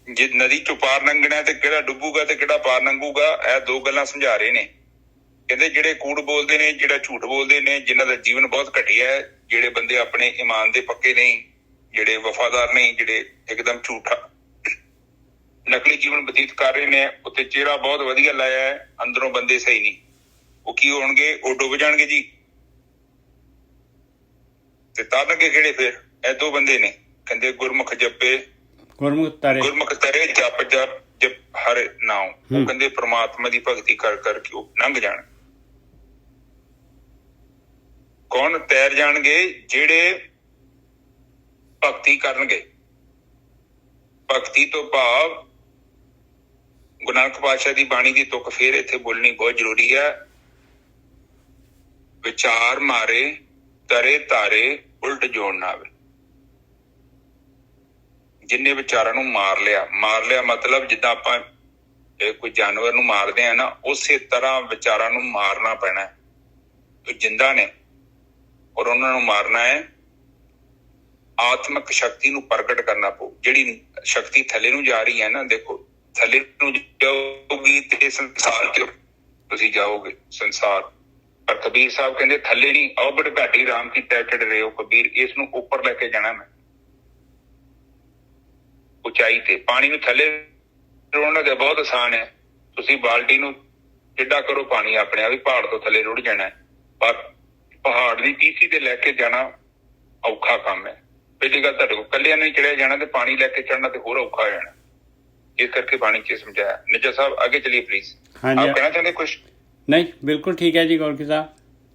ਜੇ ਨਦੀ ਚੋਂ ਪਾਰ ਲੰਘਣਾ ਤੇ ਕਿਹੜਾ ਡੁੱਬੂਗਾ ਤੇ ਕਿਹੜਾ ਪਾਰ ਲੰਘੂਗਾ, ਇਹ 2 ਗੱਲਾਂ ਸਮਝਾ ਰਹੇ ਨੇ। ਕਹਿੰਦੇ ਜਿਹੜੇ ਕੂੜ ਬੋਲਦੇ ਨੇ, ਜਿਹੜਾ ਝੂਠ ਬੋਲਦੇ ਨੇ, ਜਿਨ੍ਹਾਂ ਦਾ ਜੀਵਨ ਬਹੁਤ ਘਟੀਆ ਹੈ, ਜਿਹੜੇ ਬੰਦੇ ਆਪਣੇ ਈਮਾਨ ਦੇ ਪੱਕੇ ਨਹੀਂ, ਜਿਹੜੇ ਵਫਾਦਾਰ ਨਹੀਂ, ਜਿਹੜੇ ਇੱਕਦਮ ਝੂਠਾ ਨਕਲੀ ਜੀਵਨ ਬਤੀਤ ਕਰ ਰਹੇ ਨੇ, ਉੱਤੇ ਚਿਹਰਾ ਬਹੁਤ ਵਧੀਆ ਲਾਇਆ ਹੈ, ਅੰਦਰੋਂ ਬੰਦੇ ਸਹੀ ਨਹੀਂ, ਉਹ ਕੀ ਹੋਣਗੇ? ਉਹ ਡੁੱਬ ਜਾਣਗੇ ਜੀ। ਤੇ ਤਰਨਗੇ ਕਿਹੜੇ ਫਿਰ? ਇਹ ਦੋ ਬੰਦੇ ਨੇ, ਕਹਿੰਦੇ ਗੁਰਮੁਖ ਜਪੇ, ਗੁਰਮੁਖ ਤਰੇ ਜਪ ਜਪ ਜਪ ਹਰ ਨਾਮ। ਉਹ ਕਹਿੰਦੇ ਪ੍ਰਮਾਤਮਾ ਦੀ ਭਗਤੀ ਕਰ ਕਰਕੇ ਉਹ ਲੰਘ ਜਾਣ। ਕੌਣ? ਤੈਰ ਜਾਣਗੇ ਜਿਹੜੇ ਭਗਤੀ ਕਰਨਗੇ। ਭਗਤੀ ਤੋਂ ਭਾਵ ਗੁਰੂ ਨਾਨਕ ਪਾਤਸ਼ਾਹ ਦੀ ਬਾਣੀ ਦੀ ਤੁਕ ਫੇਰ ਇੱਥੇ ਬੋਲਣੀ ਬਹੁਤ ਜ਼ਰੂਰੀ ਹੈ। ਵਿਚਾਰ ਮਾਰੇ ਤਰੇ ਤਾਰੇ ਉਲਟ ਜੋੜ ਨਾ ਆਵੇ। ਜਿੰਨੇ ਵਿਚਾਰਾਂ ਨੂੰ ਮਾਰ ਲਿਆ ਮਤਲਬ ਜਿੱਦਾਂ ਆਪਾਂ ਕੋਈ ਜਾਨਵਰ ਨੂੰ ਮਾਰਦੇ ਆ ਨਾ, ਉਸੇ ਤਰ੍ਹਾਂ ਵਿਚਾਰਾਂ ਨੂੰ ਮਾਰਨਾ ਪੈਣਾ। ਉਹ ਜਿੰਦਾ ਨੇ ਔਰ ਉਹਨਾਂ ਨੂੰ ਮਾਰਨਾ ਹੈ। ਆਤਮਿਕ ਸ਼ਕਤੀ ਨੂੰ ਪ੍ਰਗਟ ਕਰਨਾ ਪਊ। ਜਿਹੜੀ ਸ਼ਕਤੀ ਥੱਲੇ ਨੂੰ ਜਾ ਰਹੀ ਹੈ ਨਾ, ਦੇਖੋ ਥੱਲੇ ਨੂੰ ਜਾਓਗੀ ਤੇ ਸੰਸਾਰ ਚ ਤੁਸੀਂ ਜਾਓਗੇ ਸੰਸਾਰ। ਪਰ ਕਬੀਰ ਸਾਹਿਬ ਕਹਿੰਦੇ ਥੱਲੇ ਨਹੀਂ, ਆਓ ਬੜ ਘਾਟੀ ਰਾਮ ਕੀ ਤੈ ਚੜ ਰਹੇ ਹੋ ਕਬੀਰ, ਇਸ ਨੂੰ ਉੱਪਰ ਲੈ ਕੇ ਜਾਣਾ ਮੈਂ। ਉਚਾਈ ਤੇ ਪਾਣੀ ਨੂੰ ਥੱਲੇ ਰੋੜਨਾ ਤੇ ਬਹੁਤ ਆਸਾਨ ਹੈ। ਤੁਸੀਂ ਬਾਲਟੀ ਨੂੰ ਟੇਢਾ ਕਰੋ, ਪਾਣੀ ਆਪਣੇ ਆਪ ਹੀ ਪਹਾੜ ਤੋਂ ਥੱਲੇ ਰੁੜ ਜਾਣਾ। ਪਰ ਪਹਾੜ ਦੀ ਟੀਸੀ ਤੇ ਲੈ ਕੇ ਜਾਣਾ ਔਖਾ ਕੰਮ ਹੈ। ਪਹਿਲੀ ਗੱਲ, ਤੁਹਾਡੇ ਕੋਲ ਕੱਲਿਆਂ ਨਹੀਂ ਚੜਿਆ ਜਾਣਾ ਤੇ ਪਾਣੀ ਲੈ ਕੇ ਚੜਨਾ ਤੇ ਹੋਰ ਔਖਾ ਹੋ ਜਾਣਾ। ਇਸ ਕਰਕੇ ਬਾਣੀ ਚ ਸਮਝਾਇਆ। ਨਿੱਜਾ ਸਾਹਿਬ ਅੱਗੇ ਚਲਿए प्लीज। हाँ जी, आप कहना चाहते कुछ? नहीं बिल्कुल ठीक है जी गोरखी साहब,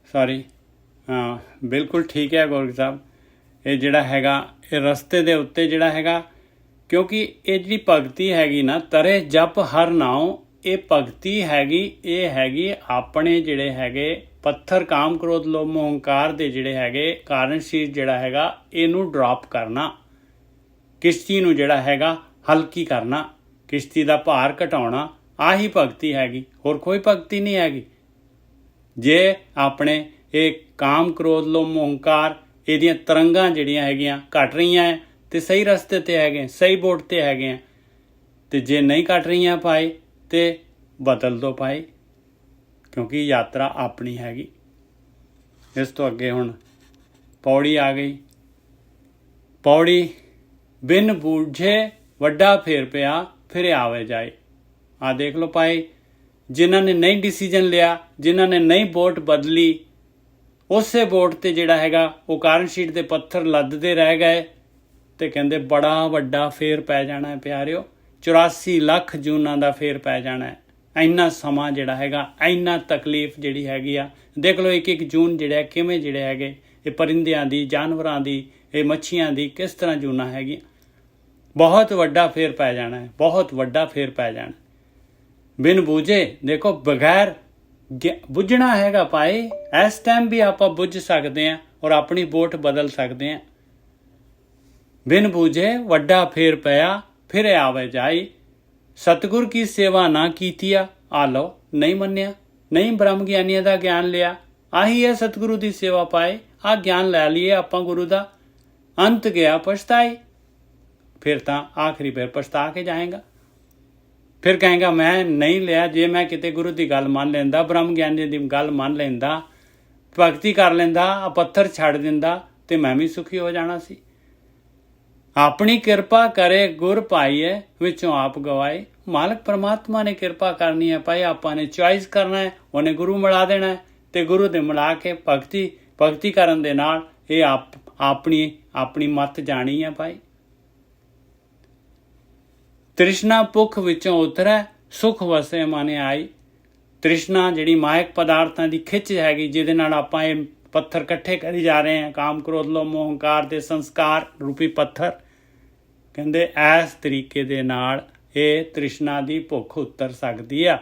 सॉरी, हाँ बिल्कुल ठीक है गोरखी साहब। ਇਹ ਜਿਹੜਾ ਹੈਗਾ ਇਹ ਰਸਤੇ ਦੇ ਉੱਤੇ ਜਿਹੜਾ ਹੈਗਾ, ਕਿਉਂਕਿ ਇਹ ਜਿਹੜੀ ਭਗਤੀ ਹੈਗੀ ਨਾ, ਤਰੇ ਜਪ ਹਰ ਨਾਉ, ਇਹ ਭਗਤੀ ਹੈਗੀ, ਇਹ ਹੈਗੀ ਆਪਣੇ ਜਿਹੜੇ ਹੈਗੇ ਪੱਥਰ ਕਾਮ ਕ੍ਰੋਧ ਲੋਭ ਮੋਹ ਹੰਕਾਰ ਦੇ ਜਿਹੜੇ ਹੈਗੇ ਕਾਰਨ ਸ਼ੀਰ ਜਿਹੜਾ ਹੈਗਾ, ਇਹਨੂੰ ਡ੍ਰੌਪ ਕਰਨਾ, ਕਿਸ਼ਤੀ ਨੂੰ ਜਿਹੜਾ ਹੈਗਾ ਹਲਕੀ ਕਰਨਾ, ਕਿਸ਼ਤੀ ਦਾ ਭਾਰ ਘਟਾਉਣਾ। ਆਹੀ ਭਗਤੀ ਹੈਗੀ, ਹੋਰ ਕੋਈ ਭਗਤੀ ਨਹੀਂ ਹੈਗੀ। ਜੇ ਆਪਣੇ ਇਹ ਕਾਮ ਕ੍ਰੋਧ ਲੋਭ ਮੋਹ ਹੰਕਾਰ ਇਹਦੀਆਂ ਤਰੰਗਾਂ ਜਿਹੜੀਆਂ ਹੈਗੀਆਂ ਘਟ ਰਹੀਆਂ ਹੈ ਤੇ ਸਹੀ ਰਸਤੇ ਤੇ ਹੈਗੇ, ਸਹੀ ਬੋਟ ਤੇ ਹੈਗੇ ਆ। ਤੇ ਜੇ ਨਹੀਂ ਘਟ ਰਹੀਆਂ ਭਾਈ ਤੇ ਬਦਲ ਦੋ ਭਾਈ, ਕਿਉਂਕਿ ਯਾਤਰਾ ਆਪਣੀ ਹੈਗੀ। ਇਸ ਤੋਂ ਅੱਗੇ ਹੁਣ ਪੌੜੀ ਆ ਗਈ। ਪੌੜੀ ਬਿਨ ਬੂਝੇ ਵੱਡਾ ਫੇਰ ਪਿਆ, ਫਿਰ ਆਵੇ ਜਾਏ। ਆ ਦੇਖ ਲਓ ਭਾਈ, ਜਿਨ੍ਹਾਂ ਨੇ ਨਹੀਂ ਡਿਸੀਜਨ ਲਿਆ, ਜਿਨ੍ਹਾਂ ਨੇ ਨਹੀਂ ਵੋਟ ਬਦਲੀ, ਉਸੇ ਵੋਟ ਤੇ ਜਿਹੜਾ ਹੈਗਾ ਉਹ ਕਾਰਨ ਸ਼ੀਟ ਦੇ ਪੱਥਰ ਲੱਦਦੇ ਰਹਿ ਗਏ ਤੇ ਕਹਿੰਦੇ ਬੜਾ ਵੱਡਾ ਫੇਰ ਪੈ ਜਾਣਾ ਹੈ ਪਿਆਰਿਓ। 84 ਲੱਖ ਜੂਨਾਂ ਦਾ ਫੇਰ ਪੈ ਜਾਣਾ ਹੈ। ਇੰਨਾ ਸਮਾਂ ਜਿਹੜਾ ਹੈਗਾ, ਇੰਨਾ ਤਕਲੀਫ ਜਿਹੜੀ ਹੈਗੀ ਆ। ਦੇਖ ਲਓ ਇੱਕ ਇੱਕ ਜੂਨ ਜਿਹੜਾ ਕਿਵੇਂ ਜਿਹੜੇ ਹੈਗੇ ਇਹ ਪਰਿੰਦਿਆਂ ਦੀ, ਜਾਨਵਰਾਂ ਦੀ, ਇਹ ਮੱਛੀਆਂ ਦੀ ਕਿਸ ਤਰ੍ਹਾਂ ਜੂਨਾਂ ਹੈਗੀਆਂ। ਬਹੁਤ ਵੱਡਾ ਫੇਰ ਪੈ ਜਾਣਾ ਹੈ, ਬਹੁਤ ਵੱਡਾ ਫੇਰ ਪੈ ਜਾਣਾ। ਬਿਨ ਬੂਝੇ, ਦੇਖੋ ਬਗੈਰ ਬੁੱਝਣਾ ਹੈਗਾ ਭਾਈ। ਇਸ ਟਾਈਮ ਵੀ ਆਪਾਂ ਬੁੱਝ ਸਕਦੇ ਹਾਂ ਔਰ ਆਪਣੀ ਵੋਟ ਬਦਲ ਸਕਦੇ ਹਾਂ। ਬਿਨ ਬੂਝੇ ਵੱਡਾ ਫੇਰ ਪਿਆ, ਫਿਰ ਆਵੇ ਜਾਈ। ਸਤਿਗੁਰ ਕੀ ਸੇਵਾ ਨਾ ਕੀਤੀਆ, ਆ ਲਓ ਨਹੀਂ ਮੰਨਿਆ, ਨਹੀਂ ਬ੍ਰਹਮ ਗਿਆਨੀਆਂ ਦਾ ਗਿਆਨ ਲਿਆ। ਆਹੀ ਹੈ ਸਤਿਗੁਰੂ ਦੀ ਸੇਵਾ ਪਾਏ। ਆਹ ਗਿਆਨ ਲੈ ਲਈਏ ਆਪਾਂ ਗੁਰੂ ਦਾ, ਅੰਤ ਗਿਆ ਪਛਤਾਈ। ਫਿਰ ਤਾਂ ਆਖਰੀ ਫੇਰ ਪਛਤਾ ਕੇ ਜਾਏਗਾ। ਫਿਰ ਕਹੇਗਾ ਮੈਂ ਨਹੀਂ ਲਿਆ। ਜੇ ਮੈਂ ਕਿਤੇ ਗੁਰੂ ਦੀ ਗੱਲ ਮੰਨ ਲੈਂਦਾ, ਬ੍ਰਹਮ ਗਿਆਨੀ ਦੀ ਗੱਲ ਮੰਨ ਲੈਂਦਾ, ਭਗਤੀ ਕਰ ਲੈਂਦਾ, ਆ ਪੱਥਰ ਛੱਡ ਦਿੰਦਾ ਤੇ ਮੈਂ ਵੀ ਸੁਖੀ ਹੋ ਜਾਣਾ ਸੀ। ਆਪਣੀ ਕਿਰਪਾ ਕਰੇ ਗੁਰ ਪਾਈਏ, ਵਿੱਚੋਂ ਆਪ ਗਵਾਏ। ਮਾਲਕ ਪਰਮਾਤਮਾ ਨੇ ਕਿਰਪਾ ਕਰਨੀ ਹੈ ਭਾਈ, ਆਪਾਂ ਨੇ ਚੁਆਇਸ ਕਰਨਾ ਹੈ, ਉਹਨੇ ਗੁਰੂ ਮਿਲਾ ਦੇਣਾ ਹੈ ਤੇ ਗੁਰੂ ਦੇ ਮਿਲਾ ਕੇ ਭਗਤੀ ਕਰਨ ਦੇ ਨਾਲ ਇਹ ਆਪਣੀ ਮੱਤ ਜਾਣੀ ਹੈ ਭਾਈ। ਤ੍ਰਿਸ਼ਨਾ ਭੁੱਖ ਵਿੱਚੋਂ ਉਤਰੈ, ਸੁਖ ਵਸੇ ਮਨ ਆਈ। ਤ੍ਰਿਸ਼ਨਾ ਜਿਹੜੀ ਮਾਇਕ ਪਦਾਰਥਾਂ ਦੀ ਖਿੱਚ ਹੈਗੀ, ਜਿਹਦੇ ਨਾਲ ਆਪਾਂ ਇਹ ਪੱਥਰ ਇਕੱਠੇ ਕਰੀ ਜਾ ਰਹੇ ਹਾਂ, ਕਾਮ ਕ੍ਰੋਧ ਲੋਭ ਮੋਹ ਹੰਕਾਰ ਦੇ ਸੰਸਕਾਰ ਰੂਪੀ ਪੱਥਰ। ਕਹਿੰਦੇ ਇਸ ਤਰੀਕੇ ਦੇ ਨਾਲ ਇਹ ਤ੍ਰਿਸ਼ਨਾ ਦੀ ਭੁੱਖ ਉਤਰ ਸਕਦੀ ਆ।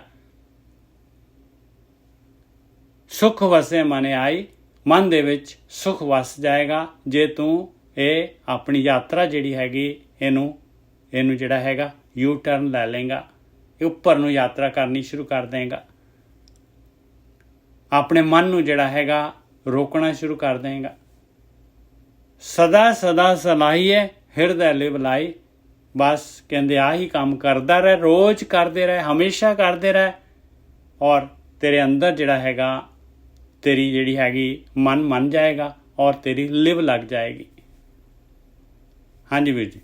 ਸੁਖ ਵਸੇ ਮਨ ਆਈ, ਮਨ ਦੇ ਵਿੱਚ ਸੁਖ ਵਸ ਜਾਏਗਾ ਜੇ ਤੂੰ ਇਹ ਆਪਣੀ ਯਾਤਰਾ ਜਿਹੜੀ ਹੈਗੀ ਇਹਨੂੰ ਜਿਹੜਾ ਹੈਗਾ ਯੂ ਟਰਨ ਲੈ ਲੇਗਾ, ਇਹ ਉੱਪਰ ਨੂੰ ਯਾਤਰਾ ਕਰਨੀ ਸ਼ੁਰੂ ਕਰ ਦੇਗਾ। ਆਪਣੇ ਮਨ ਨੂੰ ਜਿਹੜਾ ਹੈਗਾ ਰੋਕਣਾ ਸ਼ੁਰੂ ਕਰ ਦੇਗਾ। ਸਦਾ ਸਦਾ ਸਲਾਹੀਏ ਹਿਰਦੈ ਲਿਵ ਲਾਈ। ਬਸ ਕਹਿੰਦੇ ਆਹੀ ਕੰਮ ਕਰਦਾ ਰਹਿ, ਰੋਜ਼ ਕਰਦੇ ਰਹਿ, ਹਮੇਸ਼ਾ ਕਰਦੇ ਰਹਿ। ਔਰ ਤੇਰੇ ਅੰਦਰ ਜਿਹੜਾ ਹੈਗਾ ਤੇਰੀ ਜਿਹੜੀ ਹੈਗੀ ਮਨ ਮੰਨ ਜਾਏਗਾ ਔਰ ਤੇਰੀ ਲਿਵ ਲੱਗ ਜਾਏਗੀ। ਹਾਂਜੀ ਵੀਰ ਜੀ।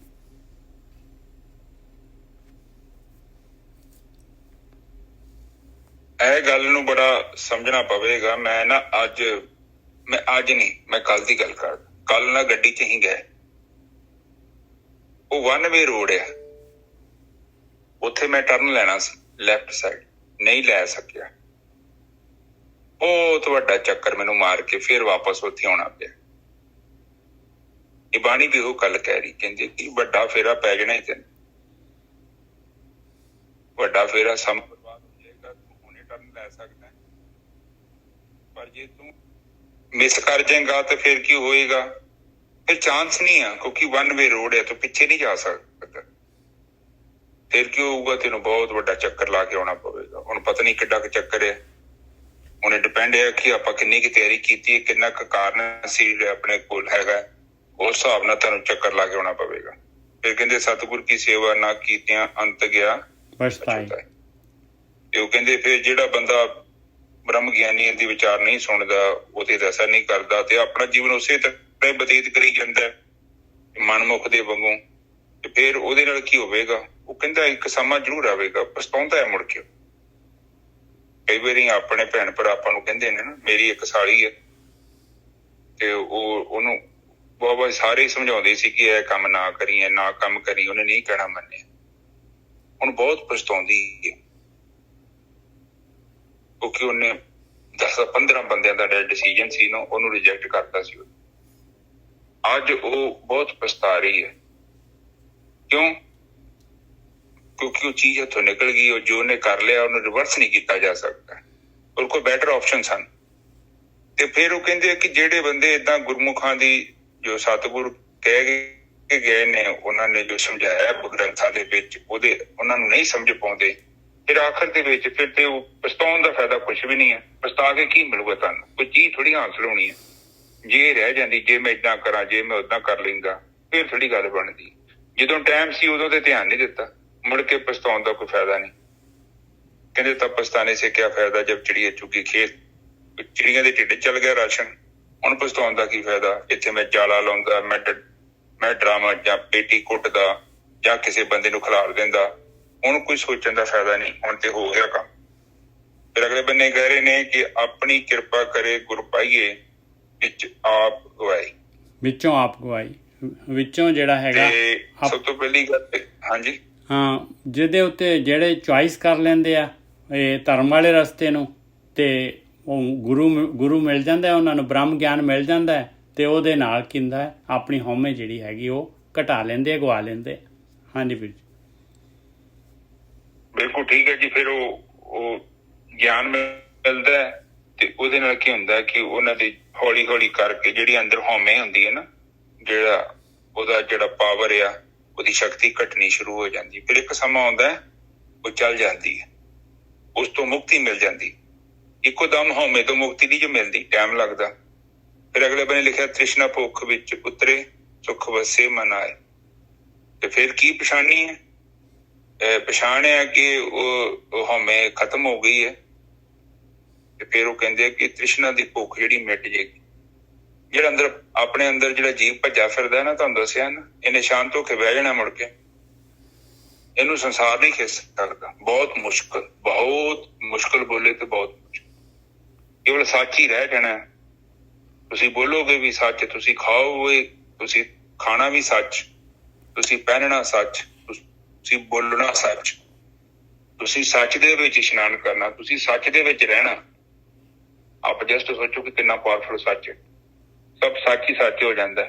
ਇਹ ਗੱਲ ਨੂੰ ਬੜਾ ਸਮਝਣਾ ਪਵੇਗਾ। ਮੈਂ ਅੱਜ ਨਹੀਂ, ਮੈਂ ਕੱਲ ਦੀ ਗੱਲ ਕਰਦਾ। ਕੱਲ ਨਾ ਗੱਡੀ 'ਚ ਹੀ ਗਏ, ਉਹ 1 ਵੇ ਰੋਡ ਆ, ਉੱਥੇ ਮੈਂ ਟਰਨ ਲੈਣਾ ਸੀ ਲੈਫਟ ਸਾਈਡ, ਨਹੀਂ ਲੈ ਸਕਿਆ। ਬਹੁਤ ਵੱਡਾ ਚੱਕਰ ਮੈਨੂੰ ਮਾਰ ਕੇ ਫਿਰ ਵਾਪਸ ਉੱਥੇ ਆਉਣਾ ਪਿਆ। ਇਹ ਬਾਣੀ ਵੀ ਉਹ ਗੱਲ ਕਹਿ ਰਹੀ, ਕਹਿੰਦੇ ਕਿ ਵੱਡਾ ਫੇਰਾ ਪੈ ਜਾਣਾ ਹੀ ਤੈਨੂੰ, ਵੱਡਾ ਫੇਰਾ ਸਮਾਂ ਬਰਬਾਦ ਹੋ ਜਾਏਗਾ। ਤੂੰ ਹੁਣੇ ਟਰਨ ਲੈ ਸਕਦਾ, ਪਰ ਜੇ ਤੂੰ ਮਿਸ ਕਰ ਜਾਏਗਾ ਤੇ ਫਿਰ ਕੀ ਹੋਏਗਾ? ਫਿਰ ਚਾਂਸ ਨਹੀਂ ਆ, ਕਿਉਂਕਿ 1 ਵੇ ਰੋਡ ਹੈ, ਤੂੰ ਪਿੱਛੇ ਨਹੀਂ ਜਾ ਸਕਦਾ। ਫਿਰ ਕੀ ਹੋਊਗਾ? ਤੈਨੂੰ ਬਹੁਤ ਵੱਡਾ ਚੱਕਰ ਲਾ ਕੇ ਆਉਣਾ ਪਵੇਗਾ। ਹੁਣ ਪਤਾ ਨਹੀਂ ਕਿੱਡਾ ਕੁ ਚੱਕਰ ਹੈ, ਹੁਣ ਡਿਪੈਂਡ ਹੈ ਕਿ ਆਪਾਂ ਕਿੰਨੀ ਕੁ ਤਿਆਰੀ ਕੀਤੀ ਹੈ, ਕਿੰਨਾ ਕੁ ਕਾਰਨ ਸੀ ਆਪਣੇ ਕੋਲ ਹੈਗਾ, ਉਸ ਹਿਸਾਬ ਨਾਲ ਤੁਹਾਨੂੰ ਚੱਕਰ ਲਾ ਕੇ ਆਉਣਾ ਪਵੇਗਾ। ਫਿਰ ਕਹਿੰਦੇ ਸਤਿਗੁਰ ਕੀ ਸੇਵਾ ਨਾ ਕੀਤਿਆਂ ਅੰਤ ਗਿਆ ਪਛਤਾਈ। ਤੇ ਉਹ ਕਹਿੰਦੇ ਫਿਰ ਜਿਹੜਾ ਬੰਦਾ ਬ੍ਰਹਮ ਗਿਆਨੀ ਦੀ ਵਿਚਾਰ ਨਹੀਂ ਸੁਣਦਾ, ਉਹਦੇ ਦਾ ਅਸਰ ਨਹੀਂ ਕਰਦਾ ਤੇ ਆਪਣਾ ਜੀਵਨ ਉਸੇ ਤਰ੍ਹਾਂ ਬਤੀਤ ਕਰੀ ਜਾਂਦਾ ਮਨਮੁਖ ਦੇ ਵਾਂਗੂ, ਤੇ ਫਿਰ ਉਹਦੇ ਨਾਲ ਕੀ ਹੋਵੇਗਾ? ਉਹ ਕਹਿੰਦਾ ਇੱਕ ਸਮਾਂ ਜ਼ਰੂਰ ਆਵੇਗਾ, ਪਛਤਾਉਂਦਾ ਹੈ ਮੁੜ ਕੇ। ਕਈ ਵਾਰੀ ਆਪਣੇ ਭੈਣ ਭਰਾ ਆਪਾਂ ਨੂੰ ਕਹਿੰਦੇ ਨੇ ਨਾ, ਮੇਰੀ ਇੱਕ ਸਾਲੀ ਹੈ ਤੇ ਉਹਨੂੰ ਬਹੁਤ ਸਾਰੇ ਸਮਝਾਉਂਦੇ ਸੀ ਕਿ ਇਹ ਕੰਮ ਨਾ ਕਰੀ, ਇਹ ਨਾ ਕੰਮ ਕਰੀ, ਉਹਨੇ ਨਹੀਂ ਕਹਿਣਾ ਮੰਨਿਆ। ਹੁਣ ਬਹੁਤ ਪਛਤਾਉਂਦੀ ਹੈ, ਕਿਉਂਕਿ ਉਹਨੇ 10-15 ਬੰਦਿਆਂ ਦਾ ਡਿਸੀਜਨ ਸੀ ਨਾ, ਉਹਨੂੰ ਰਿਜੈਕਟ ਕਰਤਾ ਸੀ। ਅੱਜ ਉਹ ਬਹੁਤ ਪਛਤਾ ਰਹੀ ਹੈ। ਕਿਉਂ? ਕਿਉਂਕਿ ਉਹ ਚੀਜ਼ ਹੱਥੋਂ ਨਿਕਲ ਗਈ। ਉਹ ਜੋ ਉਹਨੇ ਕਰ ਲਿਆ ਉਹਨੂੰ ਰਿਵਰਸ ਨਹੀਂ ਕੀਤਾ ਜਾ ਸਕਦਾ। ਉਹਦੇ ਕੋਲ ਬੈਟਰ ਆਪਸ਼ਨ ਸਨ। ਤੇ ਫਿਰ ਉਹ ਕਹਿੰਦੇ ਕਿ ਜਿਹੜੇ ਬੰਦੇ ਏਦਾਂ ਗੁਰਮੁਖਾਂ ਦੀ ਜੋ ਸਤਿਗੁਰ ਕਹਿ ਕੇ ਗਏ ਨੇ, ਉਹਨਾਂ ਨੇ ਜੋ ਸਮਝਾਇਆ ਗ੍ਰੰਥਾਂ ਦੇ ਵਿੱਚ, ਉਹਨਾਂ ਨੂੰ ਨਹੀਂ ਸਮਝ ਪਾਉਂਦੇ, ਫਿਰ ਆਖਰ ਦੇ ਵਿੱਚ ਫਿਰ ਤੇ ਉਹ ਪਛਤਾਉਣ ਦਾ ਫਾਇਦਾ ਕੁਛ ਵੀ ਨਹੀਂ ਹੈ। ਪਛਤਾ ਕੇ ਕੀ ਮਿਲੂਗਾ ਤੁਹਾਨੂੰ? ਕੋਈ ਚੀਜ਼ ਥੋੜੀ ਹਾਸਲ ਹੋਣੀ ਹੈ। ਜੇ ਰਹਿ ਜਾਂਦੀ, ਜੇ ਮੈਂ ਏਦਾਂ ਕਰਾਂ, ਜੇ ਮੈਂ ਓਦਾਂ ਕਰ ਲੈਂਦਾ, ਫਿਰ ਥੋੜੀ ਗੱਲ ਬਣਦੀ। ਜਦੋਂ ਟਾਈਮ ਸੀ ਉਦੋਂ ਤੇ ਧਿਆਨ ਨਹੀਂ ਦਿੱਤਾ, ਮੁੜ ਕੇ ਪਛਤਾਉਣ ਦਾ ਕੋਈ ਫਾਇਦਾ ਨਹੀਂ। ਕਹਿੰਦੇ ਤਾਂ ਪਛਤਾਨੇ ਸੇ ਕਿਆ ਫਾਇਦਾ ਜਬ ਚਿੜੀਆ ਚੁੱਕੀ ਖੇਤ, ਚਿੜੀਆਂ ਦੇ ਢਿੱਡ ਚੱਲ ਗਿਆ ਰਾਸ਼ਨ। ਹੁਣ ਪਛਤਾਉਣ ਦਾ ਕੀ ਫਾਇਦਾ? ਇੱਥੇ ਮੈਂ ਜਾਲਾ ਲਾਉਂਦਾ, ਮੈਂ ਡਰਾਮਾ ਜਾਂ ਪੇਟੀ ਕੁੱਟਦਾ ਜਾਂ ਕਿਸੇ ਬੰਦੇ ਨੂੰ ਖਿਲਾਰ ਦਿੰਦਾ, ਹੁਣ ਕੋਈ ਸੋਚਣ ਦਾ ਫਾਇਦਾ ਨਹੀਂ। ਹੁਣ ਤੇ ਹੋ ਗਿਆ ਕੰਮ। ਫਿਰ ਅਗਲੇ ਬੰਨੇ ਕਹਿ ਰਹੇ ਨੇ ਕਿ ਆਪਣੀ ਕਿਰਪਾ ਕਰੇ ਗੁਰ ਪਾਈਏ, ਵਿੱਚ ਆਪ ਗਵਾਈ, ਵਿੱਚੋਂ ਆਪ ਗਵਾਈ। ਵਿੱਚੋਂ ਜਿਹੜਾ ਹੈਗਾ ਸਭ ਤੋਂ ਪਹਿਲੀ ਗੱਲ, ਹਾਂਜੀ ਹਾਂ, ਜਿਹਦੇ ਉੱਤੇ ਜਿਹੜੇ ਚੁਆਇਸ ਕਰ ਲੈਂਦੇ ਆ ਇਹ ਧਰਮ ਵਾਲੇ ਰਸਤੇ ਨੂੰ, ਤੇ ਉਹ ਗੁਰੂ ਮਿਲ ਜਾਂਦਾ, ਉਹਨਾਂ ਨੂੰ ਬ੍ਰਹਮ ਗਿਆਨ ਮਿਲ ਜਾਂਦਾ, ਤੇ ਉਹਦੇ ਨਾਲ ਕੀ ਹੁੰਦਾ ਹੈ, ਆਪਣੀ ਹਉਮੈ ਜਿਹੜੀ ਹੈਗੀ ਉਹ ਘਟਾ ਲੈਂਦੇ, ਗਵਾ ਲੈਂਦੇ। ਹਾਂਜੀ ਵੀਰ ਜੀ, ਬਿਲਕੁਲ ਠੀਕ ਹੈ ਜੀ। ਫਿਰ ਉਹ ਗਿਆਨ ਮਿਲਦਾ ਤੇ ਉਹਦੇ ਨਾਲ ਕੀ ਹੁੰਦਾ ਕਿ ਉਹਨਾਂ ਦੀ ਹੌਲੀ ਹੌਲੀ ਕਰਕੇ ਜਿਹੜੀ ਅੰਦਰ ਹਉਮੈ ਹੁੰਦੀ ਹੈ ਨਾ, ਉਹਦਾ ਜਿਹੜਾ ਪਾਵਰ ਆ, ਉਹਦੀ ਸ਼ਕਤੀ ਘਟਣੀ ਸ਼ੁਰੂ ਹੋ ਜਾਂਦੀ। ਫਿਰ ਇੱਕ ਸਮਾਂ ਆਉਂਦਾ ਉਹ ਚੱਲ ਜਾਂਦੀ ਹੈ, ਉਸ ਤੋਂ ਮੁਕਤੀ ਮਿਲ ਜਾਂਦੀ। ਇੱਕੋ ਦਮ ਹਉਮੈ ਤੋਂ ਮੁਕਤੀ ਨਹੀਂ ਜੋ ਮਿਲਦੀ, ਟਾਈਮ ਲੱਗਦਾ। ਫਿਰ ਅਗਲੇ ਬੰਨੇ ਲਿਖਿਆ ਤ੍ਰਿਸ਼ਨਾ ਭੁੱਖ ਵਿੱਚ ਉਤਰੇ, ਸੁੱਖ ਵਸੇ ਮਨ ਆਏ। ਤੇ ਫਿਰ ਕੀ ਪਛਾਣੀ ਹੈ? ਪਛਾਣ ਹੈ ਕਿ ਉਹ ਹਉਮੈ ਖਤਮ ਹੋ ਗਈ ਹੈ। ਤੇ ਫਿਰ ਉਹ ਕਹਿੰਦੇ ਕਿ ਤ੍ਰਿਸ਼ਨਾ ਦੀ ਭੁੱਖ ਜਿਹੜੀ ਮਿਟ ਜਾਏਗੀ। ਜਿਹੜਾ ਅੰਦਰ ਆਪਣੇ ਅੰਦਰ ਜਿਹੜਾ ਜੀਵ ਭੱਜਾ ਫਿਰਦਾ ਨਾ, ਤੁਹਾਨੂੰ ਦੱਸਿਆ ਨਾ, ਇਹਨੇ ਸ਼ਾਂਤ ਹੋ ਕੇ ਬਹਿ ਜਾਣਾ ਮੁੜ ਕੇ। ਇਹਨੂੰ ਸੰਸਾਰ ਨਹੀਂ ਖਿੱਚ ਸਕਦਾ। ਬਹੁਤ ਮੁਸ਼ਕਲ ਬੋਲੇ ਤੇ ਬਹੁਤ ਮੁਸ਼ਕਲ। ਕੇਵਲ ਸੱਚ ਹੀ ਰਹਿ ਜਾਣਾ। ਤੁਸੀਂ ਬੋਲੋਗੇ ਵੀ ਸੱਚ, ਤੁਸੀਂ ਖਾਓਗੇ, ਤੁਸੀਂ ਖਾਣਾ ਵੀ ਸੱਚ, ਤੁਸੀਂ ਪਹਿਨਣਾ ਸੱਚ, ਤੁਸੀਂ ਬੋਲਣਾ ਸੱਚ, ਤੁਸੀਂ ਸੱਚ ਦੇ ਵਿੱਚ ਇਸ਼ਨਾਨ ਕਰਨਾ, ਤੁਸੀਂ ਸੱਚ ਦੇ ਵਿੱਚ ਰਹਿਣਾ। ਆਪ ਜਸਟ ਸੋਚੋ ਕਿ ਕਿੰਨਾ ਪਾਵਰਫੁਲ ਸੱਚ ਹੈ। ਸਭ ਸੱਚ ਹੀ ਸੱਚ ਹੋ ਜਾਂਦਾ।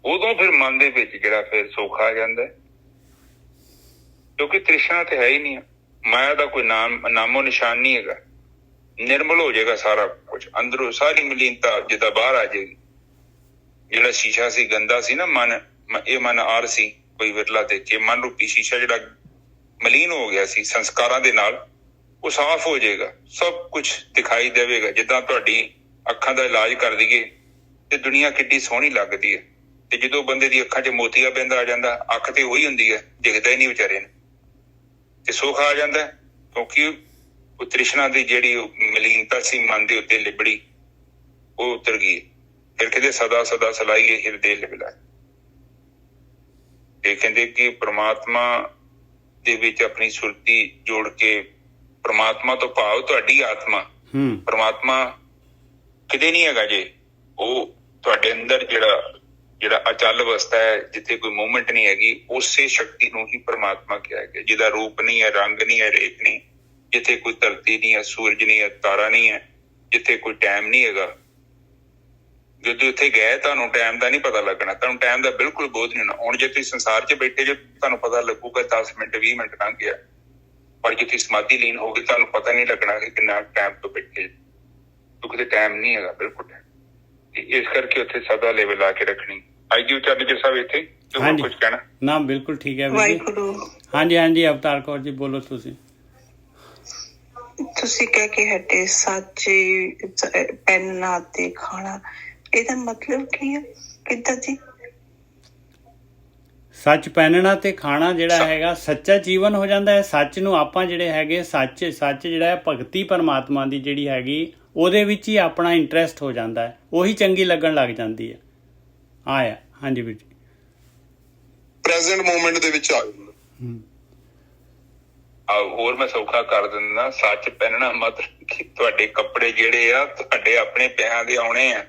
ਉਦੋਂ ਫਿਰ ਮਨ ਦੇ ਵਿੱਚ ਜਿਹੜਾ ਫਿਰ ਸੁੱਖ ਆ ਜਾਂਦਾ, ਕਿਉਂਕਿ ਤ੍ਰਿਸ਼ਨਾ ਤੇ ਹੈ ਹੀ ਨਹੀਂ। ਮਾਇਆ ਦਾ ਕੋਈ ਨਾਮੋ ਨਿਸ਼ਾਨ ਨਹੀਂ ਹੈਗਾ। ਨਿਰਮਲ ਹੋ ਜਾਏਗਾ ਸਾਰਾ ਕੁਝ, ਅੰਦਰੋਂ ਸਾਰੀ ਮਲੀਨਤਾ ਜਿੱਦਾਂ ਬਾਹਰ ਆ ਜਾਏਗੀ। ਜਿਹੜਾ ਸ਼ੀਸ਼ਾ ਸੀ ਗੰਦਾ ਸੀ ਨਾ ਮਨ, ਇਹ ਮਨ ਆਰ ਸੀ, ਕੋਈ ਵਿਰਲਾ ਦੇਖੇ। ਮਨ ਰੂਪੀ ਸ਼ੀਸ਼ਾ ਜਿਹੜਾ ਮਲੀਨ ਹੋ ਗਿਆ ਸੀ ਸੰਸਕਾਰਾਂ ਦੇ ਨਾਲ, ਉਹ ਸਾਫ਼ ਹੋ ਜਾਏਗਾ। ਸਭ ਕੁਝ ਦਿਖਾਈ ਦੇਵੇਗਾ। ਜਿੱਦਾਂ ਤੁਹਾਡੀ ਅੱਖਾਂ ਦਾ ਇਲਾਜ ਕਰ ਦਈਏ ਤੇ ਦੁਨੀਆ ਕਿੱਡੀ ਸੋਹਣੀ ਲੱਗਦੀ ਹੈ, ਤੇ ਜਦੋਂ ਬੰਦੇ ਦੀ ਅੱਖਾਂ 'ਚ ਮੋਤੀਆ ਬਿੰਦ ਆ ਜਾਂਦਾ, ਅੱਖ ਤੇ ਉਹੀ ਹੁੰਦੀ ਹੈ, ਦਿਖਦਾ ਹੀ ਨਹੀਂ ਵਿਚਾਰੇ ਨੂੰ, ਤੇ ਸੁੱਖ ਆ ਜਾਂਦਾ। ਕਿਉਂਕਿ ਉਹ ਤ੍ਰਿਸ਼ਨਾ ਦੀ ਜਿਹੜੀ ਮਲੀਨਤਾ ਸੀ ਮਨ ਦੇ ਉੱਤੇ ਲਿਬੜੀ, ਉਹ ਉਤਰ ਗਈ। ਫਿਰ ਕਹਿੰਦੇ ਸਦਾ ਸਦਾ ਸਲਾਈਏ ਹਿਰਦੇ ਲਿਬਲਾ। ਇਹ ਕਹਿੰਦੇ ਕਿ ਪ੍ਰਮਾਤਮਾ ਦੇ ਵਿੱਚ ਆਪਣੀ ਸੁਰਤੀ ਜੋੜ ਕੇ, ਪ੍ਰਮਾਤਮਾ ਤੋਂ ਭਾਵ ਤੁਹਾਡੀ ਆਤਮਾ, ਪ੍ਰਮਾਤਮਾ ਕਿਤੇ ਨਹੀਂ ਹੈਗਾ ਜੇ, ਉਹ ਤੁਹਾਡੇ ਅੰਦਰ ਜਿਹੜਾ ਅਚਲ ਅਵਸਥਾ ਹੈ, ਜਿੱਥੇ ਕੋਈ ਮੂਵਮੈਂਟ ਨਹੀਂ ਹੈਗੀ, ਉਸੇ ਸ਼ਕਤੀ ਨੂੰ ਹੀ ਪ੍ਰਮਾਤਮਾ ਕਿਹਾ ਗਿਆ, ਜਿਹਦਾ ਰੂਪ ਨਹੀਂ ਹੈ, ਰੰਗ ਨਹੀਂ ਹੈ, ਰੇਖ ਨਹੀਂ, ਜਿੱਥੇ ਕੋਈ ਧਰਤੀ ਨਹੀਂ ਹੈ, ਸੂਰਜ ਨਹੀਂ ਹੈ, ਤਾਰਾ ਨਹੀਂ ਹੈ, ਜਿੱਥੇ ਕੋਈ ਟਾਈਮ ਨਹੀਂ ਹੈਗਾ। ਜਦੋਂ ਉੱਥੇ ਗਏ ਤੁਹਾਨੂੰ ਟਾਈਮ ਦਾ ਨਹੀਂ ਪਤਾ ਲੱਗਣਾ, ਤੁਹਾਨੂੰ ਟਾਈਮ ਦਾ ਬਿਲਕੁਲ ਬੋਧ ਨਹੀਂ ਹੋਣਾ। ਹੁਣ ਜੇ ਤੁਸੀਂ ਸੰਸਾਰ 'ਚ ਬੈਠੇ ਜੇ ਤੁਹਾਨੂੰ ਪਤਾ ਲੱਗੂਗਾ 10 ਮਿੰਟ 20 ਮਿੰਟ ਲੰਘ ਗਿਆ, ਪਰ ਜੇ ਤੁਸੀਂ ਸਮਾਧੀ ਲੀਨ ਹੋ ਗਏ ਤੁਹਾਨੂੰ ਪਤਾ ਨਹੀਂ ਲੱਗਣਾ ਕਿ ਕਿੰਨਾ ਟਾਈਮ ਤੋਂ ਬੈਠੇ, ਕਿਉਂਕਿ ਟਾਈਮ ਨਹੀਂ ਹੈਗਾ ਬਿਲਕੁਲ। ਇਸ ਕਰਕੇ ਉੱਥੇ ਸਦਾ ਲੈਵਲ ਲਾ ਕੇ ਰੱਖਣੀ। ਅੱਜ ਦੀ ਉਚਾਰਨ ਜੀ ਸਾਹਿਬ ਇੱਥੇ ਕੁਝ ਕਹਿਣਾ ਨਾ? ਬਿਲਕੁਲ ਠੀਕ ਹੈ ਵੀਰ ਜੀ। ਹਾਂਜੀ ਹਾਂਜੀ ਅਵਤਾਰ ਕੌਰ ਜੀ ਬੋਲੋ ਤੁਸੀਂ। ਤੁਸੀਂ ਕਹਿ ਕੇ ਹਟੇ ਸੱਚ ਪਹਿਨਣਾ ਤੇ ਖਾਣਾ, ਇਹਦਾ ਮਤਲਬ ਕੀ ਹੈ? ਕਿੱਦਾਂ ਜੀ? ਸੱਚ ਪਹਿਨਣਾ ਤੇ ਖਾਣਾ ਜਿਹੜਾ ਹੈਗਾ ਸੱਚਾ ਜੀਵਨ ਹੋ ਜਾਂਦਾ ਹੈ। ਸੱਚ ਨੂੰ ਆਪਾਂ ਜਿਹੜੇ ਹੈਗੇ ਸੱਚ ਜਿਹੜਾ ਹੈ ਭਗਤੀ ਪਰਮਾਤਮਾ ਦੀ ਜਿਹੜੀ ਹੈਗੀ ਉਹਦੇ ਵਿੱਚ ਹੀ ਆਪਣਾ ਇੰਟਰਸਟ ਹੋ ਜਾਂਦਾ ਹੈ, ਉਹੀ ਚੰਗੀ ਲੱਗਣ ਲੱਗ ਜਾਂਦੀ ਹੈ। ਆਇਆ ਹਾਂਜੀ ਵੀਰ ਜੀ, ਪ੍ਰੈਜ਼ੈਂਟ ਮੂਮੈਂਟ ਦੇ ਵਿੱਚ ਆ ਜਾਂਦਾ। ਹੋਰ ਮੈਂ ਸੌਖਾ ਕਰ ਦਿੰਦਾ, ਸੱਚ ਪਹਿਨਣਾ ਮਤਲਬ ਕਿ ਤੁਹਾਡੇ ਕੱਪੜੇ ਜਿਹੜੇ ਆ ਤੁਹਾਡੇ ਆਪਣੇ ਪਿਆਂ ਦੇ ਆਉਣੇ ਆ।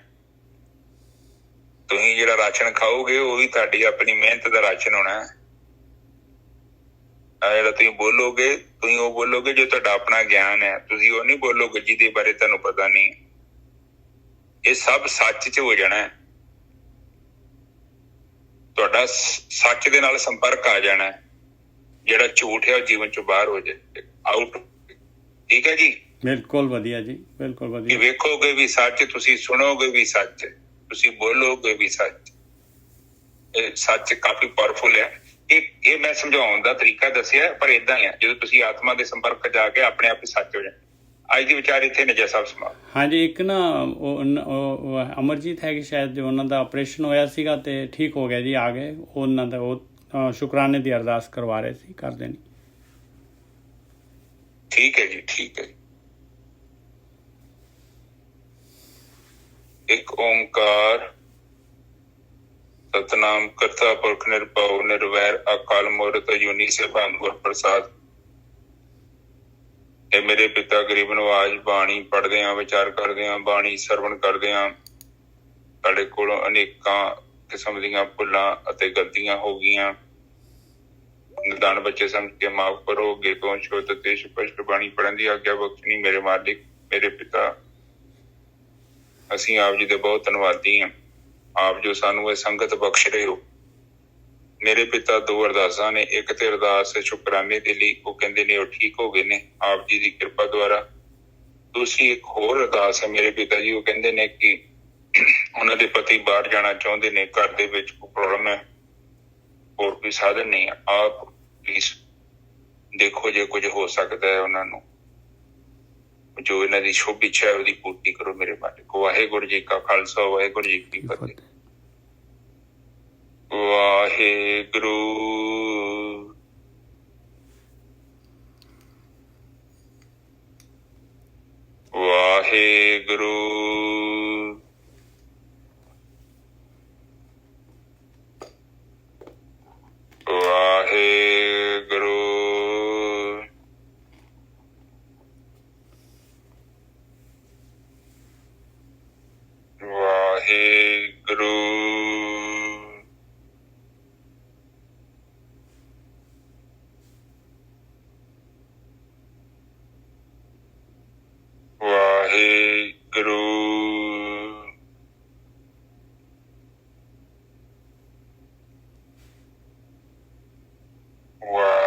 ਤੁਸੀਂ ਜਿਹੜਾ ਰਾਸ਼ਨ ਖਾਓਗੇ ਉਹ ਵੀ ਤੁਹਾਡੀ ਆਪਣੀ ਮਿਹਨਤ ਦਾ ਰਾਸ਼ਨ ਹੋਣਾ ਹੈ। ਜਿਹੜਾ ਤੁਸੀਂ ਬੋਲੋਗੇ, ਤੁਸੀਂ ਉਹ ਬੋਲੋਗੇ ਜੋ ਤੁਹਾਡਾ ਆਪਣਾ ਗਿਆਨ ਹੈ, ਤੁਸੀਂ ਉਹ ਨਹੀਂ ਬੋਲੋਗੇ ਜਿਹਦੇ ਬਾਰੇ ਤੁਹਾਨੂੰ ਪਤਾ ਨਹੀਂ। ਇਹ ਸਭ ਸੱਚ 'ਚ ਹੋ ਜਾਣਾ ਹੈ, ਤੁਹਾਡਾ ਸੱਚ ਦੇ ਨਾਲ ਸੰਪਰਕ ਆ ਜਾਣਾ ਹੈ। ਜਿਹੜਾ ਝੂਠ ਹੈ ਉਹ ਜੀਵਨ 'ਚੋਂ ਬਾਹਰ ਹੋ ਜਾਏ, ਆਊਟ। ਠੀਕ ਹੈ ਜੀ, ਬਿਲਕੁਲ ਵਧੀਆ ਜੀ, ਬਿਲਕੁਲ ਵਧੀਆ। ਵੇਖੋਗੇ ਵੀ ਸੱਚ, ਤੁਸੀਂ ਸੁਣੋਗੇ ਵੀ ਸੱਚ, ਤੁਸੀਂ ਬੋਲੋਗੇ ਵੀ ਸੱਚ। ਇਹ ਸੱਚ ਕਾਫੀ ਪਾਵਰਫੁਲ ਹੈ। ਇਹ ਮੈਂ ਸਮਝਾਉਣ ਦਾ ਤਰੀਕਾ ਦੱਸਿਆ, ਪਰ ਏਦਾਂ ਹੀ ਆ ਜਦੋਂ ਤੁਸੀਂ ਆਤਮਾ ਦੇ ਸੰਪਰਕ 'ਚ ਜਾ ਕੇ ਆਪਣੇ ਆਪ ਹੀ ਸੱਚ ਹੋ ਜਾਏ। ਅੱਜ ਦੀ ਵਿਚਾਰ ਇੱਥੇ ਨਜਾ ਸਾਹਿਬ ਸਮਾਪਤ। ਹਾਂਜੀ, ਇੱਕ ਨਾ ਉਹ ਅਮਰਜੀਤ ਹੈਗੇ ਸ਼ਾਇਦ, ਜੋ ਉਹਨਾਂ ਦਾ ਆਪਰੇਸ਼ਨ ਹੋਇਆ ਸੀਗਾ ਤੇ ਠੀਕ ਹੋ ਗਿਆ ਜੀ, ਆ ਗਏ। ਉਹਨਾਂ ਦਾ ਉਹ ਸ਼ੁਕਰਾਨੇ ਦੀ ਅਰਦਾਸ ਕਰਵਾ ਰਹੇ ਸੀ, ਕਰ ਦੇਣੀ। ਠੀਕ ਹੈ ਜੀ, ਠੀਕ ਹੈ। ਇੱਕ ਓਮਕਾਰ ਸਤਨਾਮ ਕਰਤਾ ਪੁਰਖ ਨਿਰਭਉ ਨਿਰਵੈਰ ਅਕਾਲ ਮੂਰਤ ਅਜੂਨੀ ਸੈਭੰ ਗੁਰ ਪ੍ਰਸਾਦ। ਇਹ ਮੇਰੇ ਪਿਤਾ ਗਰੀਬ ਨਵਾਜ ਬਾਣੀ ਪੜ੍ਹਦੇ ਹਾਂ, ਵਿਚਾਰ ਕਰਦੇ ਹਾਂ, ਬਾਣੀ ਸਰਵਣ ਕਰਦੇ ਹਾਂ। ਸਾਡੇ ਕੋਲੋਂ ਅਨੇਕਾਂ ਕਿਸਮ ਦੀਆਂ ਭੁੱਲਾਂ ਅਤੇ ਗਲਤੀਆਂ ਹੋ ਗਈਆਂ। ਨਿਦਾਨ ਬੱਚੇ ਸਮਝ ਕੇ ਮਾਫ ਕਰੋ। ਅੱਗੇ ਤੋਂ ਸ਼ੁੱਧ ਤੇ ਸਪਸ਼ਟ ਬਾਣੀ ਪੜ੍ਹਨ ਦੀ ਆਗਿਆ ਬਖਸ਼ਣੀ। ਮੇਰੇ ਮਾਲਿਕ, ਮੇਰੇ ਪਿਤਾ, ਅਸੀਂ ਆਪ ਜੀ ਦੇ ਬਹੁਤ ਧੰਨਵਾਦੀ ਹਾਂ। ਆਪ ਜੋ ਸਾਨੂੰ ਇਹ ਸੰਗਤ ਬਖਸ਼ ਰਹੇ ਹੋ। ਮੇਰੇ ਪਿਤਾ ਦੋ ਅਰਦਾਸਾਂ ਨੇ, ਇੱਕ ਤੇ ਅਰਦਾਸ ਸ਼ੁਕਰਾਨੇ ਦੇ ਲਈ, ਉਹ ਕਹਿੰਦੇ ਨੇ ਉਹ ਠੀਕ ਹੋ ਗਏ ਨੇ ਆਪ ਜੀ ਦੀ ਕਿਰਪਾ ਦੁਆਰਾ। ਦੂਸਰੀ ਇੱਕ ਹੋਰ ਅਰਦਾਸ ਹੈ ਮੇਰੇ ਪਿਤਾ ਜੀ, ਉਹ ਕਹਿੰਦੇ ਨੇ ਕਿ ਉਹਨਾਂ ਦੇ ਪਤੀ ਬਾਹਰ ਜਾਣਾ ਚਾਹੁੰਦੇ ਨੇ, ਘਰ ਦੇ ਵਿੱਚ ਕੋਈ ਪ੍ਰੋਬਲਮ ਹੈ, ਹੋਰ ਕੋਈ ਸਾਧਨ ਨਹੀਂ ਹੈ। ਆਪ ਪਲੀਜ਼ ਦੇਖੋ ਜੇ ਕੁਝ ਹੋ ਸਕਦਾ ਹੈ ਉਹਨਾਂ ਨੂੰ, ਜੋ ਇਹਨਾਂ ਦੀ ਸ਼ੁਭ ਇੱਛਾ ਹੈ ਉਹਦੀ ਪੂਰਤੀ ਕਰੋ ਮੇਰੇ ਮਾਲਿਕ। ਵਾਹਿਗੁਰੂ ਜੀ ਕਾ ਖਾਲਸਾ, ਵਾਹਿਗੁਰੂ ਜੀ ਕੀ ਫਤਿਹ। ਵਾਹਿਗੁਰੂ ਵਾਹਿਗੁਰੂ ਵਾਹਿਗੁਰੂ ਵਾਹਿਗੁਰੂ ਵਾਹਿਗੁਰੂ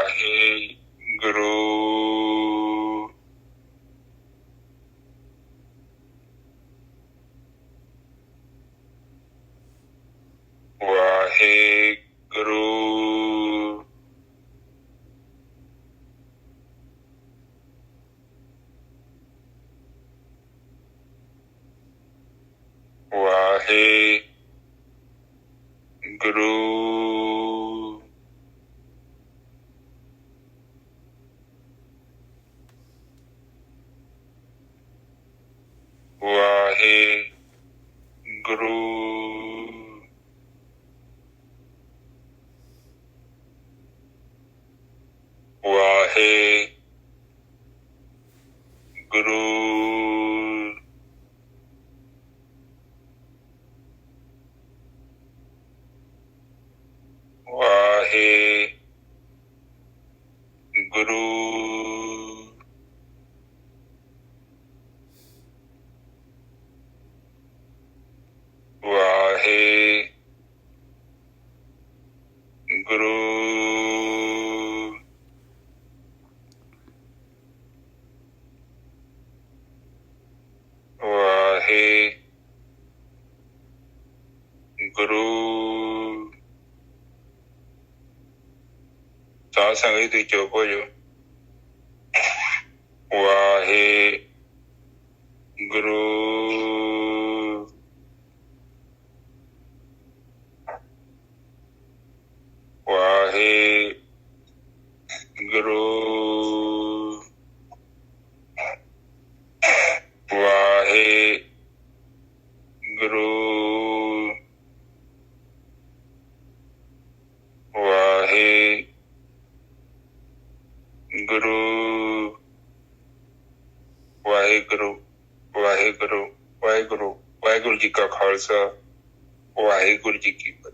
ਵਾਹਿਗੁਰੂ ਵਾਹਿਗੁਰੂ ਵਾਹਿਗੁਰੂ ਗੁਰੂ ਵਾਹਿਗੁਰੂ ਵਾਹਿਗੁਰੂ ਵਾਹਿਗੁਰੂ ਵਾਹਿਗੁਰੂ ਸਾਧ ਸੰਗਤ ਜੀ ਚੁੱਪ ਹੋ ਜਾਓ। ਵਾਹਿਗੁਰੂ ਵਾਹਿਗੁਰੂ ਵਾਹਿਗੁਰੂ ਵਾਹਿਗੁਰੂ ਵਾਹਿਗੁਰੂ ਵਾਹਿਗੁਰੂ ਵਾਹਿਗੁਰੂ ਵਾਹਿਗੁਰੂ ਜੀ ਕਾ ਖਾਲਸਾ ਵਾਹਿਗੁਰੂ ਜੀ ਕੀ ਫਤਿਹ।